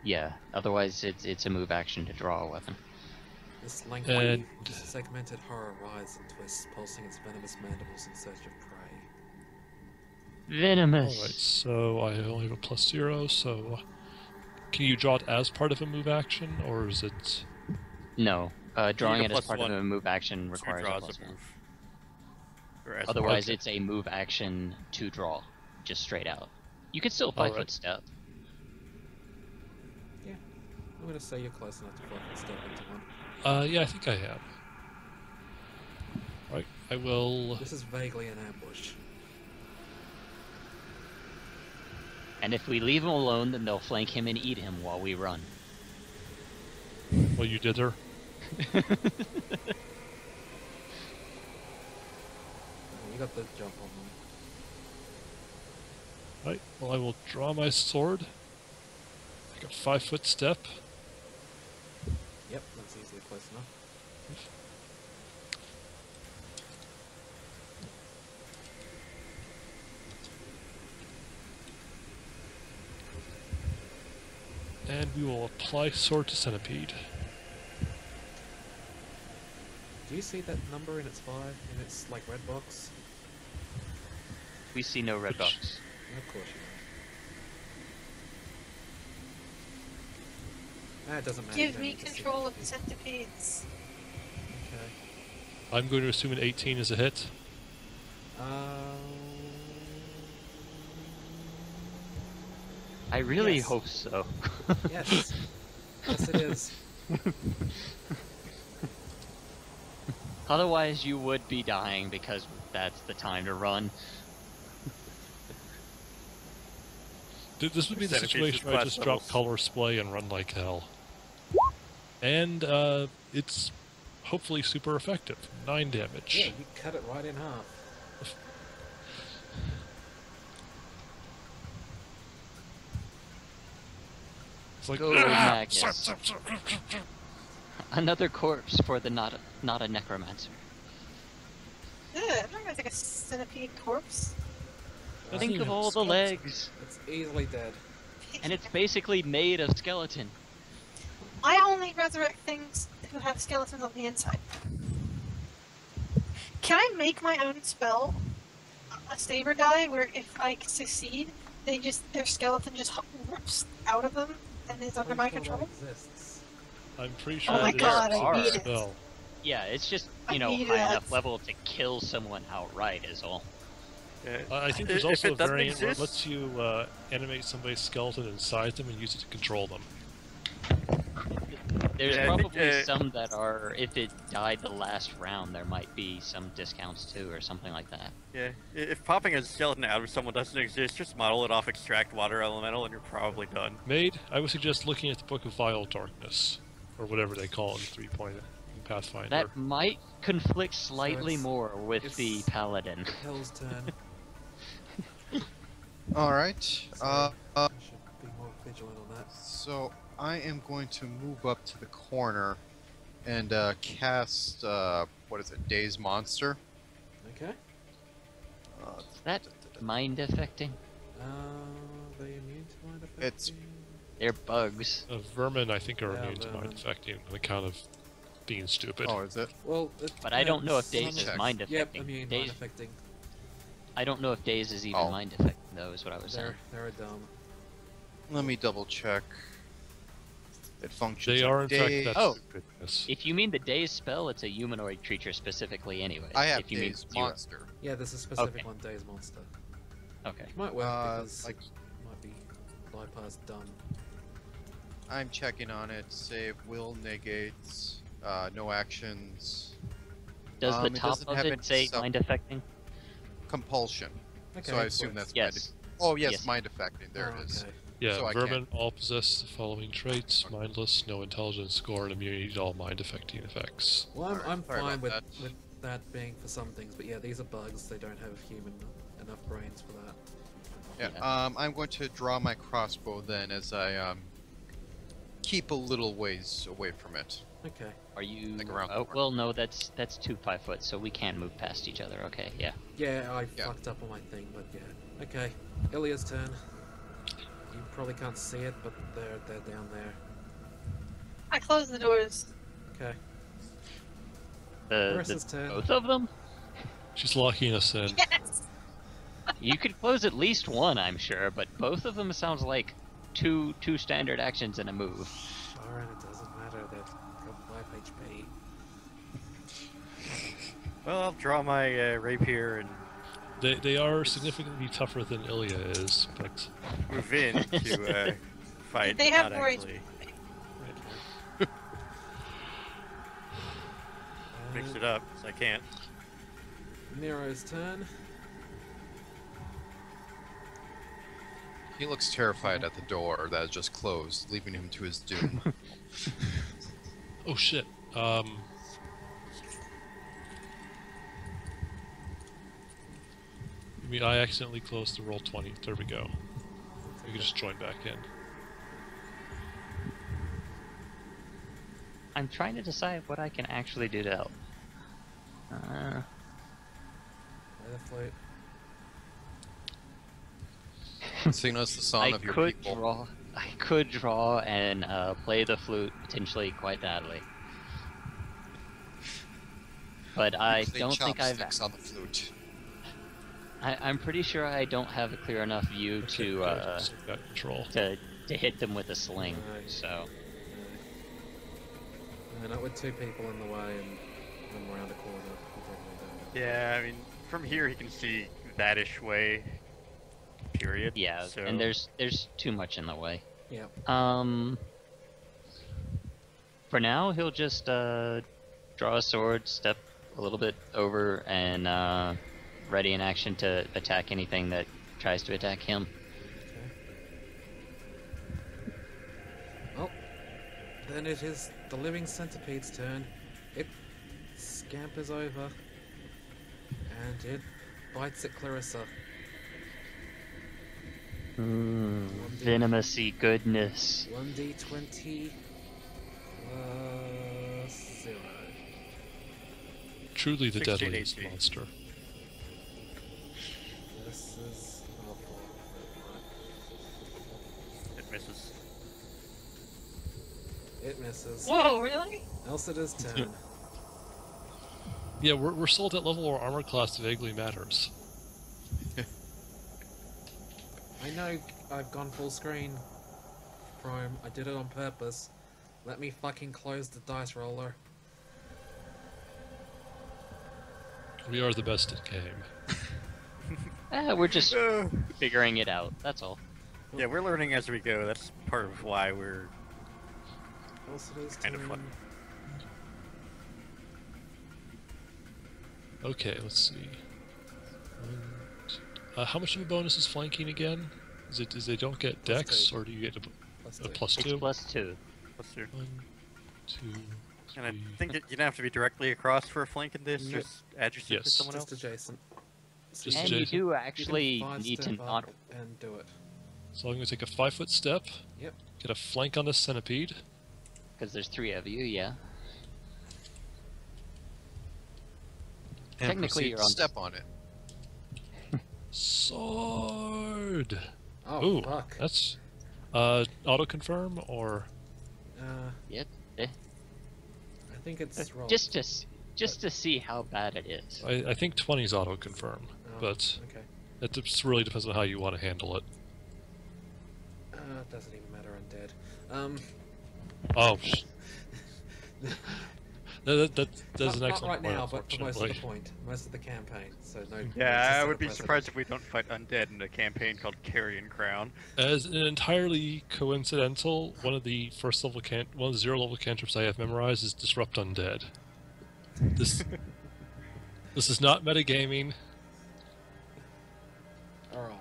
Yeah. Otherwise, it's a move action to draw a weapon. This lengthy, And- segmented horror writhes and twists, pulsing its venomous mandibles in search of prey. Venomous. Alright, so I only have a +0, so... Can you draw it as part of a move action, or is it... No. Drawing need it a as part +1 of a move action Two requires a draws +1. a move. Or as Otherwise, Okay. it's a move action to draw, just straight out. You could still 5 Alright. foot step. Yeah. I'm gonna say you're close enough to fucking step into one. yeah, I think I am. Right, I will... This is vaguely an ambush. And if we leave him alone, then they'll flank him and eat him while we run. What you did there? Oh, you got the jump on them. Right, well I will draw my sword. Take a 5-foot step. Yep, that's easily close enough. And we will apply sword to centipede. Do you see that number in its in its like red box? We see no red Which- box. Of course you Ah, it doesn't matter. you Give don't me need to see. control of the centipedes. Okay. I'm going to assume an 18 is a hit. I really Yes. hope so. Yes. Yes, it is. Otherwise, you would be dying because that's the time to run. This would be the Centipedes situation where I class just levels. drop color splay and run like hell. And it's hopefully super effective. 9 damage. Yeah, you cut it right in half. It's like, Go, Magnus. Another corpse for the not a necromancer. Ugh, I'm not gonna take a centipede corpse. Think of all the legs, It's easily dead. and it's basically made of skeleton. I only resurrect things who have skeletons on the inside. Can I make my own spell? A saber die, where if I succeed, their skeleton just rips out of them and is under my Pretty sure control. that exists. I'm pretty sure Oh my that god, is I a need it. spell. Yeah, it's just, I high need that. enough level to kill someone outright is all. I think there's If also a it doesn't variant where it exist- lets you animate somebody's skeleton inside them and use it to control them. There's Yeah, I think, probably some that are, if it died the last round, there might be some discounts too, or something like that. Yeah, if popping a skeleton out of someone doesn't exist, just model it off extract water elemental and you're probably done. Maid, I would suggest looking at the Book of Vile Darkness, or whatever they call it in 3.0 Pathfinder. That might conflict slightly it's- more with the it's- paladin. Hell's turn. Alright. So I should be more vigilant on that. So I am going to move up to the corner and cast, what is it, Daze Monster? Okay. Is that mind affecting? They immune to mind affecting? It's- They're bugs. Vermin, I think, are Yeah, immune to vermin. mind affecting on account of being stupid. Oh, is it? Well, But I don't know if some Daze of- is mind Yep, affecting. immune Daze, mind affecting. I don't know if Daze is even Oh. mind affecting though, is what I was saying. They're dumb. Let me double check. It functions. They are, in like fact, Daze. that's Oh. goodness. If you mean the Daze spell, it's a humanoid creature specifically anyway. I have if you mean Daze zero. Monster. Yeah, there's a specific Okay. one, Days Monster. Okay. Might work because like, it might be bypass dumb. I'm checking on it. Save will negates. No actions. Does the it top doesn't of have it any say sub- mind affecting? Compulsion. Okay, So I it assume works. that's Yes. Oh yes, Yes. mind affecting. There Oh, it is. okay. Yeah, so I vermin all possess the following traits: mindless, no intelligence score, and immunity to all mind affecting effects. Well, Alright, I'm sorry fine about with that being for some things, but yeah, these are bugs. They don't have human enough brains for that. Yeah. Yeah. I'm going to draw my crossbow then, as I keep a little ways away from it. Okay. Are you? Like around the Oh, corner. well, no, that's 2 5-foot, so we can move past each other. Okay, yeah. Yeah, I Yeah. fucked up on my thing, but yeah. Okay, Ilya's turn. You probably can't see it, but they're down there. I close the doors. Okay. The Marissa's turn. both of them? She's locking us in. Yes! You could close at least one, I'm sure, but both of them sounds like two standard actions and a move. Sure, and it doesn't matter. They've got 5 HP. Well, I'll draw my rapier and They are significantly tougher than Ilya is, but move in to fight. They have not more actually mix it up, 'cause I can't. Nero's turn. He looks terrified at the door that is just closed, leaving him to his doom. oh shit. I mean, I accidentally closed the roll 20. There we go. You can just join back in. I'm trying to decide what I can actually do to help. Play the flute. Sing us the song I of your could people. draw. I could draw and play the flute potentially quite badly, but I Play don't think I've. chopsticks on the flute. I'm pretty sure I don't have a clear enough view Okay, to good. So got control. to hit them with a sling. Right. So Yeah, not with two people in the way and them around a corner. You definitely don't. Yeah, I mean, from here he can see that-ish way. Period. Yeah, So... and there's too much in the way. Yeah. For now, he'll just draw a sword, step a little bit over, and ready in action to attack anything that tries to attack him. Okay. Well, then it is the living centipede's turn. It scampers over, and it bites at Clarissa. Venomousy goodness. 1d20 plus 0. Truly the 16 deadliest AC. monster. This is awful. It misses. It misses. Whoa, really? Elsida's turn. Yeah, we're still at that level where armor class vaguely matters. I know I've gone full screen, Prime. I did it on purpose. Let me fucking close the dice roller. We are the best at game. We're just figuring it out, that's all. Yeah, we're learning as we go. That's part of why we're Elsida's kind of turn. fun. Okay, let's see. How much of a bonus is flanking again? Is they don't get Plus dex, 2. or do you get Plus a 2. plus It's 2? +2. Let's do. 1, 2, And I 3. think you don't have to be directly across for a flank in this. No. Just adjacent to Yes. someone Just else. adjacent. So Just And you you adjacent. do can actually need to five-step not... up and do it. So I'm going to take a 5-foot step. Yep. Get a flank on the centipede. Because there's 3 of you, yeah. And Technically, proceed you're to on- step on it. Sword! Oh, Ooh, fuck. that's... auto confirm, or... Yep. I think it's rolled. Just to see how bad it is. I think 20's auto confirm, Oh, but okay. it just really depends on how you want to handle it. It doesn't even matter, I'm dead. Oh, that's Not, an not excellent right point, now, but for most of the unfortunately. point. Most of the campaign, so no... Yeah, I no would be precedent. surprised if we don't fight undead in a campaign called Carrion Crown. As an entirely coincidental, one of the 0 level cantrips I have memorized is Disrupt Undead. This is not metagaming. Alright.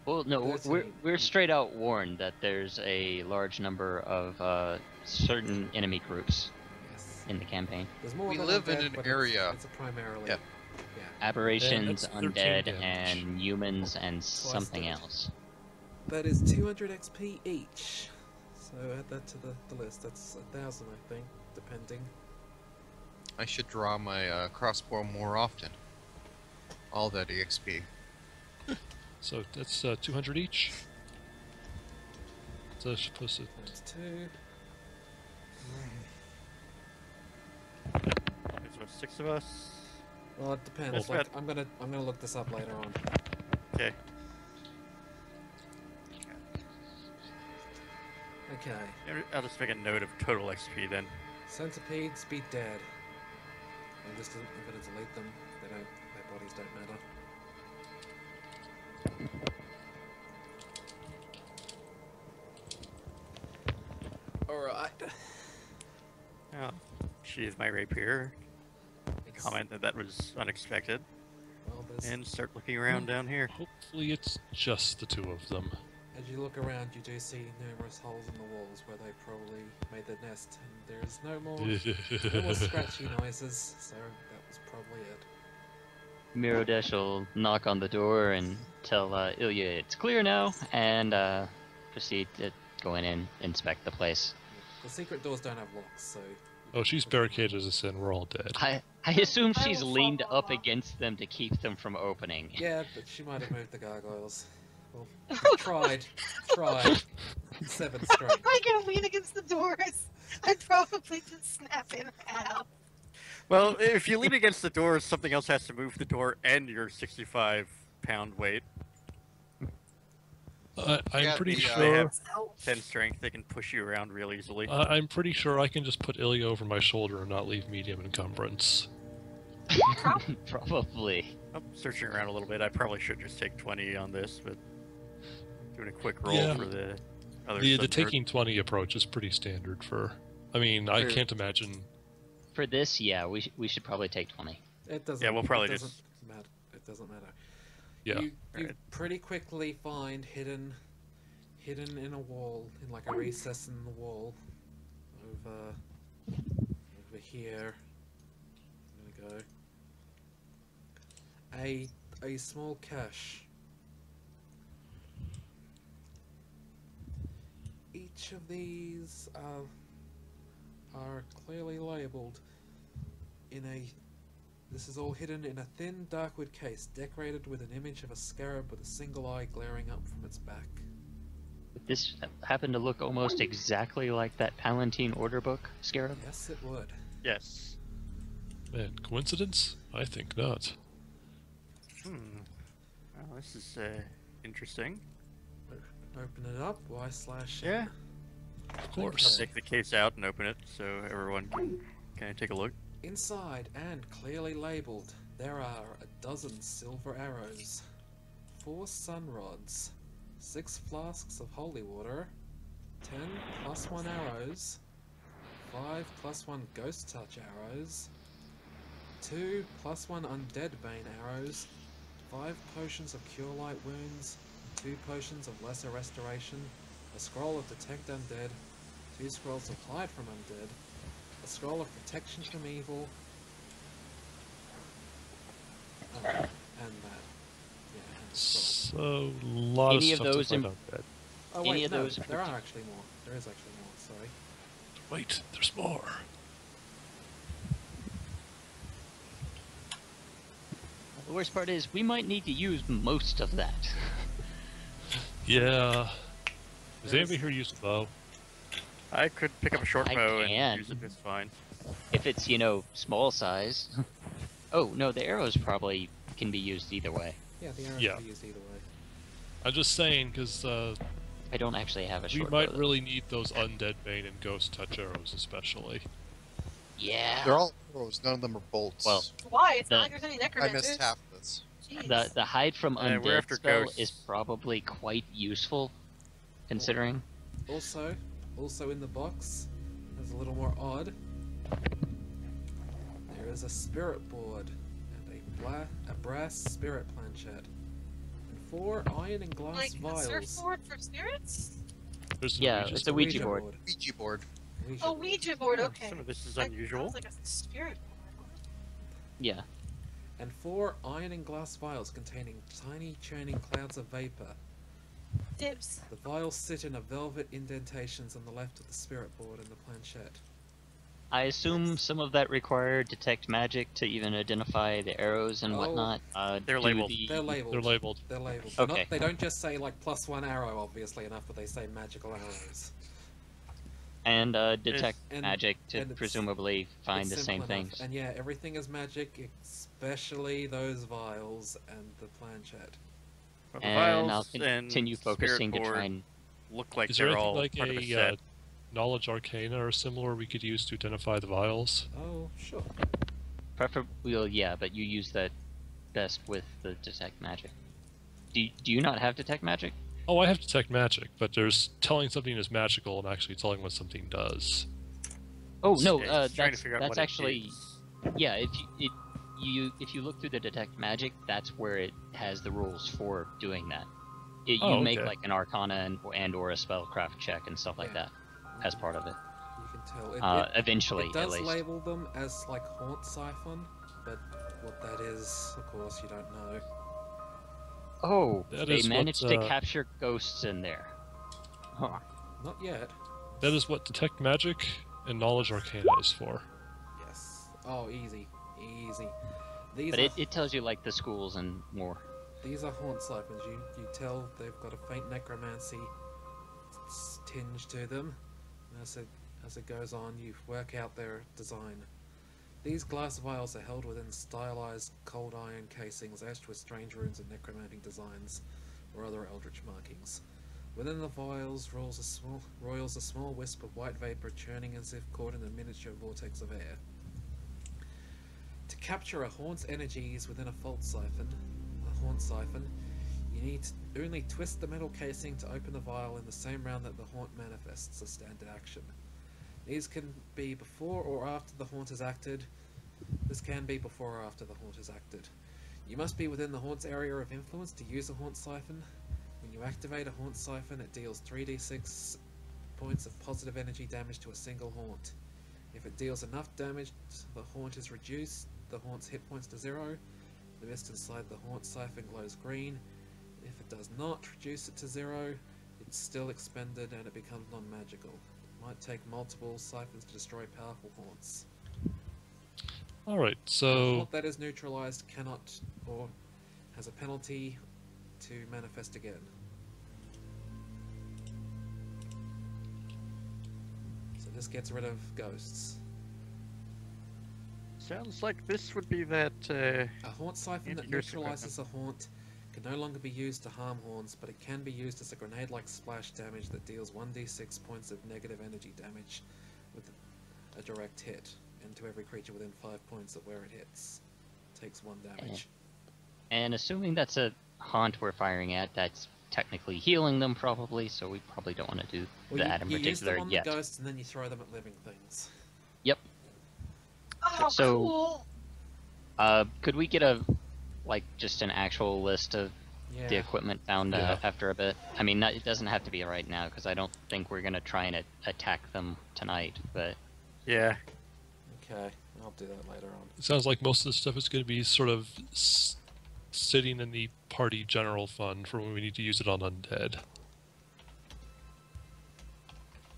Well, no, 13. we're straight out warned that there's a large number of certain enemy groups Yes. in the campaign. There's more We than live in undead, an but area- It's a primarily... Yeah. Yeah. Aberrations, that's 13 undead, damage. and humans, and something that. else. That is 200 XP each. So add that to the list. That's 1,000, I think, depending. I should draw my crossbow more often. All that EXP. So that's 200 each. So it's supposed to... That's 2. There's about 6 of us. Well, it depends. Well, Like, I'm gonna look this up later on. Okay. Okay. I'll just make a note of total XP then. Centipedes be dead. I'm gonna delete them. Their bodies don't matter. Alright. Oh, she is my rapier. It's- Comment that was unexpected. Well, there's, And start looking around down here. Hopefully it's just the 2 of them. as you look around, you do see numerous holes in the walls where they probably made their nest, and there's no more scratchy noises, so that was probably it. Mirodesh will knock on the door and tell Ilya it's clear now, and proceed to go in and inspect the place. The secret doors don't have locks, so... Oh, she's barricaded us in, we're all dead. I assume I she's will leaned follow up along. against them to keep them from opening. Yeah, but she might have moved the gargoyles. Well, tried. 7 straight. If I can lean against the doors, I'd probably just snap in half. Well, if you lean against the door, something else has to move the door and your 65-pound weight. I'm Yeah, pretty the, They sure. have 10 strength, they can push you around real easily. I'm pretty sure I can just put Ilya over my shoulder and not leave medium encumbrance. Probably. I'm searching around a little bit. I probably should just take 20 on this, but doing a quick roll Yeah. for the other The subvert. taking 20 approach is pretty standard for. I mean, I For- can't imagine. For this, yeah, we should probably take 20. It doesn't. Yeah, we'll probably it doesn't just- matter. It doesn't matter. Yeah. You Alright. pretty quickly find hidden in a wall, in like a recess in the wall, over here. I'm gonna go. A small cache. Each of these are clearly labeled in a. This is all hidden in a thin, dark wood case, decorated with an image of a scarab with a single eye glaring up from its back. Would this happen to look almost exactly like that Palatine order book, Scarab? Yes, it would. Yes. Man, coincidence? I think not. Well, this is interesting. Open it up. Y/. Yeah. Of I'll course. take the case out and open it so everyone can kind of take a look. Inside and clearly labeled, there are a dozen silver arrows, 4 sun rods, 6 flasks of holy water, 10 +1 arrows, 5 +1 ghost touch arrows, 2 +1 undead bane arrows, 5 potions of cure light wounds, 2 potions of lesser restoration, a scroll of detect undead, 2 scrolls of hide from undead, a scroll of protection from evil, and that. Yeah, and the scroll. So, a lot Any of of stuff those to in- find out that. Oh Any wait, of no, those there are actually more. There is actually more, sorry. Wait, there's more. The worst part is, we might need to use most of that. Yeah. Does There's- anybody here use a bow? I could pick up a short I bow can. and use it, it's fine. If it's, small size. Oh, no, the arrows probably can be used either way. Yeah, the arrows Yeah. can be used either way. I'm just saying, because I don't actually have a we short might bow, though. really need those undead bane and ghost touch arrows, especially. Yeah. They're all arrows, none of them are bolts. Well, Why? It's The- not like there's any I necromancers. missed half this. Jeez. The hide from we're undead after spell ghosts. is probably quite useful, considering. Also in the box, is a little more odd. There is a spirit board and a brass spirit planchette, and 4 iron and glass Like a vials. surfboard for spirits? There's Yeah, Ouija it's a board. Ouija board. Ouija board. Ouija Oh, board. Ouija board, okay. Some of this is I thought it unusual. was like a spirit board. Yeah. And 4 iron and glass vials containing tiny churning clouds of vapor. Dibs. The vials sit in a velvet indentations on the left of the spirit board and the planchette. I assume some of that required detect magic to even identify the arrows and Oh. whatnot. They're do labeled. the- They're labeled. They're labeled. They're labeled. Okay. They don't just say like +1 arrow, obviously enough, but they say magical arrows. And detect And- magic to and it's- presumably find It's the simple same enough. things. And yeah, everything is magic, especially those vials and the planchette. Well, the And I'll vials and continue spirit focusing to board try and. look like Is there they're anything all like part of a a set. knowledge arcana or similar we could use to identify the vials? Oh, sure. Well, yeah, but you use that best with the detect magic. Do you not have detect magic? Oh, I have detect magic, but there's telling something is magical and actually telling what something does. Oh no, Yeah, just trying to that's figure out that's what it actually is. yeah. If you look through the detect magic, that's where it has the rules for doing that. You Oh, make okay. like an Arcana and or a spellcraft check and stuff like Yeah. that as part of it. You can tell. Eventually, It at does least. label them as like haunt siphon, but what that is, of course, you don't know. Oh, That they is what, managed to capture ghosts in there. Huh. Not yet. That is what detect magic and knowledge arcana is for. Yes. Oh, easy, easy. These But are it tells you like the schools and more. these are haunt siphons. You tell they've got a faint necromancy tinge to them. And as it goes on, you work out their design. These glass vials are held within stylized cold iron casings etched with strange runes and necromantic designs or other eldritch markings. Within the vials roils a small wisp of white vapor churning as if caught in a miniature vortex of air. To capture a haunt's energies within a haunt siphon, you need to only twist the metal casing to open the vial in the same round that the haunt manifests, a standard action. These can be before or after the haunt has acted. This can be before or after the haunt has acted. You must be within the haunt's area of influence to use a haunt siphon. When you activate a haunt siphon, it deals 3d6 points of positive energy damage to a single haunt. If it deals enough damage, the haunt is reduced, the haunt's hit points to 0. The mist inside the haunt siphon glows green. If it does not reduce it to 0, it's still expended and it becomes non-magical. It might take multiple siphons to destroy powerful haunts. Alright, A so haunt that is neutralized cannot or has a penalty to manifest again. So this gets rid of ghosts. Sounds like this would be that. A haunt siphon that Anti-ghost neutralizes a haunt can no longer be used to harm haunts, but it can be used as a grenade-like splash damage that deals 1d6 points of negative energy damage with a direct hit, and to every creature within 5 points of where it hits takes 1 damage. And assuming that's a haunt we're firing at, that's technically healing them probably, so we probably don't want to do that in you use particular them on yet. the ghosts and then you throw them at living things. Yep. Oh, So- cool. Could we get just an actual list of Yeah. the equipment found Yeah. after a bit? I mean, it doesn't have to be right now, because I don't think we're going to try and attack them tonight, but... Yeah. Okay, I'll do that later on. it sounds like most of the stuff is going to be sort of sitting in the party general fund for when we need to use it on undead.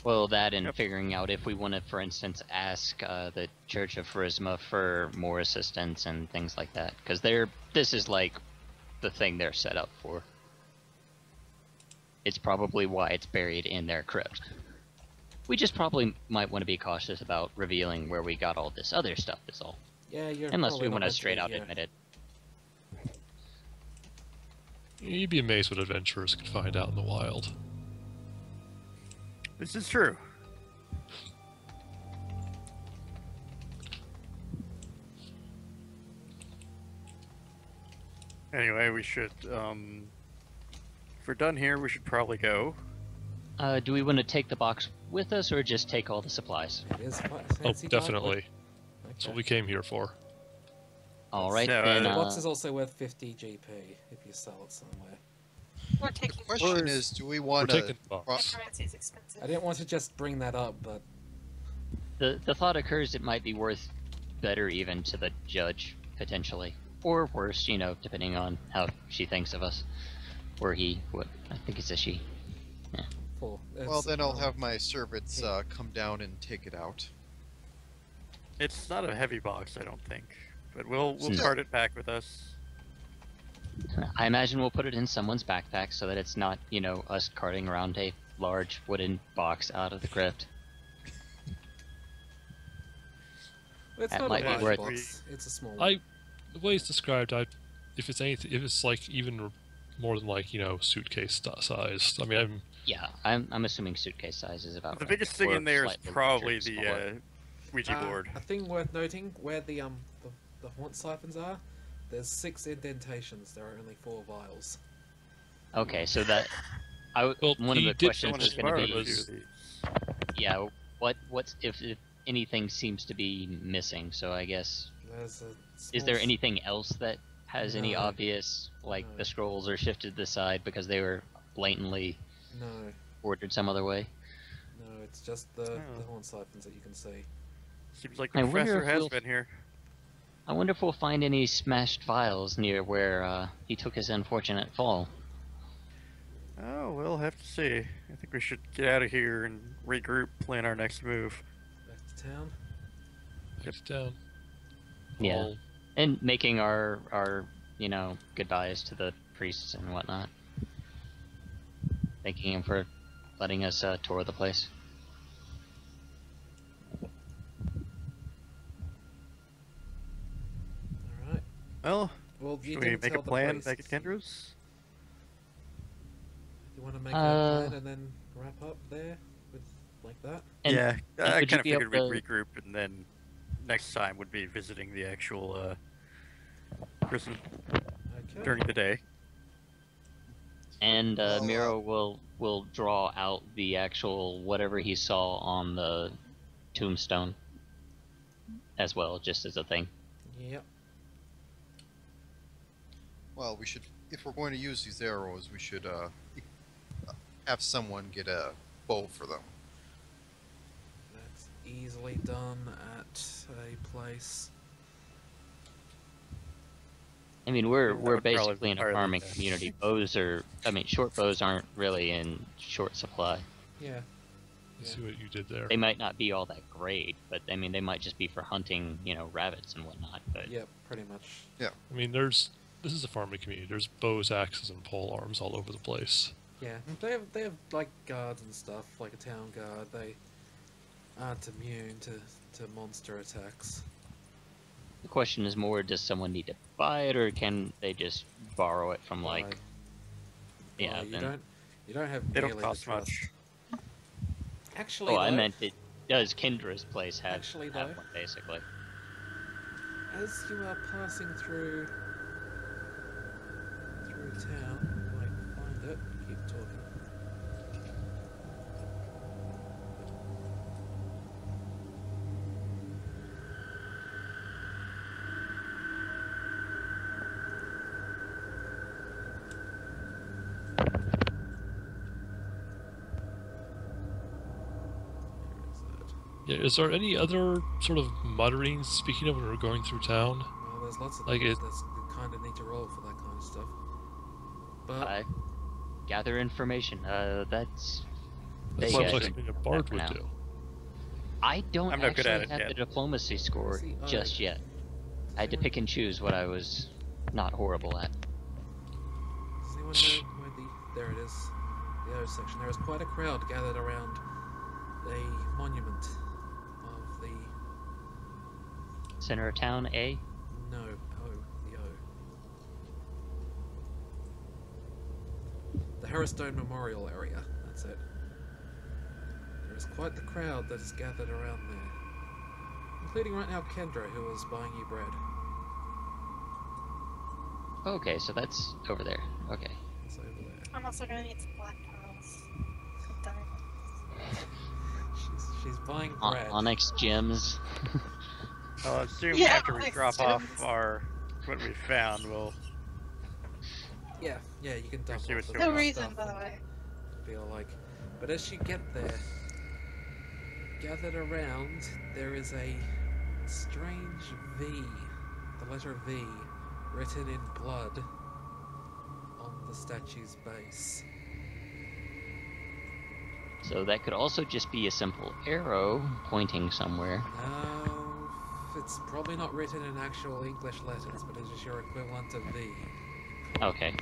Well, that and Yep. figuring out if we want to, for instance, ask the Church of Pharisma for more assistance and things like that, because this is like the thing they're set up for. It's probably why it's buried in their crypt. We just probably might want to be cautious about revealing where we got all this other stuff, is all. Yeah, you're Unless probably we not want to meant straight be out here. admit it. You'd be amazed what adventurers could find out in the wild. This is true. Anyway, we should, if we're done here, we should probably go. Do we want to take the box with us, or just take all the supplies? It is quite a Oh, fancy definitely. That's Okay. what we came here for. Alright, So, then, The box is also worth 50 GP if you sell it somewhere. We're The taking question Well, is, do we We're want taking to... the box. currency is expensive. I didn't want to just bring that up, but the thought occurs it might be worth better even to the judge, potentially. Or worse, depending on how she thinks of us. Or he, I think it's a she. for... Well, then I'll have my servants come down and take it out. It's not a heavy box, I don't think, but we'll No. cart it back with us. I imagine we'll put it in someone's backpack so that it's not, us carting around a large wooden box out of the crypt. It's that not might a be large worth- box. It's a small one. The way it's described, if it's like even more than suitcase size. I mean, Yeah, I'm assuming suitcase size is about The right. biggest thing Or in there is slightly probably larger, the smaller. Ouija board. A thing worth noting, where the haunt siphons are, there's 6 indentations. There are only 4 vials. Okay, so that Well, one of he the did questions Someone is has going to borrowed be, a few of these. yeah, what's if anything seems to be missing? So I guess There's a is small there anything else that has any No. obvious, like No. the scrolls are shifted to the side because they were blatantly No, ordered some other way? no, it's just the Oh. haunt siphons that you can see. Seems like the I wonder professor if has we'll- been here. I wonder if we'll find any smashed vials near where he took his unfortunate fall. Oh, we'll have to see. I think we should get out of here and regroup, plan our next move. Back to town. it's down. Yeah. All- And making our goodbyes to the priests and whatnot. Thanking him for letting us tour the place. All right. Well, Well, you should we didn't make a tell the plan back at priests. Kendra's? You want to make that plan and then wrap up there with like that? And, yeah, and I would you kind of be figured able we'd to- regroup, and then next time would be visiting the actual prison Okay. during the day. And Well, Miro will draw out the actual whatever he saw on the tombstone as well, just as a thing. Yep. Well, we should, if we're going to use these arrows, we should have someone get a bow for them. That's easily done at a place. I mean, That we're would probably basically in be a higher than farming that. community. Short bows aren't really in short supply. Yeah. You see what you did there? They might not be all that great, but I mean, they might just be for hunting, rabbits and whatnot. But Yep, pretty much. I mean, this is a farming community. There's bows, axes, and pole arms all over the place. Yeah. They have like guards and stuff, like a town guard. They aren't immune to monster attacks. the question is more: does someone need to buy it, or can they just borrow it from like? Buy. Yeah, Well, then. you don't have They don't nearly the cost trust. much. Actually, Oh, I though, meant it. Does Kendra's place have, Actually, have though- one, basically? as you are passing through town, you might find it. Keep talking. Yeah, is there any other sort of mutterings, speaking of when we're going through town? Well, there's lots of Like things it- that kind of need to roll for that kind of stuff. But I gather information. That's. That They sounds guys like can something a do bard that for would now. do. I don't I'm not good actually at it have yet. the diplomacy score See, just yet. I had to pick and choose what I was not horrible at. does anyone know where there it is, the O section. There is quite a crowd gathered around a monument of the Center of town, A. no O, the O. The Harrowstone Memorial area. That's it. There is quite the crowd that is gathered around there, including right now Kendra, who is buying you bread. Okay, so that's over there. Okay. It's over there. I'm also gonna need some black pearls. Some diamonds. She's buying On- bread. Onyx gems. I'll assume Yeah, after we like drop off gems. what we found, we'll Yeah, you can dump see off what's the going No on. reason, by the way. Feel like, but as you get there, gathered around, there is a strange V, the letter V, written in blood on the statue's base. So that could also just be a simple arrow pointing somewhere. Now, it's probably not written in actual English letters, but it is your equivalent of V. Okay.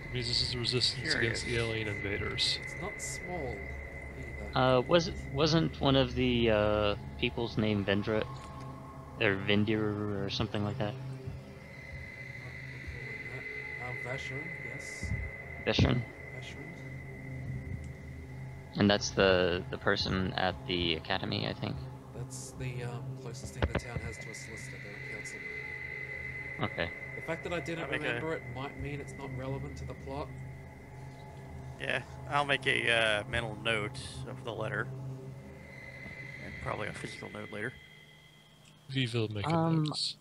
It means this is the resistance against the alien invaders. It's not small either. Wasn't one of the people's name Vendra, or Vendir or something like that? Vashon, yes. Vishran? Vashon. And that's the person at the academy, I think. That's the closest thing the town has to a solicitor, the council. Okay. The fact that I didn't I'll make remember it might mean it's not relevant to the plot. yeah, I'll make a mental note of the letter, and probably a physical note later. Viva making notes.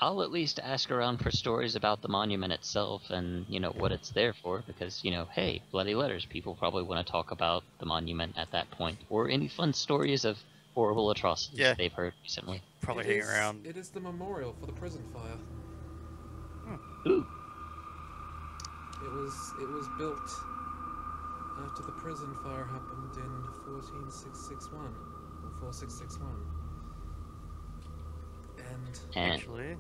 I'll at least ask around for stories about the monument itself and, what it's there for, because, hey, bloody letters, people probably want to talk about the monument at that point, or any fun stories of horrible atrocities Yeah. they've heard recently. Probably It hang is- around. It is the memorial for the prison fire. Ooh. It was built after the prison fire happened in 14661 or 4661. And Actually,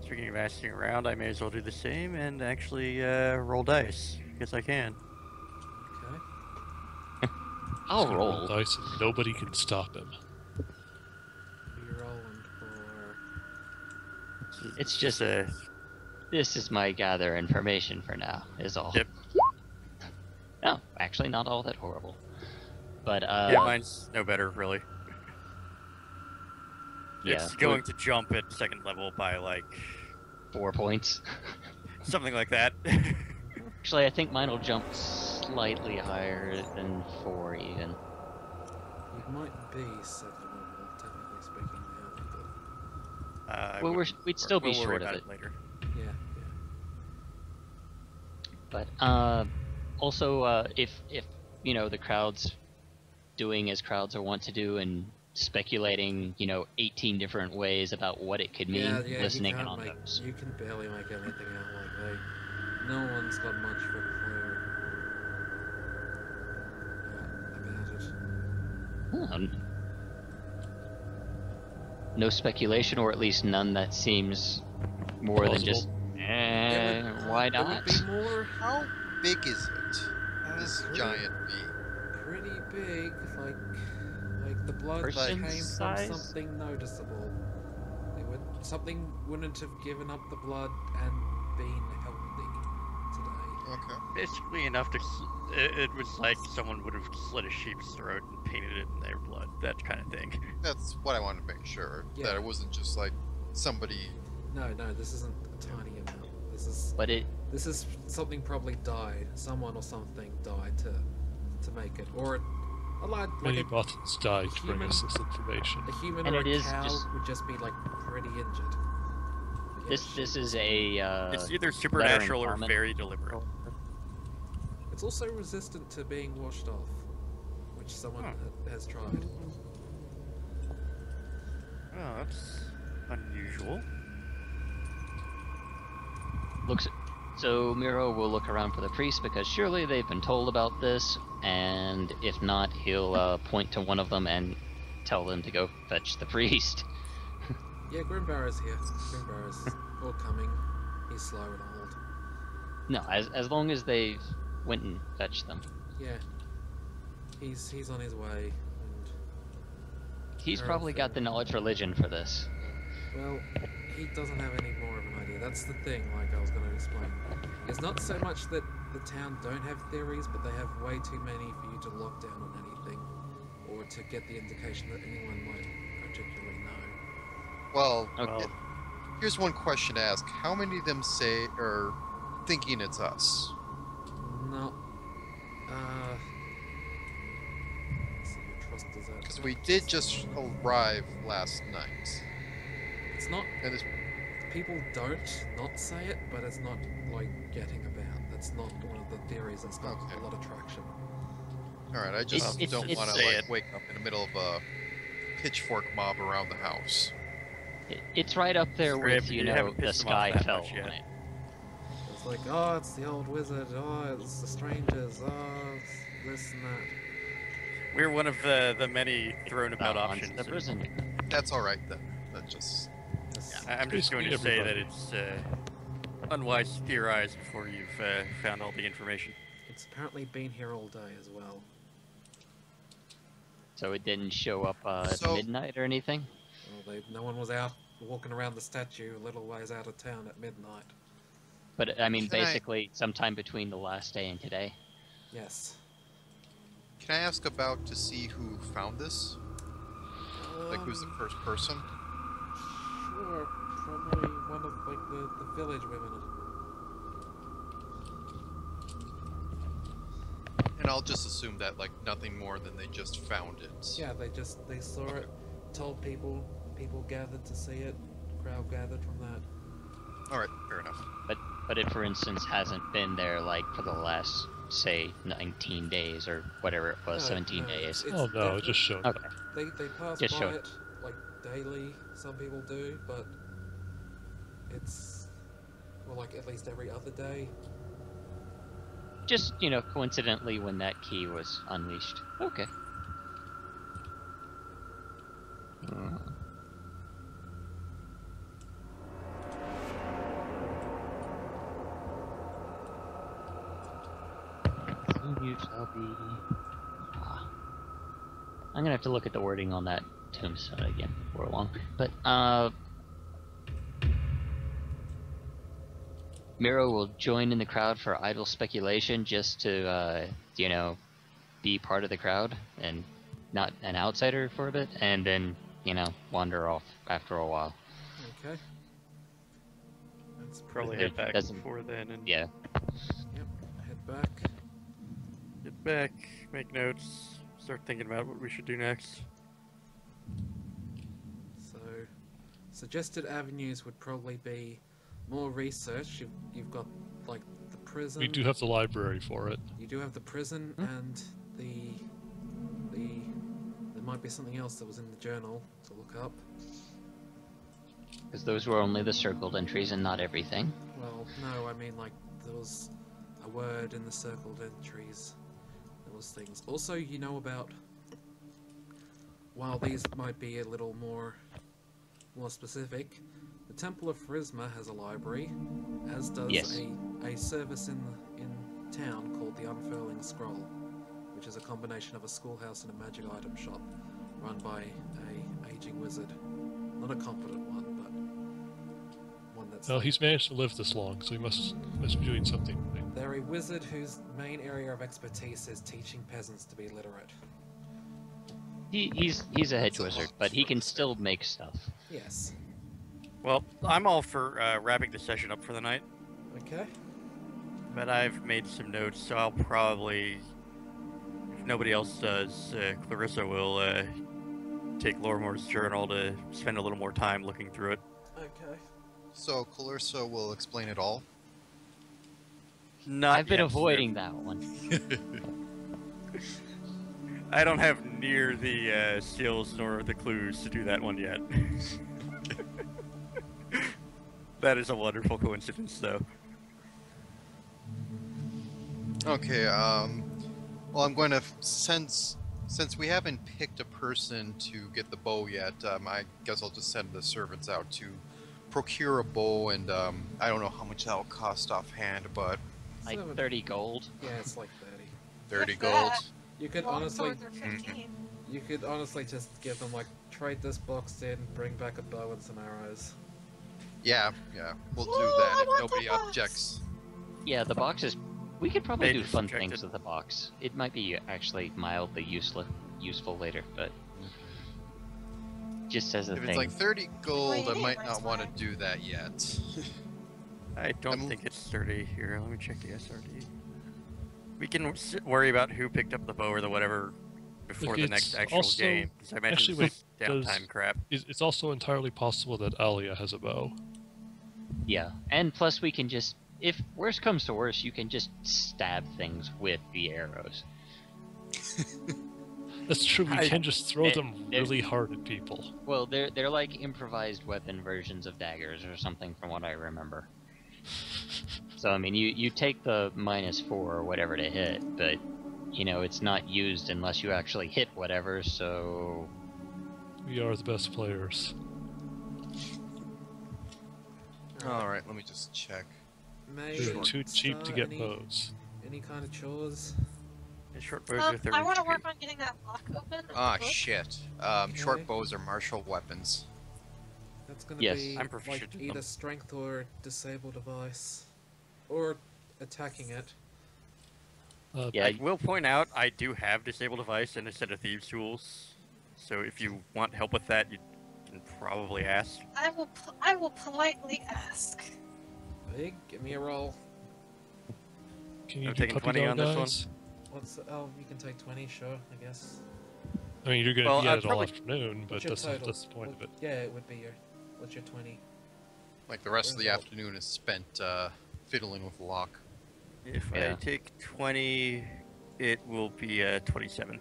speaking of asking around, I may as well do the same and actually roll dice because I can. okay, I'll Gonna roll. dice and nobody can stop him. what are you rolling for? This It's just a this is my gather information for now. Is all. Yep. No, actually, not all that horrible. But yeah, mine's no better really. yeah, It's going to jump at second level by like 4 points. something like that. Actually, I think mine will jump slightly higher than 4 even. It might be second level, technically speaking now, Well, we'd still be we'll worry short of about it. later. but yeah, yeah. But also, if you know the crowd's doing as crowds are wont to do and speculating, 18 different ways about what it could mean, Yeah, listening in on you those. can barely make anything out. Like no one's got much of a clue about it. No speculation, or at least none that seems more than just, why It not? would be more How big is it? This pretty- giant bee. pretty big, like the blood Person came size? from something noticeable. Something wouldn't have given up the blood and been healthy today. Okay. Basically enough to. It was like someone would have slit a sheep's throat and painted it in their blood, that kind of thing. That's what I wanted to make sure. Yeah. That it wasn't just like somebody. No, this isn't a tiny amount. This is something probably died. Someone or something died to make it, or a lot Many like buttons died to bring human- us this information. a human And or it a is cow just- would just be like pretty injured. Yeah, This is a It's either supernatural or comment. very deliberate. It's also resistant to being washed off, which someone has tried. Oh, that's unusual. looks. So Miro will look around for the priest because surely they've been told about this, and if not, he'll point to one of them and tell them to go fetch the priest. Yeah, Grimbarrow's here. Grimbarrow's all coming. He's slow and old. No, as long as they went and fetched them. Yeah. He's on his way, and He's They're probably all got the fair. knowledge religion for this. well, he doesn't have any more of an idea. That's the thing, like I was going to explain. It's not so much that the town don't have theories, but they have way too many for you to lock down on anything, or to get the indication that anyone might particularly know. Well, Okay. here's one question to ask: how many of them say are thinking it's us? No. Let's see, who trust does that? Because we did just arrive last night, It's not. and it's People don't not say it, but it's not like getting about. That's not one of the theories that's got Okay. a lot of traction. all right. I just It's- don't it's- want to say like it. wake up in the middle of a pitchfork mob around the house. It's right up there Sorry, with, you the haven't pissed them off sky that fell much yet. on it. It's like, oh, it's the old wizard. Oh, it's the strangers. Oh, it's this and that. We're one of the many thrown about Balance options. the and prison. That's all right then. That just Yes. I'm just going to Basically say that everybody. it's unwise to theorize before you've found all the information. It's apparently been here all day as well. So it didn't show up at So- midnight or anything? Well, no one was out walking around the statue a little ways out of town at midnight. But I mean, Can I- basically, sometime between the last day and today. Yes. Can I ask about to see who found this? Like, who's the first person? Sure, probably one of like the village women. And I'll just assume that like nothing more than they just found it. Yeah, they saw it, told people gathered to see it, crowd gathered from that. All right, fair enough. But it, for instance, hasn't been there like for the last, say, 19 days or whatever it was, No, 17 no, days. it's Oh no, it definitely- just showed up. Okay. They pass Just by show it. it like daily. Some people do, but it's well, like at least every other day. Just, coincidentally when that key was unleashed. Okay. You shall be. I'm gonna have to look at the wording on that tombstone again before long. But Miro will join in the crowd for idle speculation just to, you know, be part of the crowd and not an outsider for a bit, and then, you know, wander off after a while. Okay. That's Probably pretty head back doesn't- before then and Yeah. Yep. Head back. get back, make notes, start thinking about what we should do next. So, suggested avenues would probably be more research. You've got like the prison. We do have the library for it. You do have the prison and the there might be something else that was in the journal to look up. Because those were only the circled entries and not everything. Well, no, I mean like there was a word in the circled entries. There was things. Also, you know about. While these might be a little more specific, the Temple of Pharasma has a library, as does Yes. a service in town called the Unfurling Scroll, which is a combination of a schoolhouse and a magic item shop, run by a aging wizard. Not a competent one, but one that's. Well, he's managed to live this long, so he must be doing something right. They're a wizard whose main area of expertise is teaching peasants to be literate. He's a hedge wizard, but he can still make stuff. Yes. Well, I'm all for wrapping the session up for the night, Okay. but I've made some notes, so I'll probably, if nobody else does, Clarissa will take Lorimore's journal to spend a little more time looking through it. Okay. So Clarissa will explain it all. Not I've been yet, avoiding that one. I don't have near the skills nor the clues to do that one yet. That is a wonderful coincidence, though. Okay, well, I'm going to, since we haven't picked a person to get the bow yet, I guess I'll just send the servants out to procure a bow, and I don't know how much that'll cost offhand, but Like 7. 30 gold. Yeah, it's like 30. 30 If gold. that. You could Long honestly, swords are 15. you could honestly just give them like trade this box in, bring back a bow and some arrows. Yeah, we'll do Oh, that I if want nobody the box. objects. Yeah, the box is... We could probably They do just fun subjected- things with the box. It might be actually mildly useful later, but... Just as a If thing. it's like 30 gold, you I need, might that's not want to fine. do that yet. I don't I'm- think it's 30 here. Let me check the SRD. We can worry about who picked up the bow or the whatever before the it's next actual also- game. 'Cause I mentioned actually, this wait, does- downtime crap. It's also entirely possible that Alia has a bow. Yeah, and plus we can just... If worst comes to worst, you can just stab things with the arrows. That's true, we I- can just throw it- them it- really hard at people. Well, they're like improvised weapon versions of daggers or something from what I remember. So, I mean, you take the -4 or whatever to hit, but, you know, it's not used unless you actually hit whatever, so... We are the best players. Alright, let me just check. May We're too cheap to start get any, bows. Any kind of chores? And short bows are 30. I want to work on getting that lock open. Ah, Book. shit. Okay. Short bows are martial weapons. That's gonna Yes. be I'm proficient like in either them. strength or disable device, or attacking it. Yeah, I will point out, I do have Disable Device and a set of Thieves' Tools. So if you want help with that, you can probably ask. I will politely ask. Big, give me a roll. Can you I'm do taking puppy 20 dog on this one. eyes? What's oh, you can take 20, sure, I guess. I mean, you're going to Well, be at I'd it all probably- afternoon, but What's your total? that's the point of it. Yeah, it would be your. What's your 20? Like the rest of the Where's that? afternoon is spent fiddling with the lock. If I Yeah. take 20, it will be 27.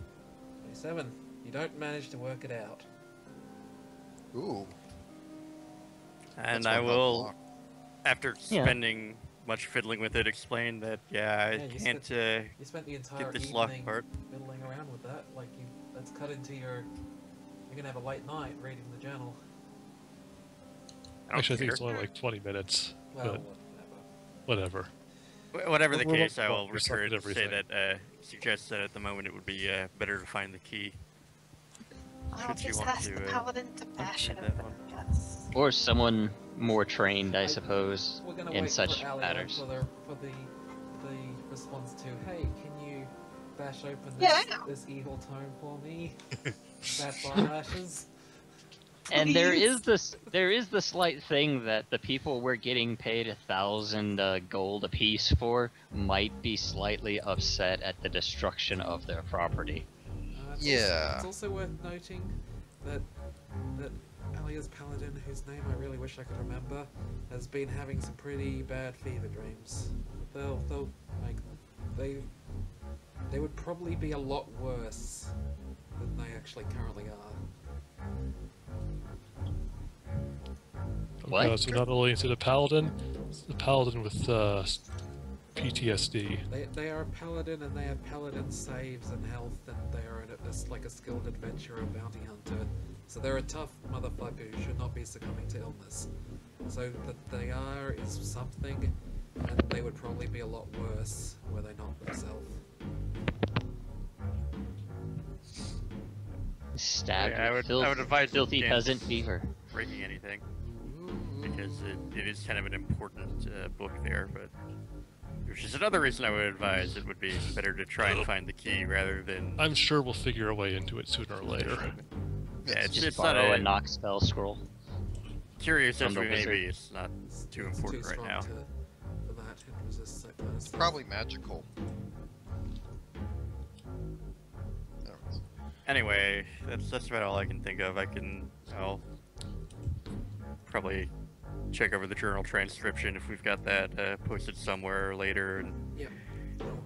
27. You don't manage to work it out. Ooh. And that's I one hell of a will, lock. after Yeah. spending much fiddling with it, explain that, yeah, Yeah, I you can't You spent the entire get this lock evening part. fiddling around with that. Like you, that's cut into your. You're gonna have a late night reading the journal. I don't Actually, I think care. it's only like 20 minutes, Well, but whatever. whatever. Whatever the We'll case, I look will for something return to say everything. that, suggest that at the moment it would be better to find the key. I'll Should you just want ask to, the paladin to bash it that open, one? I guess. or someone more trained, I suppose, We're gonna in wait such for Elliot matters. for the response to, hey, can you bash open this, Yeah, I know. this evil tome for me? Bad fire ashes. And there Please. is the slight thing that the people we're getting paid 1,000 gold apiece for might be slightly upset at the destruction of their property. It's also worth noting that Alia's paladin, whose name I really wish I could remember, has been having some pretty bad fever dreams. They'll like they would probably be a lot worse than they actually currently are. What? So not only is it a paladin, it's a paladin with PTSD. They are a paladin, and they have paladin saves and health, and they are like a skilled adventurer, bounty hunter. So they're a tough motherfucker who should not be succumbing to illness. So that they are is something, and they would probably be a lot worse were they not themselves. Stabbed I with would advise filthy against peasant fever. breaking anything, because it is kind of an important book there, but which is another reason I would advise it would be better to try and find the key rather than... I'm sure we'll figure a way into it sooner or later. Yeah, Just it's not borrow a a knock spell scroll. curious as from the we may wizard. be, it's not too important right strong now. for that and resist that kind of It's stuff. probably magical. Anyways. Anyway, that's about all I can think of. I'll probably check over the journal transcription if we've got that posted somewhere later, and Yep.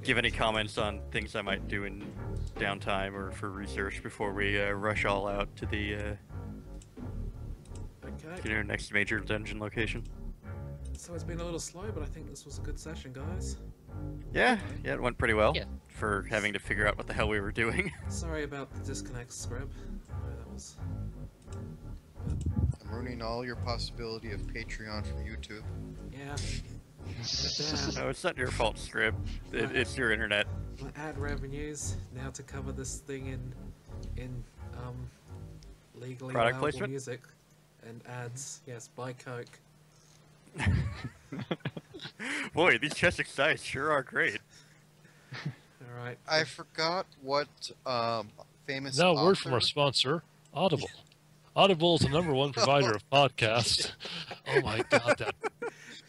give any comments on things I might do in downtime or for research before we rush all out to the Okay. next major dungeon location. So it's been a little slow, but I think this was a good session, guys. Yeah, it went pretty well Yeah. for having to figure out what the hell we were doing. Sorry about the disconnect, Scrub. That was. I'm ruining all your possibility of Patreon from YouTube. Yeah. No, it's not your fault, Scrib. It's your internet. My ad revenues now to cover this thing in legally Product allowable placement? music and ads. Yes, buy Coke. Boy, these Cheswick sites sure are great. All right. I forgot what famous. Now, a word from our author- sponsor, Audible. Audible is the #1 provider of podcasts. Oh my god,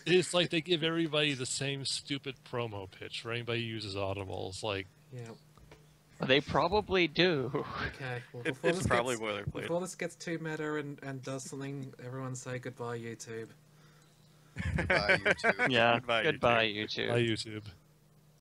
it's like they give everybody the same stupid promo pitch for anybody who uses Audible. It's like, Yeah. They probably do. Okay. Well, It's probably boilerplate. before this gets too meta and does something, everyone say goodbye, YouTube. Goodbye, YouTube. Yeah. Goodbye, Goodbye, YouTube. by YouTube.